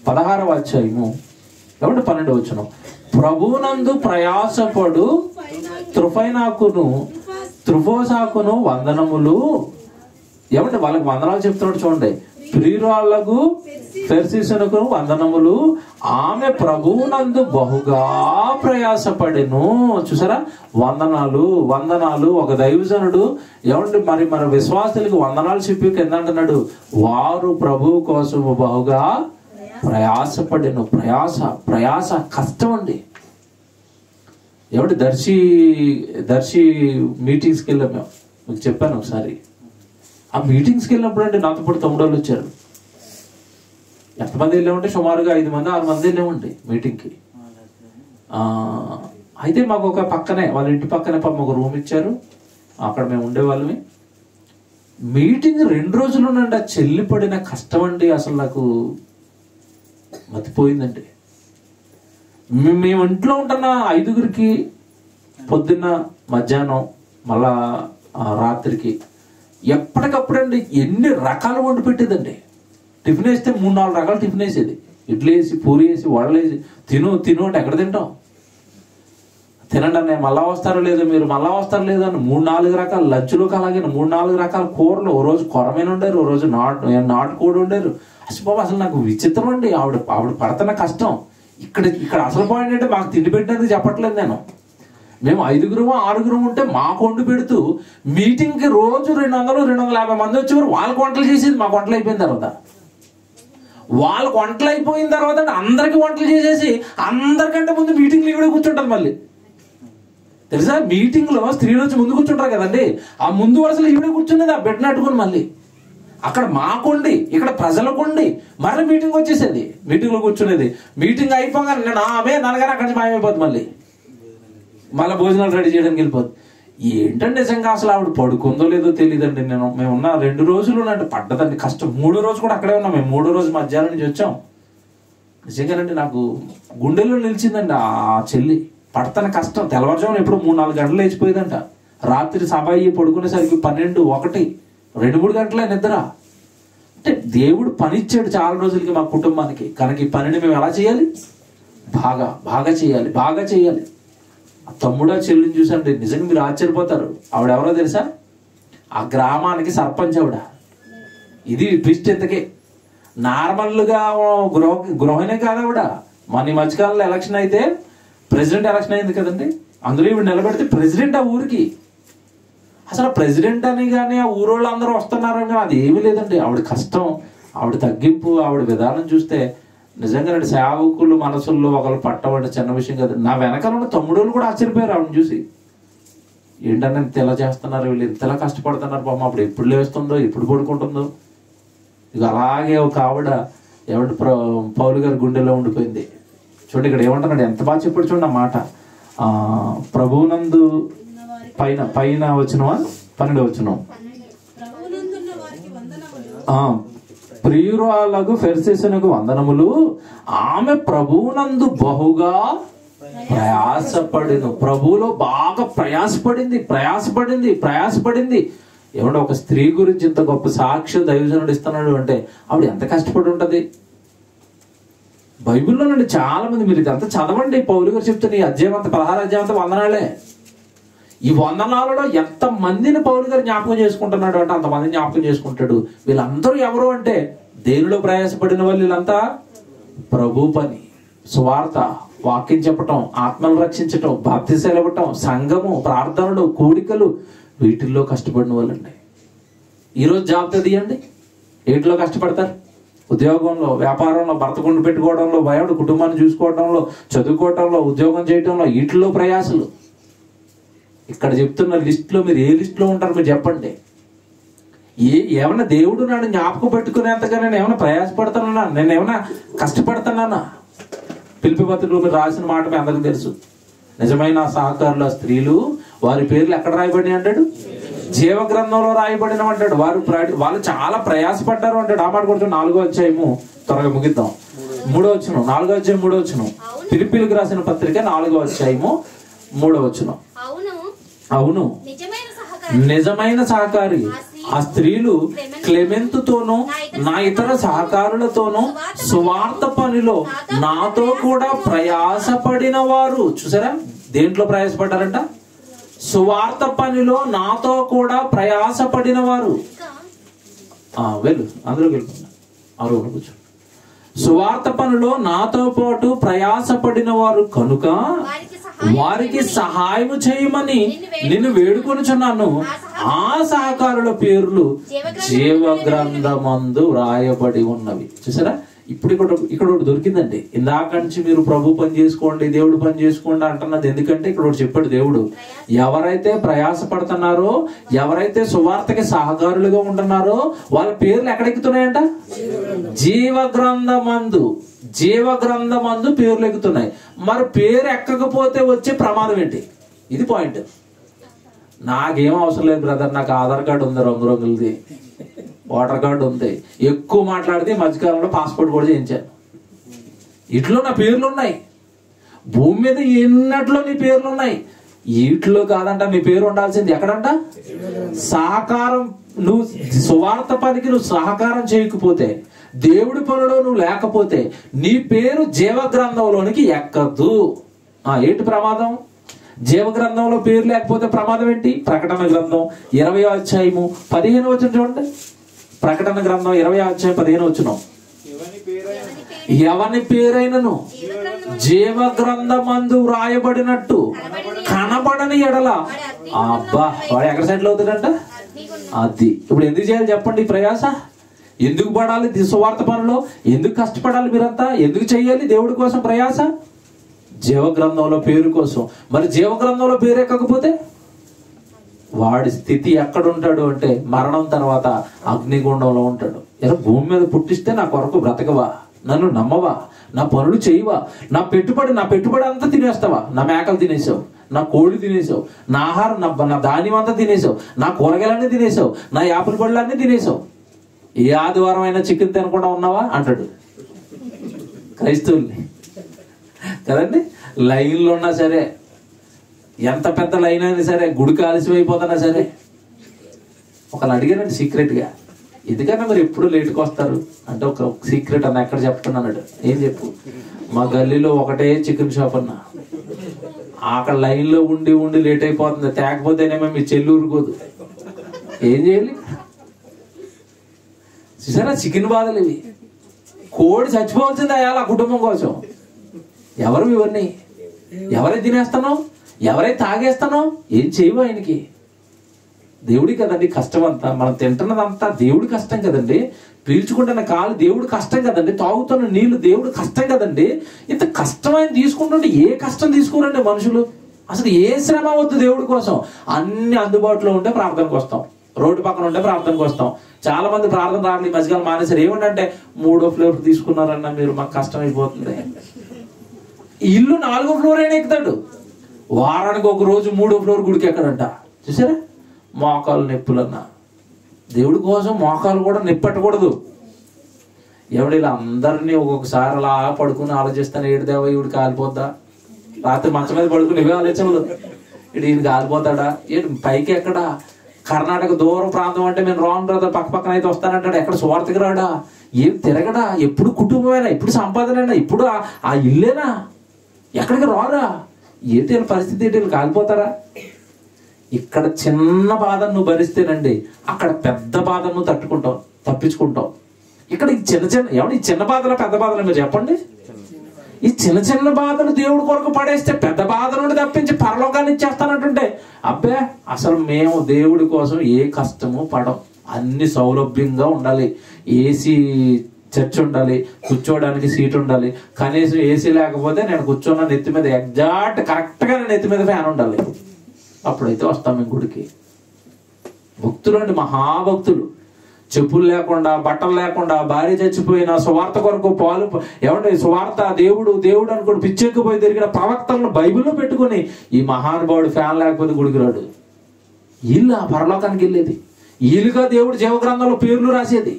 16వ అధ్యాయము ఏమంటే 12వ వచనం, ప్రభువునందు ప్రయాసపడు త్రుఫైనాకును త్రుఫోసాకును వందనములు. ఏమంటే వాళ్ళకి వందనాలు చెప్తున్నాడు చూడండి. ప్రియురాళ్లకు పెర్సిసునకు వందనములు, ఆమె ప్రభువునందు బహుగా ప్రయాసపడెను. చూసారా, వందనాలు. ఒక దైవజనుడు ఏమంటే మరి విశ్వాసులకు వందనాలు చెప్పి కింద అంటున్నాడు, వారు ప్రభువు కోసము బహుగా ప్రయాసపడెను. ప్రయాస కష్టం అండి. ఏమంటే దర్శి మీటింగ్స్కి వెళ్ళాం మేము, మీకు చెప్పాను ఒకసారి. ఆ మీటింగ్స్కి వెళ్ళినప్పుడు అంటే నాతో పాటు తమ్ముడోళ్ళు వచ్చారు. ఎంతమంది వెళ్ళామంటే సుమారుగా 5 మంది 6 మంది వెళ్ళామండి మీటింగ్కి. అయితే మాకు ఒక పక్కనే, వాళ్ళ ఇంటి పక్కనే ఒక రూమ్ ఇచ్చారు, అక్కడ మేము ఉండేవాళ్ళమి. మీటింగ్ 2 రోజులు ఉండండి. ఆ చెల్లిపడిన కష్టం అండి అసలు నాకు మతిపోయిందండి. మేము ఇంట్లో ఉంటున్న 5గురికి పొద్దున్న, మధ్యాహ్నం, మళ్ళా రాత్రికి ఎప్పటికప్పుడండి ఎన్ని రకాలు వండి పెట్టేదండి. టిఫిన్ వేస్తే 3-4 రకాల టిఫిన్ వేసేది. ఇడ్లీ వేసి, పూరి వేసి, వడలు వేసి, తిను అంటే ఎక్కడ తింటాం? తినండి అన్న, మళ్ళా వస్తారో లేదో మీరు, మళ్ళా వస్తారో లేదో అని 3-4 రకాల లంచ్లోకి, అలాగే 3-4 రకాల కూరలు. ఓ రోజు కొరమైన ఉండేరు, ఓ రోజు నాటుకోడి ఉండేరు. అసలు నాకు విచిత్రం అండి. ఆవిడ పడుతున్న కష్టం. ఇక్కడ అసలు పాయింట్ అంటే మాకు తిండి పెట్టినందుకు చెప్పట్లేదు నేను. మేము 5 6 ఉంటే మాకు వండి పెడుతూ మీటింగ్కి రోజు 200-250 మంది వచ్చేవారు. వాళ్ళకి వంటలు చేసేది మాకు వంటలు అయిపోయిన తర్వాత. వాళ్ళకి వంటలు అయిపోయిన తర్వాత అందరికి వంటలు చేసేసి అందరికంటే ముందు మీటింగ్లు ఇవిడే కూర్చుంటారు. మళ్ళీ తెలుసా, మీటింగ్ లో స్త్రీలు వచ్చి ముందు కూర్చుంటారు కదండి, ఆ ముందు వరుసలో ఈవిడే కూర్చునేది ఆ బెడ్ నట్టుకుని. మళ్ళీ అక్కడ మాకుండి ఇక్కడ ప్రజలకుండి మళ్ళీ మీటింగ్ వచ్చేసేది, మీటింగ్ లో కూర్చునేది. మీటింగ్ అయిపోగానే నేను ఆమె నాన్నగారు అక్కడి నుంచి మాయమైపోతుంది. మళ్ళీ భోజనాలు రెడీ చేయడానికి వెళ్ళిపోతుంది. ఏంటంటే నిజంగా అసలు ఆవిడ పడుకుందో లేదో తెలియదండి. మేమున్న 2 రోజులు అంటే పడ్డదండి కష్టం. 3వ రోజు కూడా అక్కడే ఉన్నాం మేము. 3వ రోజు మధ్యాహ్నం నుంచి వచ్చాం. నిజంగానండి నాకు గుండెల్లో నిలిచిందండి ఆ చెల్లి. పడతాన కష్టం. తెల్లవారుజామున ఎప్పుడు 3-4 గంటలు లేచిపోయేదంట. రాత్రి సభ అయ్యి పడుకునేసరికి 12, 1, 2-3 గంటలే నిద్ర. అంటే దేవుడు పని ఇచ్చాడు చాలా రోజులకి మా కుటుంబానికి. కనుక ఈ పనిని మేము ఎలా చేయాలి? బాగా చేయాలి, బాగా చేయాలి. ఆ తమ్ముడా చెల్లిని చూసండి నిజంగా మీరు ఆశ్చర్యపోతారు. ఆవిడ ఎవరో తెలుసా? ఆ గ్రామానికి సర్పంచ్ ఆవిడ. ఇది ట్విస్ట్ ఇంతకే. నార్మల్గా గృహిణే కాదు ఆవిడ. మన ఈ మధ్యకాలంలో ఎలక్షన్ అయితే ప్రెసిడెంట్ ఎలక్షన్ అయింది కదండి, అందులో ఇవి నిలబెడితే ప్రెసిడెంట్ ఆ ఊరికి. అసలు ప్రెసిడెంట్ అని కానీ ఆ ఊరోళ్ళు అందరూ వస్తున్నారని కానీ అది ఏమీ లేదండి. ఆవిడ కష్టం, ఆవిడ తగ్గింపు, ఆవిడ విధానం చూస్తే నిజంగా సేవకులు మనసుల్లో ఒకరు పట్టమంటే చిన్న విషయం కదా. నా వెనకాల ఉన్న తమ్ముడోళ్ళు కూడా ఆశ్చర్యపోయారు ఆవిడని చూసి. ఏంటంటే ఇంత ఎలా చేస్తున్నారు వీళ్ళు, ఇంతలా కష్టపడుతున్నారు పాపం. అప్పుడు ఎప్పుడు లేస్తుందో ఎప్పుడు పడుకుంటుందో. ఇక అలాగే ఒక ఆవిడ ఎవరి పౌలు గారి గుండెలో ఉండిపోయింది. చూడండి ఇక్కడ ఏమంటున్నాడు, ఎంత బాగా చెప్పాడు చూడండి ఆ మాట. ప్రభువునందు పైన వచ్చినవా 12వ వచనం. ప్రియురాలకు ఫెర్సేసునకు వందనములు, ఆమె ప్రభువునందు బహుగా ప్రయాసపడిను. ప్రభువులో బాగా ప్రయాసపడింది. ఏమంటే ఒక స్త్రీ గురించి ఇంత గొప్ప సాక్ష్యం దైవజనుడు ఇస్తున్నాడు అంటే ఆవిడ ఎంత కష్టపడి ఉంటది. బైబిల్లో నుండి చాలా మంది, మీరు ఇదంతా చదవండి. పౌలు గారు చెప్తున్న ఈ అధ్యాయం అంతా 16 అధ్యాయం అంతా వందనాలే. ఈ వందనాలలో ఎంత మందిని పౌలు గారు జ్ఞాపకం చేసుకుంటున్నాడు అంటే అంతమంది జ్ఞాపకం చేసుకుంటాడు. వీళ్ళందరూ ఎవరు అంటే దేవునిలో ప్రయాసపడిన వాళ్ళు. వీళ్ళంతా ప్రభు పని, సువార్త, వాక్యం చెప్పటం, ఆత్మలు రక్షించటం, బాప్తిసాలు ఇవ్వటం, సంఘము, ప్రార్థనలు, కూడికలు, వీటిల్లో కష్టపడిన వాళ్ళండి. ఈరోజు జాబ్ తీయండి, వీటిలో కష్టపడతారు. ఉద్యోగంలో, వ్యాపారంలో, భర్త గుండు పెట్టుకోవడంలో, భయపడు కుటుంబాన్ని చూసుకోవడంలో, చదువుకోవడంలో, ఉద్యోగం చేయడంలో, వీటిలో ప్రయాసలు. ఇక్కడ చెప్తున్న లిస్టులో మీరు ఏ లిస్టులో ఉంటారు మీరు చెప్పండి. ఏమన్నా దేవుడు నన్ను జ్ఞాపకం పెట్టుకునేంతగా నేను ఏమైనా ప్రయాసపడుతున్నానా, నేను ఏమైనా కష్టపడుతున్నానా? పిలిపి పత్రికలో మీరు రాసిన మాట మీ అందరికీ తెలుసు. నిజమైన సహకారుల స్త్రీలు వారి పేర్లు ఎక్కడ రాయబడి అంటాడు? జీవ గ్రంథంలో రాయబడిన అంటాడు. వాళ్ళు చాలా ప్రయాసపడ్డారు అంటాడు. ఆ మాట కూడా 4వ అధ్యాయము త్వరగా ముగిద్దాం. 3వ వచనం, 4వ అధ్యాయం 3వ వచనం. పిలిపిలకు రాసిన పత్రిక 4వ అధ్యాయము 3వ వచనం. అవును, నిజమైన సహకారి ఆ స్త్రీలు క్లెమెంతుతోనూ నా ఇతర సహకారులతోనూ సువార్త పనిలో నాతో కూడా ప్రయాసపడిన వారు. చూసారా దేంట్లో ప్రయాసపడ్డారంట? సువార్త పనిలో నాతో కూడా ప్రయాసపడిన వారు. వెళ్ళు అందులోకి వెళ్ళిపోయినా కూర్చో. సువార్త పనిలో నాతో పాటు ప్రయాసపడిన వారు కనుక వారికి సహాయం చేయమని నిన్ను వేడుకొనుచున్నాను. ఆ సహకారుల పేర్లు జీవ గ్రంథమందు రాయబడి ఉన్నవి. చూసారా, ఇప్పుడు ఇక్కడ ఒకటి దొరికిందండి. ఇందాక నుంచి మీరు ప్రభు పని చేసుకోండి, దేవుడు పని చేసుకోండి అంటున్నది ఎందుకంటే ఇక్కడ ఒకటి చెప్పాడు దేవుడు. ఎవరైతే ప్రయాసపడుతున్నారో, ఎవరైతే సువార్తకి సహకారులుగా ఉంటున్నారో వాళ్ళ పేర్లు ఎక్కడెక్కుతున్నాయంట? జీవ గ్రంథమందు పేర్లు ఎక్కుతున్నాయి. మరి పేరు ఎక్కకపోతే వచ్చే ప్రమాదం ఏంటి? ఇది పాయింట్. నాకేం అవసరం లేదు బ్రదర్, నాకు ఆధార్ కార్డు ఉంది, రంగురంగులది ఓటర్ కార్డు ఉంది. ఎక్కువ మాట్లాడితే మధ్యకాలంలో పాస్పోర్ట్ కూడా చేయించాను. ఇట్లో నా పేర్లు ఉన్నాయి. భూమి మీద ఎన్నట్లో నీ పేర్లు ఉన్నాయి. వీటిలో కాదంట నీ పేరు ఉండాల్సింది ఎక్కడంట? సహకారం. నువ్వు సువార్త పనికి నువ్వు సహకారం చేయకపోతే, దేవుడి పనిలో నువ్వు లేకపోతే నీ పేరు జీవ గ్రంథంలోనికి ఎక్కదు. ఏంటి ప్రమాదం? జీవ గ్రంథంలో పేరు లేకపోతే ప్రమాదం ఏంటి? ప్రకటన గ్రంథం 20వ అధ్యాయము 15వ వచనం చూడండి. ప్రకటన గ్రంథం 20వ అధ్యాయం 15వ వచనం. ఎవని పేరైనను జీవ గ్రంథమందు వ్రాయబడినట్టు కనబడని ఎడల అబ్బా వాడు ఎక్కడ సెటిల్ అవుతాడంట. అది ఇప్పుడు ఎందుకు చేయాలి చెప్పండి ప్రయాస? ఎందుకు పడాలి సువార్త పనిలో? ఎందుకు కష్టపడాలి మీరంతా? ఎందుకు చెయ్యాలి దేవుడి కోసం ప్రయాస? జీవ గ్రంథంలో పేరు కోసం. మరి జీవ గ్రంథంలో పేరు ఎక్కకపోతే వాడి స్థితి ఎక్కడుంటాడు అంటే మరణం తర్వాత అగ్నిగుండంలో ఉంటాడు. ఇలా భూమి మీద పుట్టిస్తే నా కొరకు బ్రతకవా? నన్ను నమ్మవా? నా పనులు చేయవా? నా పెట్టుబడి అంతా తినేస్తావా? నా మేకలు తినేసావు, నా కోడి తినేసావు, నా ఆహారం నా ధాన్యం అంతా తినేసావు, నా కూరగాయలన్నీ తినేసావు, నా యాపిల్ పళ్ళన్నీ తినేసావు. ఏ ఆదివారం అయినా చికెన్ తినకుండా ఉన్నావా అంటాడు క్రైస్తవుల్ని కదండి. లైన్లో ఉన్నా సరే, ఎంత పెద్ద లైన్ అయినా సరే, గుడికి ఆలస్యం అయిపోతున్నా సరే, ఒకళ్ళు అడిగానండి సీక్రెట్గా, ఎందుకన్నా మీరు ఎప్పుడు లేట్కి వస్తారు అంటే ఒక సీక్రెట్ అన్న ఎక్కడ చెప్తున్నాడు. ఏం చెప్పు? మా గల్లీలో ఒకటే చికెన్ షాప్ అన్నా, అక్కడ లైన్లో ఉండి ఉండి లేట్ అయిపోతుంది, తేకపోతేనేమో మీ చెల్లి ఊరుకోదు. ఏం చేయాలి చూసారా? చికెన్ బాధలు ఇవి. కోడి చచ్చిపోవాల్సిందే అయ్యాలి ఆ కుటుంబం కోసం. ఎవరు ఇవన్నీ? ఎవరై తినేస్తానో, ఎవరై తాగేస్తానో, ఏం చేయవు ఆయనకి. దేవుడి కదండి కష్టం అంతా. మనం తింటున్నదంతా దేవుడి కష్టం కదండి. పీల్చుకుంటున్న కాలు దేవుడి కష్టం కదండి. తాగుతున్న నీళ్లు దేవుడి కష్టం కదండి. ఇంత కష్టమైన తీసుకుంటుంటే ఏ కష్టం తీసుకోరండి మనుషులు. అసలు ఏ శ్రమ వద్దు దేవుడి కోసం. అన్ని అందుబాటులో ఉంటే ప్రార్థనకు వస్తాం, రోడ్డు పక్కన ఉంటే ప్రార్థనకు వస్తాం. చాలా మంది ప్రార్థన రావడం ఈ మధ్యకాలం మానేశారు. ఏమంటే 3వ ఫ్లోర్ తీసుకున్నారన్న మీరు, మాకు కష్టం అయిపోతుంది. ఇల్లు 4వ ఫ్లోర్ అయినా ఎక్కుతాడు. వారానికి ఒక రోజు 3వ ఫ్లోర్ గుడికి ఎక్కడంట. చూసారా? మోకాలు నొప్పులన్నా. దేవుడి కోసం మోకాలు కూడా నొప్పెట్టకూడదు. ఎవడు ఇలా అందరినీ ఒక్కొక్కసారి అలా పడుకుని ఆలోచిస్తాను, ఏడు దేవ ఈవిడు కాలిపోద్దా, రాత్రి మంచం మీద పడుకుని ఇవే ఆలోచనలు, ఇటు ఈయన కాలిపోతాడా, ఏంటి పైకి ఎక్కడా, కర్ణాటక దూరం ప్రాంతం అంటే మేము రాను బ్రదర్ పక్క పక్కన అయితే వస్తానంటాడు. ఎక్కడ స్వార్థకి రాడా, ఏం తిరగడా, ఎప్పుడు కుటుంబమేనా, ఇప్పుడు సంపాదనైనా, ఇప్పుడు ఆ ఇల్లేనా, ఎక్కడికి రారా, ఏంటి పరిస్థితి, ఏంటి కాలిపోతారా? ఇక్కడ చిన్న బాధను నువ్వు భరిస్తేనండి అక్కడ పెద్ద బాధను నువ్వు తప్పించుకుంటావు. ఇక్కడ ఈ చిన్న బాధలు పెద్ద బాధలు మీరు చెప్పండి. ఈ చిన్న బాధలు దేవుడి కొరకు పడేస్తే పెద్ద బాధ నుండి తప్పించి పరలోకాన్ని ఇచ్చేస్తానంటుంటే, అబ్బే అసలు మేము దేవుడి కోసం ఏ కష్టము పడం. అన్ని సౌలభ్యంగా ఉండాలి. ఏసీ చర్చ్ ఉండాలి, కూర్చోవడానికి సీట్ ఉండాలి. కనీసం ఏసీ లేకపోతే నేను కూర్చున్న నెత్తి మీద ఎగ్జాక్ట్ కరెక్ట్గా నెత్తి మీద ఫ్యాన్ ఉండాలి. అప్పుడైతే వస్తాం మేము గుడికి. భక్తులు అండి, మహాభక్తులు, చెప్పులు లేకుండా, బట్టలు లేకుండా, భార్య చచ్చిపోయిన సువార్త కొరకు పాలు ఏమంటే సువార్త దేవుడు దేవుడు అనుకోండి పిచ్చెక్కిపోయి తిరిగిన ప్రవక్తలను బైబిల్లో పెట్టుకుని ఈ మహానుభావుడు ఫ్యాన్ లేకపోతే గుడికి రాడు. వీళ్ళు ఆ పరలోకానికి వెళ్ళేది, వీళ్ళుగా దేవుడు జీవగ్రంథంలో పేర్లు రాసేది.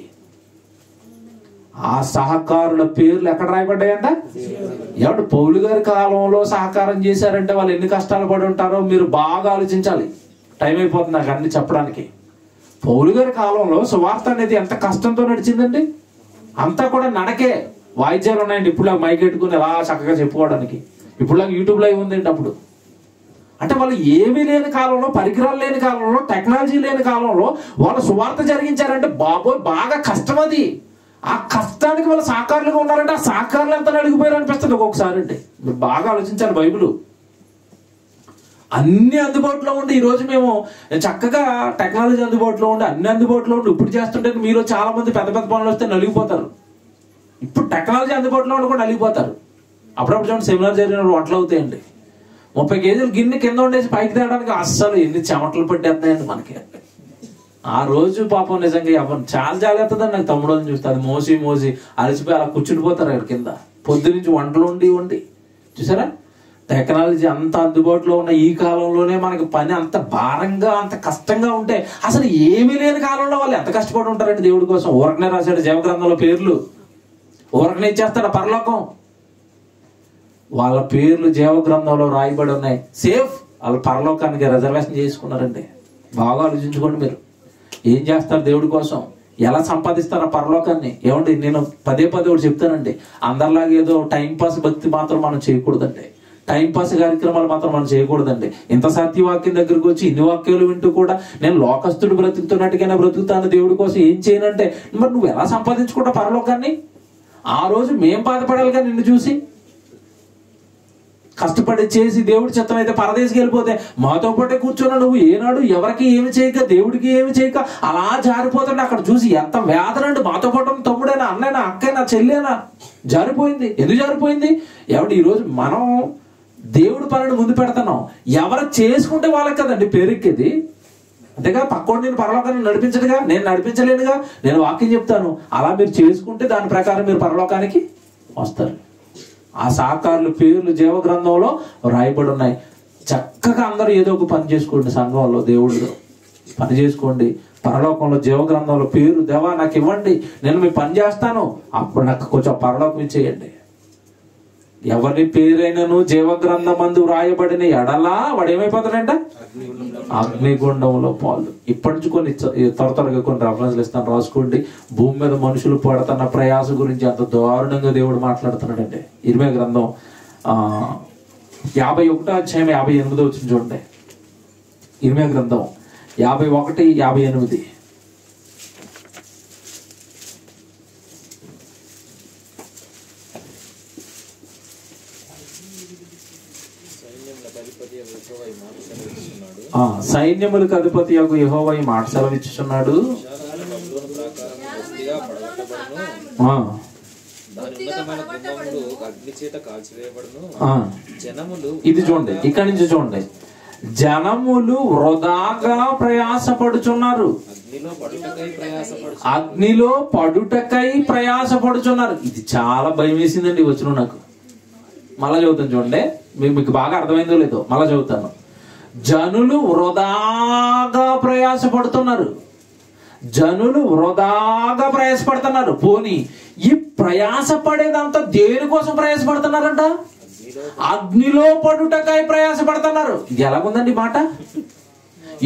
ఆ సహకారుల పేర్లు ఎక్కడ రాయబడ్డాయంట? ఏమంటే పౌలు గారి కాలంలో సహకారం చేశారంటే వాళ్ళు ఎన్ని కష్టాలు పడి ఉంటారో మీరు బాగా ఆలోచించాలి. టైం అయిపోతుంది నాకు అన్ని చెప్పడానికి. పౌలు గారి కాలంలో సువార్త అనేది ఎంత కష్టంతో నడిచిందండి. అంతా కూడా నడకే. వాయిద్యాలు ఉన్నాయండి ఇప్పుడు మైక్ పెట్టుకుని ఎలా చక్కగా చెప్పుకోవడానికి. ఇప్పుడు యూట్యూబ్ లైవ్ ఉందండి. అప్పుడు అంటే వాళ్ళు ఏమీ లేని కాలంలో, పరికరాలు లేని కాలంలో, టెక్నాలజీ లేని కాలంలో వాళ్ళు సువార్త జరిగించారంటే బాబోయ్ బాగా కష్టం అది. ఆ కష్టానికి వాళ్ళు సహకారులుగా ఉన్నారంటే ఆ సహకారులు ఎంత నలిగిపోయారు అనిపిస్తుంది ఒక్కొక్కసారి. అంటే మీరు బాగా ఆలోచించాలి. బైబిల్ అన్ని అందుబాటులో ఉండి ఈరోజు మేము చక్కగా టెక్నాలజీ అందుబాటులో ఉండి అన్ని అందుబాటులో ఉండి ఇప్పుడు చేస్తుంటే మీరు చాలా మంది పెద్ద పెద్ద పనులు వస్తే నలిగిపోతారు. ఇప్పుడు టెక్నాలజీ అందుబాటులో ఉండి కూడా నలిగిపోతారు. అప్పుడప్పుడు చూడండి సెమినార్ జరిగినప్పుడు వంటలు అవుతాయండి. 30 కేజీలు గిన్నె కింద ఉండేసి పైకి తేయడానికి అస్సలు ఎన్ని చెమటలు పట్టేస్తున్నాయండి మనకి. ఆ రోజు పాపం నిజంగా ఎవరు చాలా జాగ్రత్తదండి. నాకు తమ్ముడని చూస్తే అది మోసి మోసి అలసిపోయి అలా కూర్చుండిపోతారు అక్కడ కింద. పొద్దు నుంచి వంటలు వండి చూసారా? టెక్నాలజీ అంత అందుబాటులో ఉన్న ఈ కాలంలోనే మనకి పని అంత భారంగా అంత కష్టంగా ఉంటే అసలు ఏమీ లేని కాలంలో వాళ్ళు ఎంత కష్టపడి ఉంటారండి దేవుడి కోసం. ఊరకనే రాశాడు జీవగ్రంథంలో పేర్లు, ఊరకనే ఇచ్చేస్తాడు పరలోకం. వాళ్ళ పేర్లు జీవగ్రంథంలో రాయబడి ఉన్నాయి. సేఫ్. వాళ్ళు పరలోకానికి రిజర్వేషన్ చేసుకున్నారండి. బాగా ఆలోచించుకోండి మీరు. ఏం చేస్తారు దేవుడి కోసం, ఎలా సంపాదిస్తారు ఆ పరలోకాన్ని. ఏమండి నేను పదే ఒకటి చెప్తానండి, అందరిలాగా ఏదో టైంపాస్ భక్తి మాత్రం మనం చేయకూడదండి. టైంపాస్ కార్యక్రమాలు మాత్రం మనం చేయకూడదండి. ఇంత సత్యవాక్యం దగ్గరకు వచ్చి ఇన్ని వాక్యాలు వింటూ కూడా నేను లోకస్తుడు బ్రతుకుతున్నట్టుగానే బ్రతుకుతాను దేవుడి కోసం ఏం చేయనంటే మరి నువ్వు ఎలా సంపాదించుకుంటావు పరలోకాన్ని? ఆ రోజు మేం బాధపడాలిగా నిన్ను చూసి. కష్టపడి చేసి దేవుడి చిత్తం అయితే పరదేశికి వెళ్ళిపోతే మాతో పాటే కూర్చున్నా నువ్వు ఏనాడు ఎవరికి ఏమి చేయక దేవుడికి ఏమి చేయక అలా జారిపోతుంటే అక్కడ చూసి ఎంత వేదనండి. మాతో పాటు తమ్ముడైనా అన్నైనా అక్కైనా చెల్లైనా జారిపోయింది. ఎందుకు జారిపోయింది? ఈ రోజు మనం దేవుడి పనిని ముందు పెడుతున్నాం. ఎవరు చేసుకుంటే వాళ్ళకి కదండి పేరెక్కేది. అంతేగా పక్కోడు నేను పరలోకాన్ని నడిపించడుగా, నేను నడిపించలేనుగా. నేను వాక్యం చెప్తాను, అలా మీరు చేసుకుంటే దాని ప్రకారం మీరు పరలోకానికి వస్తారు. ఆ సాకారుల పేర్లు జీవ గ్రంథంలో రాయబడి ఉన్నాయి. చక్కగా అందరూ ఏదో ఒక పని చేసుకోండి, సంఘంలో దేవుడిలో పని చేసుకోండి. పరలోకంలో జీవ గ్రంథంలో పేరు దేవా నాకు ఇవ్వండి, నేను మీ పని చేస్తాను, అప్పుడు నాకు కొంచెం పరలోకం ఇచ్చేయండి. ఎవరి పేరైనను జీవ గ్రంథమందు రాయబడిన ఎడలా వాడు ఏమైపోతాడంట? అగ్నిగుండంలో పాలు. ఇప్పటి నుంచి కొన్ని త్వరగా కొన్ని రెఫరెన్స్లు ఇస్తాను, రాసుకోండి. భూమి మీద మనుషులు పడుతున్న ప్రయాస గురించి అంత దారుణంగా దేవుడు మాట్లాడుతున్నాడండి. ఇర్మియా గ్రంథం 51వ అధ్యాయం 58వ వచనం చూడండి. ఇర్మియా గ్రంథం 51, 58. సైన్యములకు అధిపతి యెహోవా ఈ మాట సెలవిచ్చుచున్నాడు. ఇది చూడండి, ఇక్కడి నుంచి చూడండి. జనములు వృధాగా ప్రయాసపడుచున్నారు, అగ్నిలో పడుటకై ప్రయాసపడుచున్నారు. ఇది చాలా భయం వేసిందండి వచ్చిన నాకు. మళ్ళా చదువుతాను చూడండి, మీకు బాగా అర్థమైందో లేదో. మళ్ళా చదువుతాను. జనులు వృధాగా ప్రయాసపడుతున్నారు, జనులు వృధాగా ప్రయాసపడుతున్నారు. పోనీ ఈ ప్రయాసపడేదంతా దేనికోసం ప్రయాసపడుతున్నారంట? అగ్నిలో పడుటకై ప్రయాసపడుతున్నారు. ఇది ఎలాగుందండి మాట?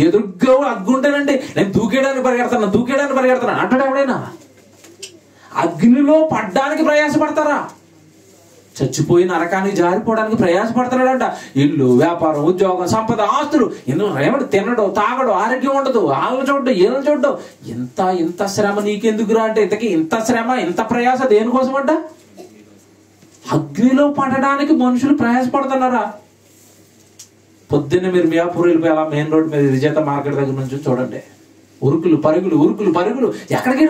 ఎదురుగా అగ్గుంటేనండి నేను దూకేయడానికి పరిగెడతాను అంటాడు ఎవడైనా? అగ్నిలో పడ్డానికి ప్రయాసపడతారా? చచ్చిపోయి నరకానికి జారిపోవడానికి ప్రయాసపడుతున్నాడంట. ఇల్లు, వ్యాపారం, ఉద్యోగం, సంపద, ఆస్తులు, ఏమంటే తినడం, తాగడం, ఆరోగ్యం ఉండదు, ఆళ్ళు చూడడం, ఏళ్ళు చూడడం. ఇంత శ్రమ నీకెందుకురా అంటే, ఇంత శ్రమ ఇంత ప్రయాస దేనికోసం అంట? అగ్నిలో పడడానికి మనుషులు ప్రయాసపడుతున్నారా? పొద్దున్నే మీరు మియాపూర్ వెళ్ళిపోయి అలా మెయిన్ రోడ్ మీద విజేత మార్కెట్ దగ్గర నుంచి చూడండి, ఉరుకులు పరుగులు. ఎక్కడికి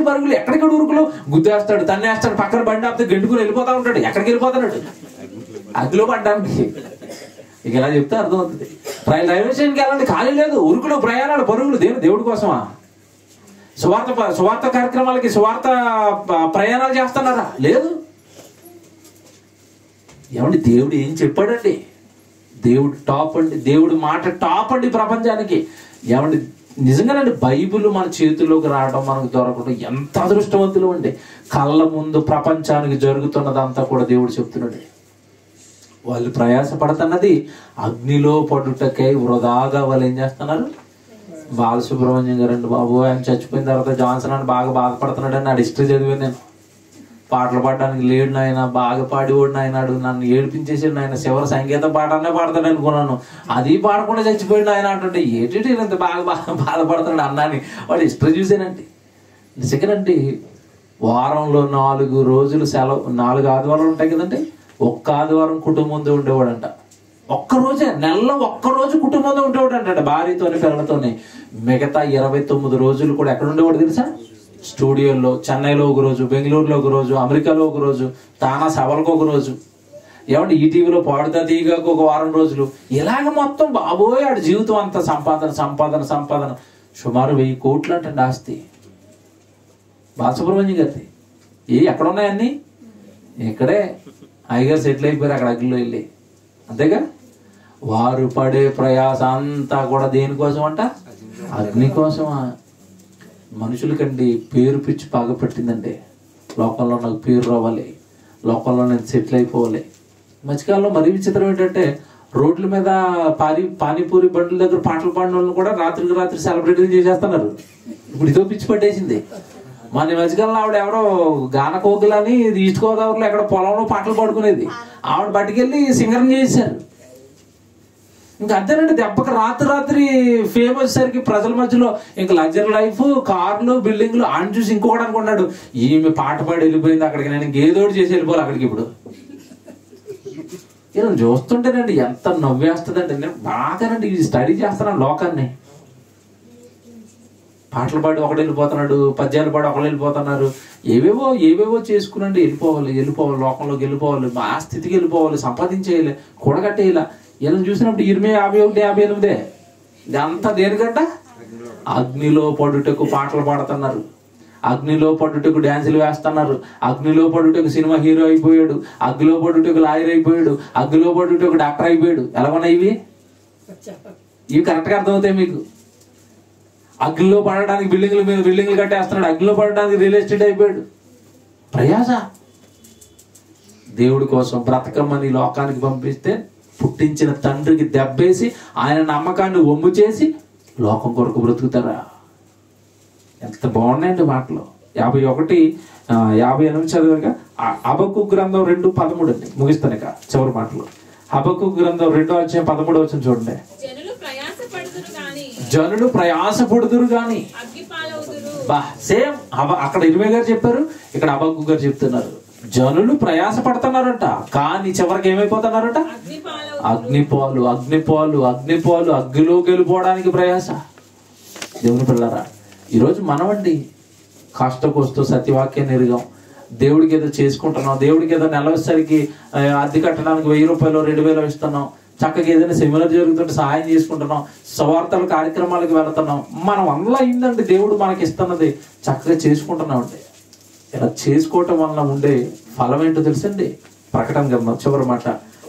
ఉరుకులు? గుద్దేస్తాడు, తన్నేస్తాడు, పక్కన బండి ఆపితే గెంటుకుని వెళ్ళిపోతా ఉంటాడు. ఎక్కడికి వెళ్ళిపోతాడు? అగ్గిలో పడ్డానికి. ఇక ఇలా చెప్తే అర్థమవుతుంది. రైల్వే స్టేషన్కి వెళ్ళండి, ఖాళీ లేదు, ఉరుకులు, ప్రయాణాలు, పరుగులు. దేవుడి కోసమా? సువార్త కార్యక్రమాలకి సువార్త ప్రయాణాలు చేస్తున్నారా? లేదు. ఏమండి దేవుడు ఏం చెప్పాడండి? దేవుడు టాప్ అండి, దేవుడు మాట టాప్ అండి ప్రపంచానికి. ఏమండి నిజంగానండి, బైబిల్ మన చేతుల్లోకి రావడం మనకు దొరకడం ఎంత అదృష్టవంతులు అండి. కళ్ళ ముందు ప్రపంచానికి జరుగుతున్నదంతా కూడా దేవుడు చెప్తున్నాడు. వాళ్ళు ప్రయాసపడుతున్నది అగ్నిలో పడుటకై వృధాగా. వాళ్ళు ఏం చేస్తున్నారు? బాలసుబ్రహ్మణ్యం గారండి బాబు, ఆయన చచ్చిపోయిన తర్వాత జాన్సన్ అని బాగా బాధపడుతున్నాడు అని హిస్టరీ చదివాను నేను. పాటలు పాడడానికి లేడు నాయన, బాగా పాడివాడు నాయనాడు, నన్ను ఏడిపించేసాడు ఆయన. చివరి సంగీతం పాటనే పాడతాడు అనుకున్నాను, అది పాడకుండా చచ్చిపోయాడు ఆయన అంటుంటే ఏంటి ఇంత బాగా బాధపడుతున్నాడు అన్నాని వాడు హిస్టరీ చూసానండి. నిజంగానండి, వారంలో 4 రోజులు సెలవు, 4 ఆదివారాలు ఉంటాయి కదండి. ఒక్క ఆదివారం కుటుంబంతో ఉండేవాడంట. ఒక్కరోజే, నెలలో ఒక్కరోజు కుటుంబంతో ఉండేవాడు అంట, భార్యతోని పిల్లలతోని. మిగతా 29 రోజులు కూడా ఎక్కడ ఉండేవాడు తెలుసా? స్టూడియోలో. చెన్నైలో ఒక రోజు, బెంగళూరులో ఒక రోజు, అమెరికాలో ఒక రోజు, తానా సభలకు ఒక రోజు, ఏమంటే ఈటీవీలో పాడుతా తీయగాకు ఒక వారం రోజులు. ఇలాగ మొత్తం బాబోయ్ ఆడి జీవితం అంతా సంపాదన. సుమారు 1000 కోట్లు అంటండి ఆస్తి బాలసుబ్రహ్మణ్యం గారిది. ఎక్కడ ఉన్నాయన్నీ? ఇక్కడే అయ్యగారు సెటిల్ అయిపోయారు అక్కడ అగ్నిలో వెళ్ళి. అంతేగా? వారు పడే ప్రయాస అంతా కూడా దేనికోసం అంట? అగ్ని కోసమా? మనుషులకండి పేరు పిచ్చి బాగా పట్టిందండి. లోకంలో నాకు పేరు రావాలి, లోకంలో నేను సెటిల్ అయిపోవాలి. మధ్యకాలంలో మరీ విచిత్రం ఏంటంటే, రోడ్ల మీద పానీపూరి బండ్ల దగ్గర పాటలు పాడిన వాళ్ళని కూడా రాత్రికి రాత్రి సెలబ్రిటీలు చేసేస్తున్నారు. ఇప్పుడు ఇదో పిచ్చి పట్టేసింది. మన మధ్యకాలంలో ఆవిడ ఎవరో గానకోకిలని ఈస్ట్ గోదావరిలో ఎక్కడ పొలంలో పాటలు పాడుకునేది, ఆవిడ పట్టుకెళ్ళి సింగర్ని చేశారు. ఇంకా అంతేనండి, దెబ్బకి రాత్రి ఫేమ్ వచ్చేసరికి ప్రజల మధ్యలో ఇంకా లగ్జరీ లైఫ్, కార్లు, బిల్డింగ్లు. ఆయన చూసి ఇంకొకటి అనుకున్నాడు, ఈమె పాట పాడి వెళ్ళిపోయింది అక్కడికి, నేను ఇంకేదోటి చేసి వెళ్ళిపోవాలి అక్కడికి. ఇప్పుడు ఇలా చూస్తుంటేనండి ఎంత నవ్వేస్తుందండి. నేను బాగానండి ఇది స్టడీ చేస్తున్నాను లోకాన్ని. పాటలు పాడి ఒకడు వెళ్ళిపోతున్నాడు, పద్యాలు పాడి ఒకళ్ళు వెళ్ళిపోతున్నారు. ఏవేవో చేసుకునండి, వెళ్ళిపోవాలి లోకంలోకి వెళ్ళిపోవాలి, ఆ స్థితికి వెళ్ళిపోవాలి, సంపాదించేయాలి, కూడగట్టేయాలి. ఇలా చూసినప్పుడు 51, 58 ఇదంతా దేనికంట? అగ్నిలో పడుటకు పాటలు పాడుతున్నారు, అగ్నిలో పడుటకు డ్యాన్సులు వేస్తున్నారు, అగ్నిలో పడుటకు సినిమా హీరో అయిపోయాడు, అగ్నిలో పడుటకు లాయర్ అయిపోయాడు, అగ్నిలో పడుటకు డాక్టర్ అయిపోయాడు. ఎలా ఉన్నాయి ఇవి కరెక్ట్గా అర్థమవుతాయి మీకు. అగ్నిలో పడడానికి బిల్డింగ్ల మీద బిల్డింగ్లు కట్టేస్తున్నాడు, అగ్నిలో పడడానికి రియల్ ఎస్టేట్ అయిపోయాడు. ప్రయాస. దేవుడి కోసం బ్రతకమని లోకానికి పంపిస్తే పుట్టించిన తండ్రికి దెబ్బేసి ఆయన నమ్మకాన్ని ఒమ్ము చేసి లోకం కొరకు బ్రతుకుతారా? ఎంత బాగున్నాయండి మాటలు. 58 చదివాక హబక్కు గ్రంథం 2:13 అండి. ముగిస్తాను ఇక చివరి మాటలు. హబక్కు గ్రంథం 2:13 చూడండి. జనులు ప్రయాసపడుదురు గాని సేమ్ అక్కడ ఇర్మియా గారు చెప్పారు, ఇక్కడ హబక్కు గారు చెప్తున్నారు. జనులు ప్రయాస పడుతున్నారట, కానీ చివరికి ఏమైపోతున్నారట? అగ్నిపాలు. అగ్నిలోకి వెళ్ళిపోవడానికి ప్రయాస. దేవుని పిల్లరా, ఈరోజు మనమండి కష్టకొస్తూ సత్యవాక్యాన్ని ఎరిగాం, దేవుడికి ఏదో చేసుకుంటున్నాం, దేవుడికి ఏదో నెలసరికి అద్దె కట్టడానికి 1000 రూపాయలు 2000 ఇస్తున్నాం, చక్కగా ఏదైనా సెమినార్ జరుగుతుంటే సహాయం చేసుకుంటున్నాం, స్వార్థల కార్యక్రమాలకు వెళుతున్నాం. మనం అందులో అయిందండి దేవుడు మనకి ఇస్తున్నది, చక్కగా చేసుకుంటున్నాం అండి. ఇలా చేసుకోవటం వలన ఉండే ఫలం ఏంటో తెలుసండి. ప్రకటన గ్రంథం చివరి మాట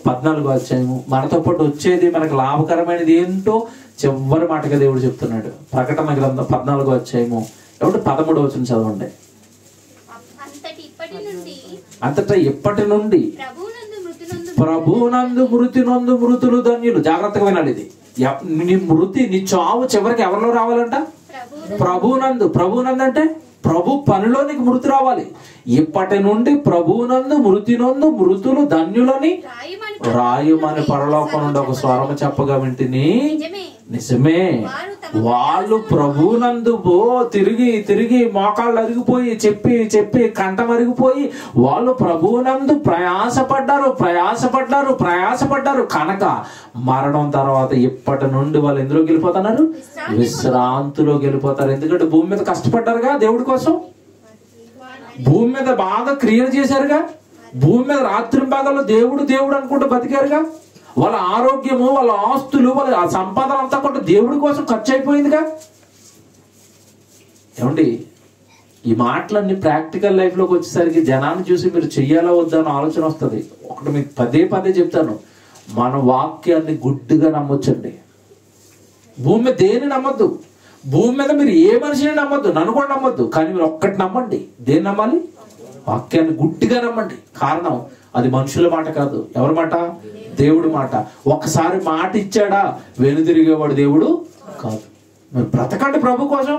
14వ అధ్యాయము. మనతో పాటు వచ్చేది మనకు లాభకరమైనది ఏంటో చివరి మాటగా దేవుడు చెప్తున్నాడు. ప్రకటన గ్రంథం 14వ అధ్యాయము 13వ వచనం చదవండి. అంతటా ఇప్పటి నుండి ప్రభువునందు మృతి నొందు మృతులు ధన్యులు. జాగ్రత్తగా వినాలి ఇది. నీ చావు చివరికి ఎవరిలో రావాలంట? ప్రభువునందు అంటే ప్రభు పనిలో నీకు మృతి రావాలి. ఇప్పటి నుండి ప్రభువునందు మృతి నొందు మృతులు ధన్యులని రాయమని పరలోకం నుండి ఒక స్వరము చెప్పగా వింటిని. నిజమే, వాళ్ళు ప్రభువునందు తిరిగి మోకాళ్ళు అరిగిపోయి చెప్పి కంఠం అరిగిపోయి వాళ్ళు ప్రభువునందు ప్రయాసపడ్డారు కనుక మరణం తర్వాత ఇప్పటి నుండి వాళ్ళు ఎందులోకి వెళ్ళిపోతున్నారు? విశ్రాంతిలోకి వెళ్ళిపోతారు. ఎందుకంటే భూమి మీద కష్టపడ్డారుగా దేవుడి కోసం, భూమి మీద బాగా క్రియలు చేశారుగా, భూమి మీద రాత్రి భాగంలో దేవుడు అనుకుంటూ బతికారుగా, వాళ్ళ ఆరోగ్యము, వాళ్ళ ఆస్తులు, వాళ్ళ సంపాదన అంతా కూడా దేవుడి కోసం ఖర్చు అయిపోయిందిగా. ఏమండి, ఈ మాటలన్నీ ప్రాక్టికల్ లైఫ్ లోకి వచ్చేసరికి జనాన్ని చూసి మీరు చెయ్యాలా వద్దా అని ఆలోచన వస్తుంది. ఒకటి మీకు పదే చెప్తాను, మన వాక్యాన్ని గుడ్డిగా నమ్మొచ్చండి. భూమి మీద దేన్ని నమ్మొద్దు, భూమి మీద మీరు ఏ మనిషిని నమ్మొద్దు, నన్ను కూడా నమ్మొద్దు, కానీ మీరు ఒక్కటి నమ్మండి. దేన్ని నమ్మాలి? వాక్యాన్ని గుడ్డిగా నమ్మండి. కారణం అది మనుషుల మాట కాదు. ఎవరి మాట? దేవుడి మాట. ఒకసారి మాట ఇచ్చాడా వెనుదిరిగేవాడు దేవుడు కాదు. మీరు బ్రతకండి ప్రభు కోసం.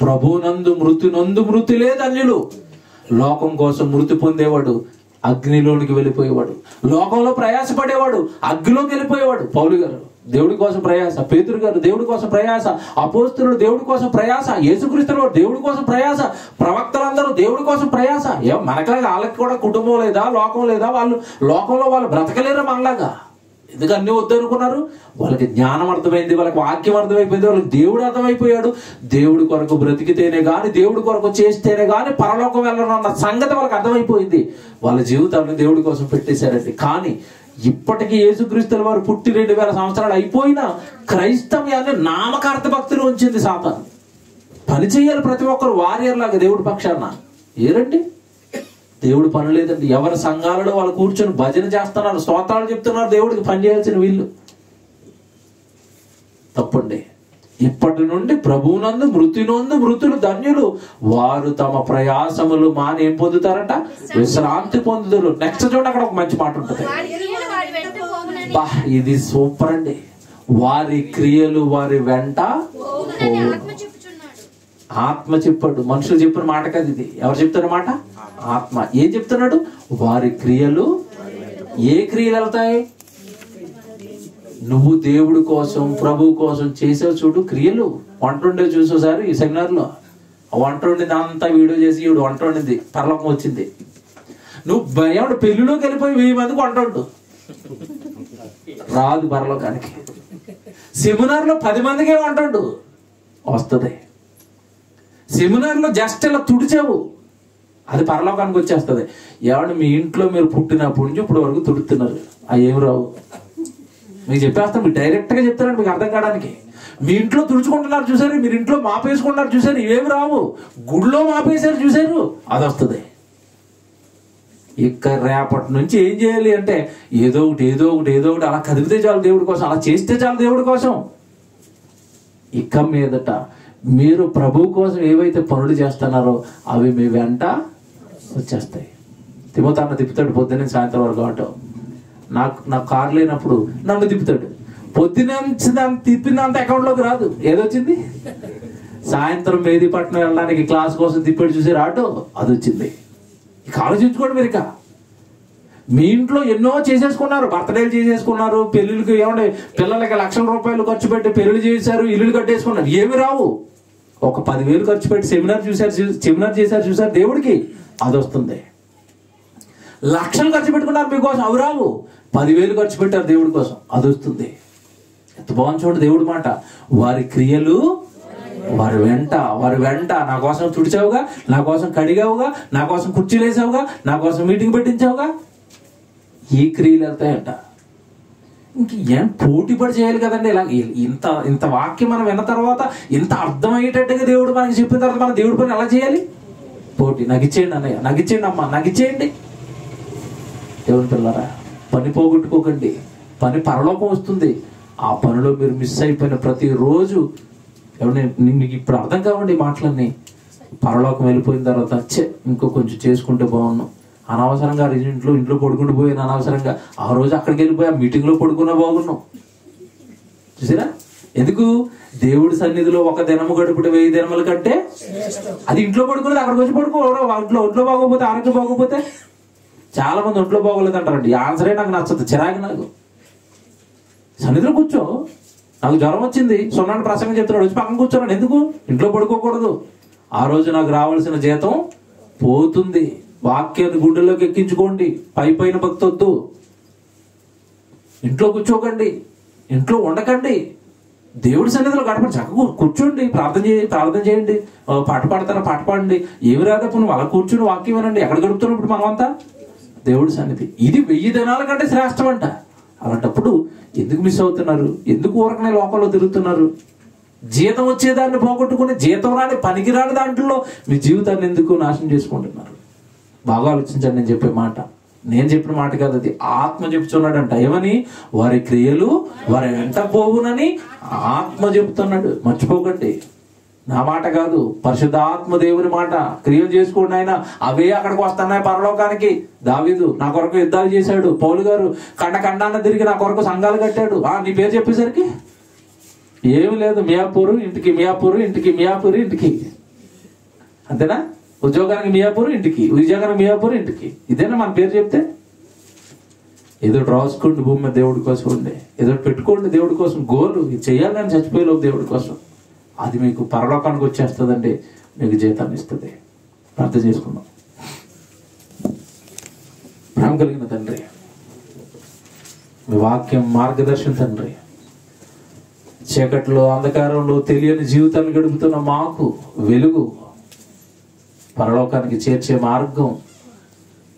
ప్రభునందు మృతులే ధన్యులు. లోకం కోసం మృతి పొందేవాడు అగ్నిలోనికి వెళ్ళిపోయేవాడు, లోకంలో ప్రయాసపడేవాడు అగ్నిలోకి వెళ్ళిపోయేవాడు. పౌలు గారు దేవుడి కోసం ప్రయాస, పేతురు గారు దేవుడి కోసం ప్రయాస, అపోస్తలుడు దేవుడి కోసం ప్రయాస, యేసుక్రీస్తు దేవుడి కోసం ప్రయాస, ప్రవక్తలందరూ దేవుడి కోసం ప్రయాస. మనకలాగా వాళ్ళకి కూడా కుటుంబం లేదా, లోకం లేదా, లోకంలో వాళ్ళు బ్రతకలేరు మనలాగా. ఎందుకు అన్ని వద్దనుకున్నారు? వాళ్ళకి జ్ఞానం అర్థమైంది, వాళ్ళకి వాక్యం అర్థమైపోయింది, వాళ్ళకి దేవుడు అర్థమైపోయాడు. దేవుడి కొరకు బ్రతికితేనే గాని, దేవుడి కొరకు చేస్తేనే గాని పరలోకం వెళ్ళనున్న సంగతి వాళ్ళకి అర్థమైపోయింది. వాళ్ళ జీవితాలను దేవుడి కోసం పెట్టేశారండి. కానీ ఇప్పటికీ యేసుక్రీస్తుల వారు పుట్టి 2000 సంవత్సరాలు అయిపోయినా క్రైస్తవ్యాన్ని నామకార్థ భక్తులు ఉంచింది సాతాను. పని చేయాలి ప్రతి ఒక్కరు వారియర్ లాగా దేవుడి పక్షాన. ఏరండి, దేవుడు పని లేదండి. ఎవరి సంఘాలలో వాళ్ళు కూర్చొని భజన చేస్తున్నారు, స్తోత్రాలు చెప్తున్నారు, దేవుడికి పని చేయాల్సిన వీళ్ళు. తప్పండి. ఇప్పటి నుండి ప్రభువునందు మృతులు ధన్యులు, వారు తమ ప్రయాసములు మాని ఏం పొందుతారట? విశ్రాంతి పొందుతారు. నెక్స్ట్ చూడండి, అక్కడ ఒక మంచి మాట ఉంటుంది. ఇది సూపర్ అండి. వారి క్రియలు వారి వెంట ఆత్మ చెప్పాడు. మనుషులు చెప్పిన మాట కాదు ఇది. ఎవరు చెప్తున్న మాట? ఆత్మ. ఏం చెప్తున్నాడు? వారి క్రియలు. ఏ క్రియలు వెళ్తాయి? నువ్వు దేవుడి కోసం ప్రభు కోసం చేసావు చూడు క్రియలు. వంట వండే చూసావు సార్ ఈ సెమినార్లో, వంట వండింది అంతా వీడియో చేసి ఈవిడ వంట వండింది పరలోకం వచ్చింది. నువ్వు భయం పెళ్లిలోకి వెళ్ళిపోయి 1000 మందికి వంట వండు, రాదు పరలోకానికి. సెమినార్లో 10 మందికే వంట వండు, వస్తుంది. సెమినార్లో జస్ట్ ఇలా తుడిచావు, అది పరలోకానికి వచ్చేస్తుంది. ఏమంటే మీ ఇంట్లో మీరు పుట్టినప్పటి నుంచి ఇప్పుడు వరకు తుడుతున్నారు, అవి ఏమి రావు. మీకు చెప్పేస్తాను, మీరు డైరెక్ట్గా చెప్తారండి మీకు అర్థం కావడానికి. మీ ఇంట్లో తుడుచుకుంటున్నారు చూసారు, మీరు ఇంట్లో మాపేసుకుంటున్నారు చూసారు, ఇవేమి రావు. గుడిలో మాపేశారు చూసారు, అది వస్తుంది. ఇక రేపటి నుంచి ఏం చేయాలి అంటే ఏదో ఒకటి అలా కదిలితే చాలు దేవుడి కోసం, అలా చేస్తే చాలు దేవుడి కోసం. ఇక మీదట మీరు ప్రభు కోసం ఏవైతే పనులు చేస్తున్నారో అవి మీ వెంట వచ్చేస్తాయి. తిమ్మతాన్న తిప్పుతాడు పొద్దున్న సాయంత్రం వరకు ఆటో. నాకు కారు లేనప్పుడు నన్ను తిప్పుతాడు. పొద్దున తిప్పినంత అకౌంట్లోకి రాదు, ఏదొచ్చింది సాయంత్రం మేదీపట్నం వెళ్ళడానికి క్లాస్ కోసం తిప్పాడు చూసారు ఆటో, అది వచ్చింది. ఇక ఆలోచించుకోండి మీరు. ఇక మీ ఇంట్లో ఎన్నో చేసేసుకున్నారు, బర్త్డేలు చేసేసుకున్నారు, పెళ్లిళ్ళకి ఏమంటే పిల్లలకి లక్షల రూపాయలు ఖర్చు పెట్టి పెళ్లి చేశారు, ఇల్లులు కట్టేసుకున్నారు, ఏమి రావు. ఒక 10,000 ఖర్చు పెట్టి సెమినార్ చేశారు చూసారు దేవుడికి, అది వస్తుంది. లక్షలు ఖర్చు పెట్టుకున్నారు మీకోసం, అవి రావు. 10,000 ఖర్చు పెట్టారు దేవుడి కోసం, అది వస్తుంది. ఎంత బాగుంది చూడండి దేవుడి మాట. వారి క్రియలు వారి వెంట. నా కోసం తుడిచావుగా, నా కోసం కడిగావుగా, నా కోసం కుర్చీలు వేసావుగా, నా కోసం మీటింగ్ పెట్టించావుగా, ఈ క్రియలు వెళ్తాయంట. ఏం పోటీ పడి చేయాలి కదండి. ఇలా ఇంత వాక్యం మనం విన్న తర్వాత ఇంత అర్థమయ్యేటట్టుగా దేవుడు మనకి చెప్పిన తర్వాత మనం దేవుడి పని ఎలా చేయాలి? పోటీ. నాకు ఇచ్చేయండి అన్నయ్య, నాకు ఇచ్చేయండి అమ్మ, నాకు ఇచ్చేయండి. దేవుని పిల్లరా, పని పోగొట్టుకోకండి. పని పరలోకం వస్తుంది. ఆ పనిలో మీరు మిస్ అయిపోయిన ప్రతిరోజు మీకు ఇప్పుడు అర్థం కావండి ఈ మాటలన్నీ. పరలోకం వెళ్ళిపోయిన తర్వాత ఇంకో కొంచెం చేసుకుంటే బాగున్నాం, అనవసరంగా ఇంట్లో పడుకుంటూ పోయాను, అనవసరంగా ఆ రోజు అక్కడికి వెళ్ళిపోయి ఆ మీటింగ్లో పడుకున్నా బాగున్నాం. చూసారా? ఎందుకు? దేవుడి సన్నిధిలో ఒక దినము గడుపుట 1000 దినముల కంటే, అది ఇంట్లో పడుకునేది అక్కడికి వచ్చి ఒంట్లో బాగోపోతే, ఆరోగ్యం బాగోపోతే. చాలా మంది ఒంట్లో బాగోలేదు అంటారండి. ఆన్సరే నాకు నచ్చదు, చిరాకు నాకు. సన్నిధిలో కూర్చో, నాకు జ్వరం వచ్చింది, సొన్నాడు ప్రసంగం చెప్తున్నాడు, వచ్చి పక్కన కూర్చోన్నాడు. ఎందుకు? ఇంట్లో పడుకోకూడదు. ఆ రోజు నాకు రావాల్సిన జీతం పోతుంది. వాక్యాన్ని గుండెల్లోకి ఎక్కించుకోండి. పైన భక్తి వద్దు. ఇంట్లో కూర్చోకండి, ఇంట్లో ఉండకండి. దేవుడి సన్నిధిలో గడపండి, చక్కగా కూర్చోండి, ప్రార్థన చేయండి. పాట పాడతారా, పాట పాడండి. ఏమి రాదప్పుడు నువ్వు అలా కూర్చుని వాక్యం వినండి. ఎక్కడ గడుపుతున్నప్పుడు మనమంతా దేవుడి సన్నిధి. ఇది 1000 దినాల కంటే శ్రేష్టం అంట. అలాంటప్పుడు ఎందుకు మిస్ అవుతున్నారు? ఎందుకు ఊరకనే లోకంలో తిరుగుతున్నారు? జీతం వచ్చేదాన్ని పోగొట్టుకుని, జీతం రాని పనికిరాని దాంట్లో మీ జీవితాన్ని ఎందుకు నాశనం చేసుకుంటున్నారు? బాగా ఆలోచించండి. నేను చెప్పే మాట, నేను చెప్పిన మాట కాదు, అది ఆత్మ చెప్తున్నాడంట. ఏమని? వారి క్రియలు వారి వెంట పోవునని ఆత్మ చెప్తున్నాడు. మర్చిపోకండి, నా మాట కాదు, పరిశుద్ధాత్మ దేవుని మాట. క్రియలు చేసుకోండి ఆయన, అవే అక్కడికి వస్తున్నాయి పరలోకానికి. దావీదు నా కొరకు యుద్ధాలు చేశాడు. పౌలు గారు ఖండాన తిరిగి నా కొరకు సంఘాలు కట్టాడు. నీ పేరు చెప్పేసరికి ఏమి లేదు, మియాపూరు ఇంటికి, అంతేనా? ఉద్యోగానికి మియాపూర్ ఇంటికి, ఇంటికి. ఇదేనా మన పేరు చెప్తే? ఏదో రాసుకోండి భూమి మీద దేవుడి కోసం ఉండే, ఏదో పెట్టుకోండి దేవుడి కోసం. గోలు ఇది చెయ్యాలని చచ్చిపోయేలోపు దేవుడి కోసం. అది మీకు పరలోకానికి వచ్చేస్తుందండి, మీకు జీతాన్ని ఇస్తుంది. ప్రార్థన చేసుకుందాం. ప్రేమ కలిగిన తండ్రి, మీ వాక్యం మార్గదర్శన తండ్రి. చీకట్లో అంధకారంలో తెలియని జీవితాన్ని గడుపుతున్న మాకు వెలుగు, పరలోకానికి చేర్చే మార్గం,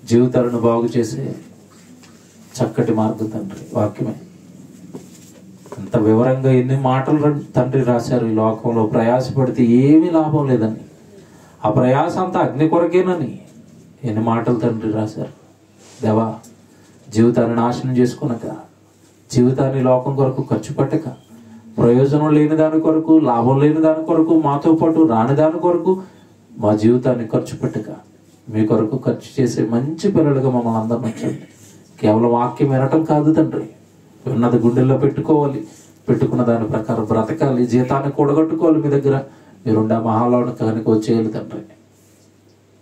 జీవితాలను బాగు చేసే చక్కటి మార్గం తండ్రి వాక్యమే. అంత వివరంగా ఎన్ని మాటలు తండ్రి రాశారు. ఈ లోకంలో ప్రయాసపడితే ఏమీ లాభం లేదని, ఆ ప్రయాస అంతా అగ్ని కొరకేనని ఎన్ని మాటలు తండ్రి రాశారు. దేవా, జీవితాన్ని నాశనం చేసుకునక, జీవితాన్ని లోకం కొరకు ఖర్చు పెట్టక, ప్రయోజనం లేని దాని కొరకు, లాభం లేని దాని కొరకు, మాతో పాటు రాని దాని కొరకు మా జీవితాన్ని ఖర్చు పెట్టక, మీ కొరకు ఖర్చు చేసే మంచి పిల్లలుగా మమ్మల్ని అందరిని ఉంచండి. కేవలం వాక్యం వినటం కాదు తండ్రి, ఉన్నది గుండెల్లో పెట్టుకోవాలి, పెట్టుకున్న దాని ప్రకారం బ్రతకాలి, జీతాన్ని కూడగట్టుకోవాలి. మీ దగ్గర మీరుండే మహాలోకానికి వచ్చేయాలి తండ్రి.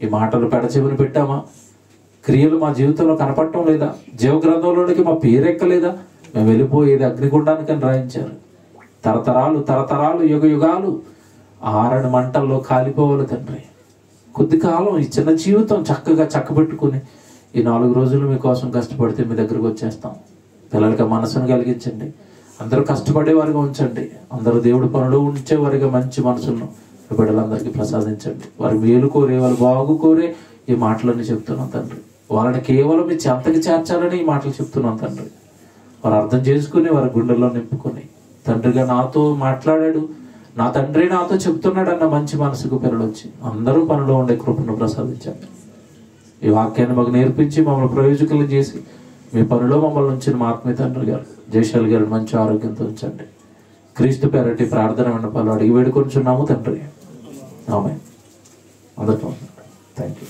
ఈ మాటలు పెడచెవిని పెట్టామా? క్రియలు మా జీవితంలో కనపడటం లేదా? జీవగ్రంథంలోనికి మా పేరెక్కలేదా? మేము వెళ్ళిపోయేది అగ్నిగుండానికని రాయించారు. తరతరాలు తరతరాలు యుగ యుగాలు ఆరని మంటల్లో కాలిపోవాలి తండ్రి. కొద్ది కాలం ఈ చిన్న జీవితం చక్కగా చక్కబెట్టుకుని ఈ 4 రోజులు మీకోసం కష్టపడితే మీ దగ్గరకు వచ్చేస్తాం. పిల్లలకి మనసును కలిగించండి. అందరూ కష్టపడేవారిగా ఉంచండి. అందరూ దేవుడి పనులు ఉంచేవారిగా మంచి మనసులను బిడ్డలందరికీ ప్రసాదించండి. వారి మేలు కోరే, వాళ్ళు బాగు కోరే ఈ మాటలన్నీ చెప్తున్నాం తండ్రి. వాళ్ళని కేవలం మీ చెంతకి చేర్చాలని ఈ మాటలు చెప్తున్నాం తండ్రి. వారు అర్థం చేసుకుని వారి గుండెల్లో నింపుకొని, తండ్రిగా నాతో మాట్లాడాడు, నా తండ్రి నాతో చెప్తున్నాడు అన్న మంచి మనసుకు పిల్లలు వచ్చి అందరూ పనిలో ఉండే కృపను ప్రసాదించండి. ఈ వాక్యాన్ని మాకు నేర్పించి మమ్మల్ని ప్రయోజకులు చేసి మీ పనిలో మమ్మల్ని ఉంచిన మా ఆత్మీయ తండ్రి గారు జయశాలి గారు మంచి ఆరోగ్యంతో ఉంచండి. క్రీస్తు పేరటి ప్రార్థన విన్నపాలు అడిగి వేడుకొంచున్నాము తండ్రి. ఆమేన్. అందరికీ థ్యాంక్ యూ.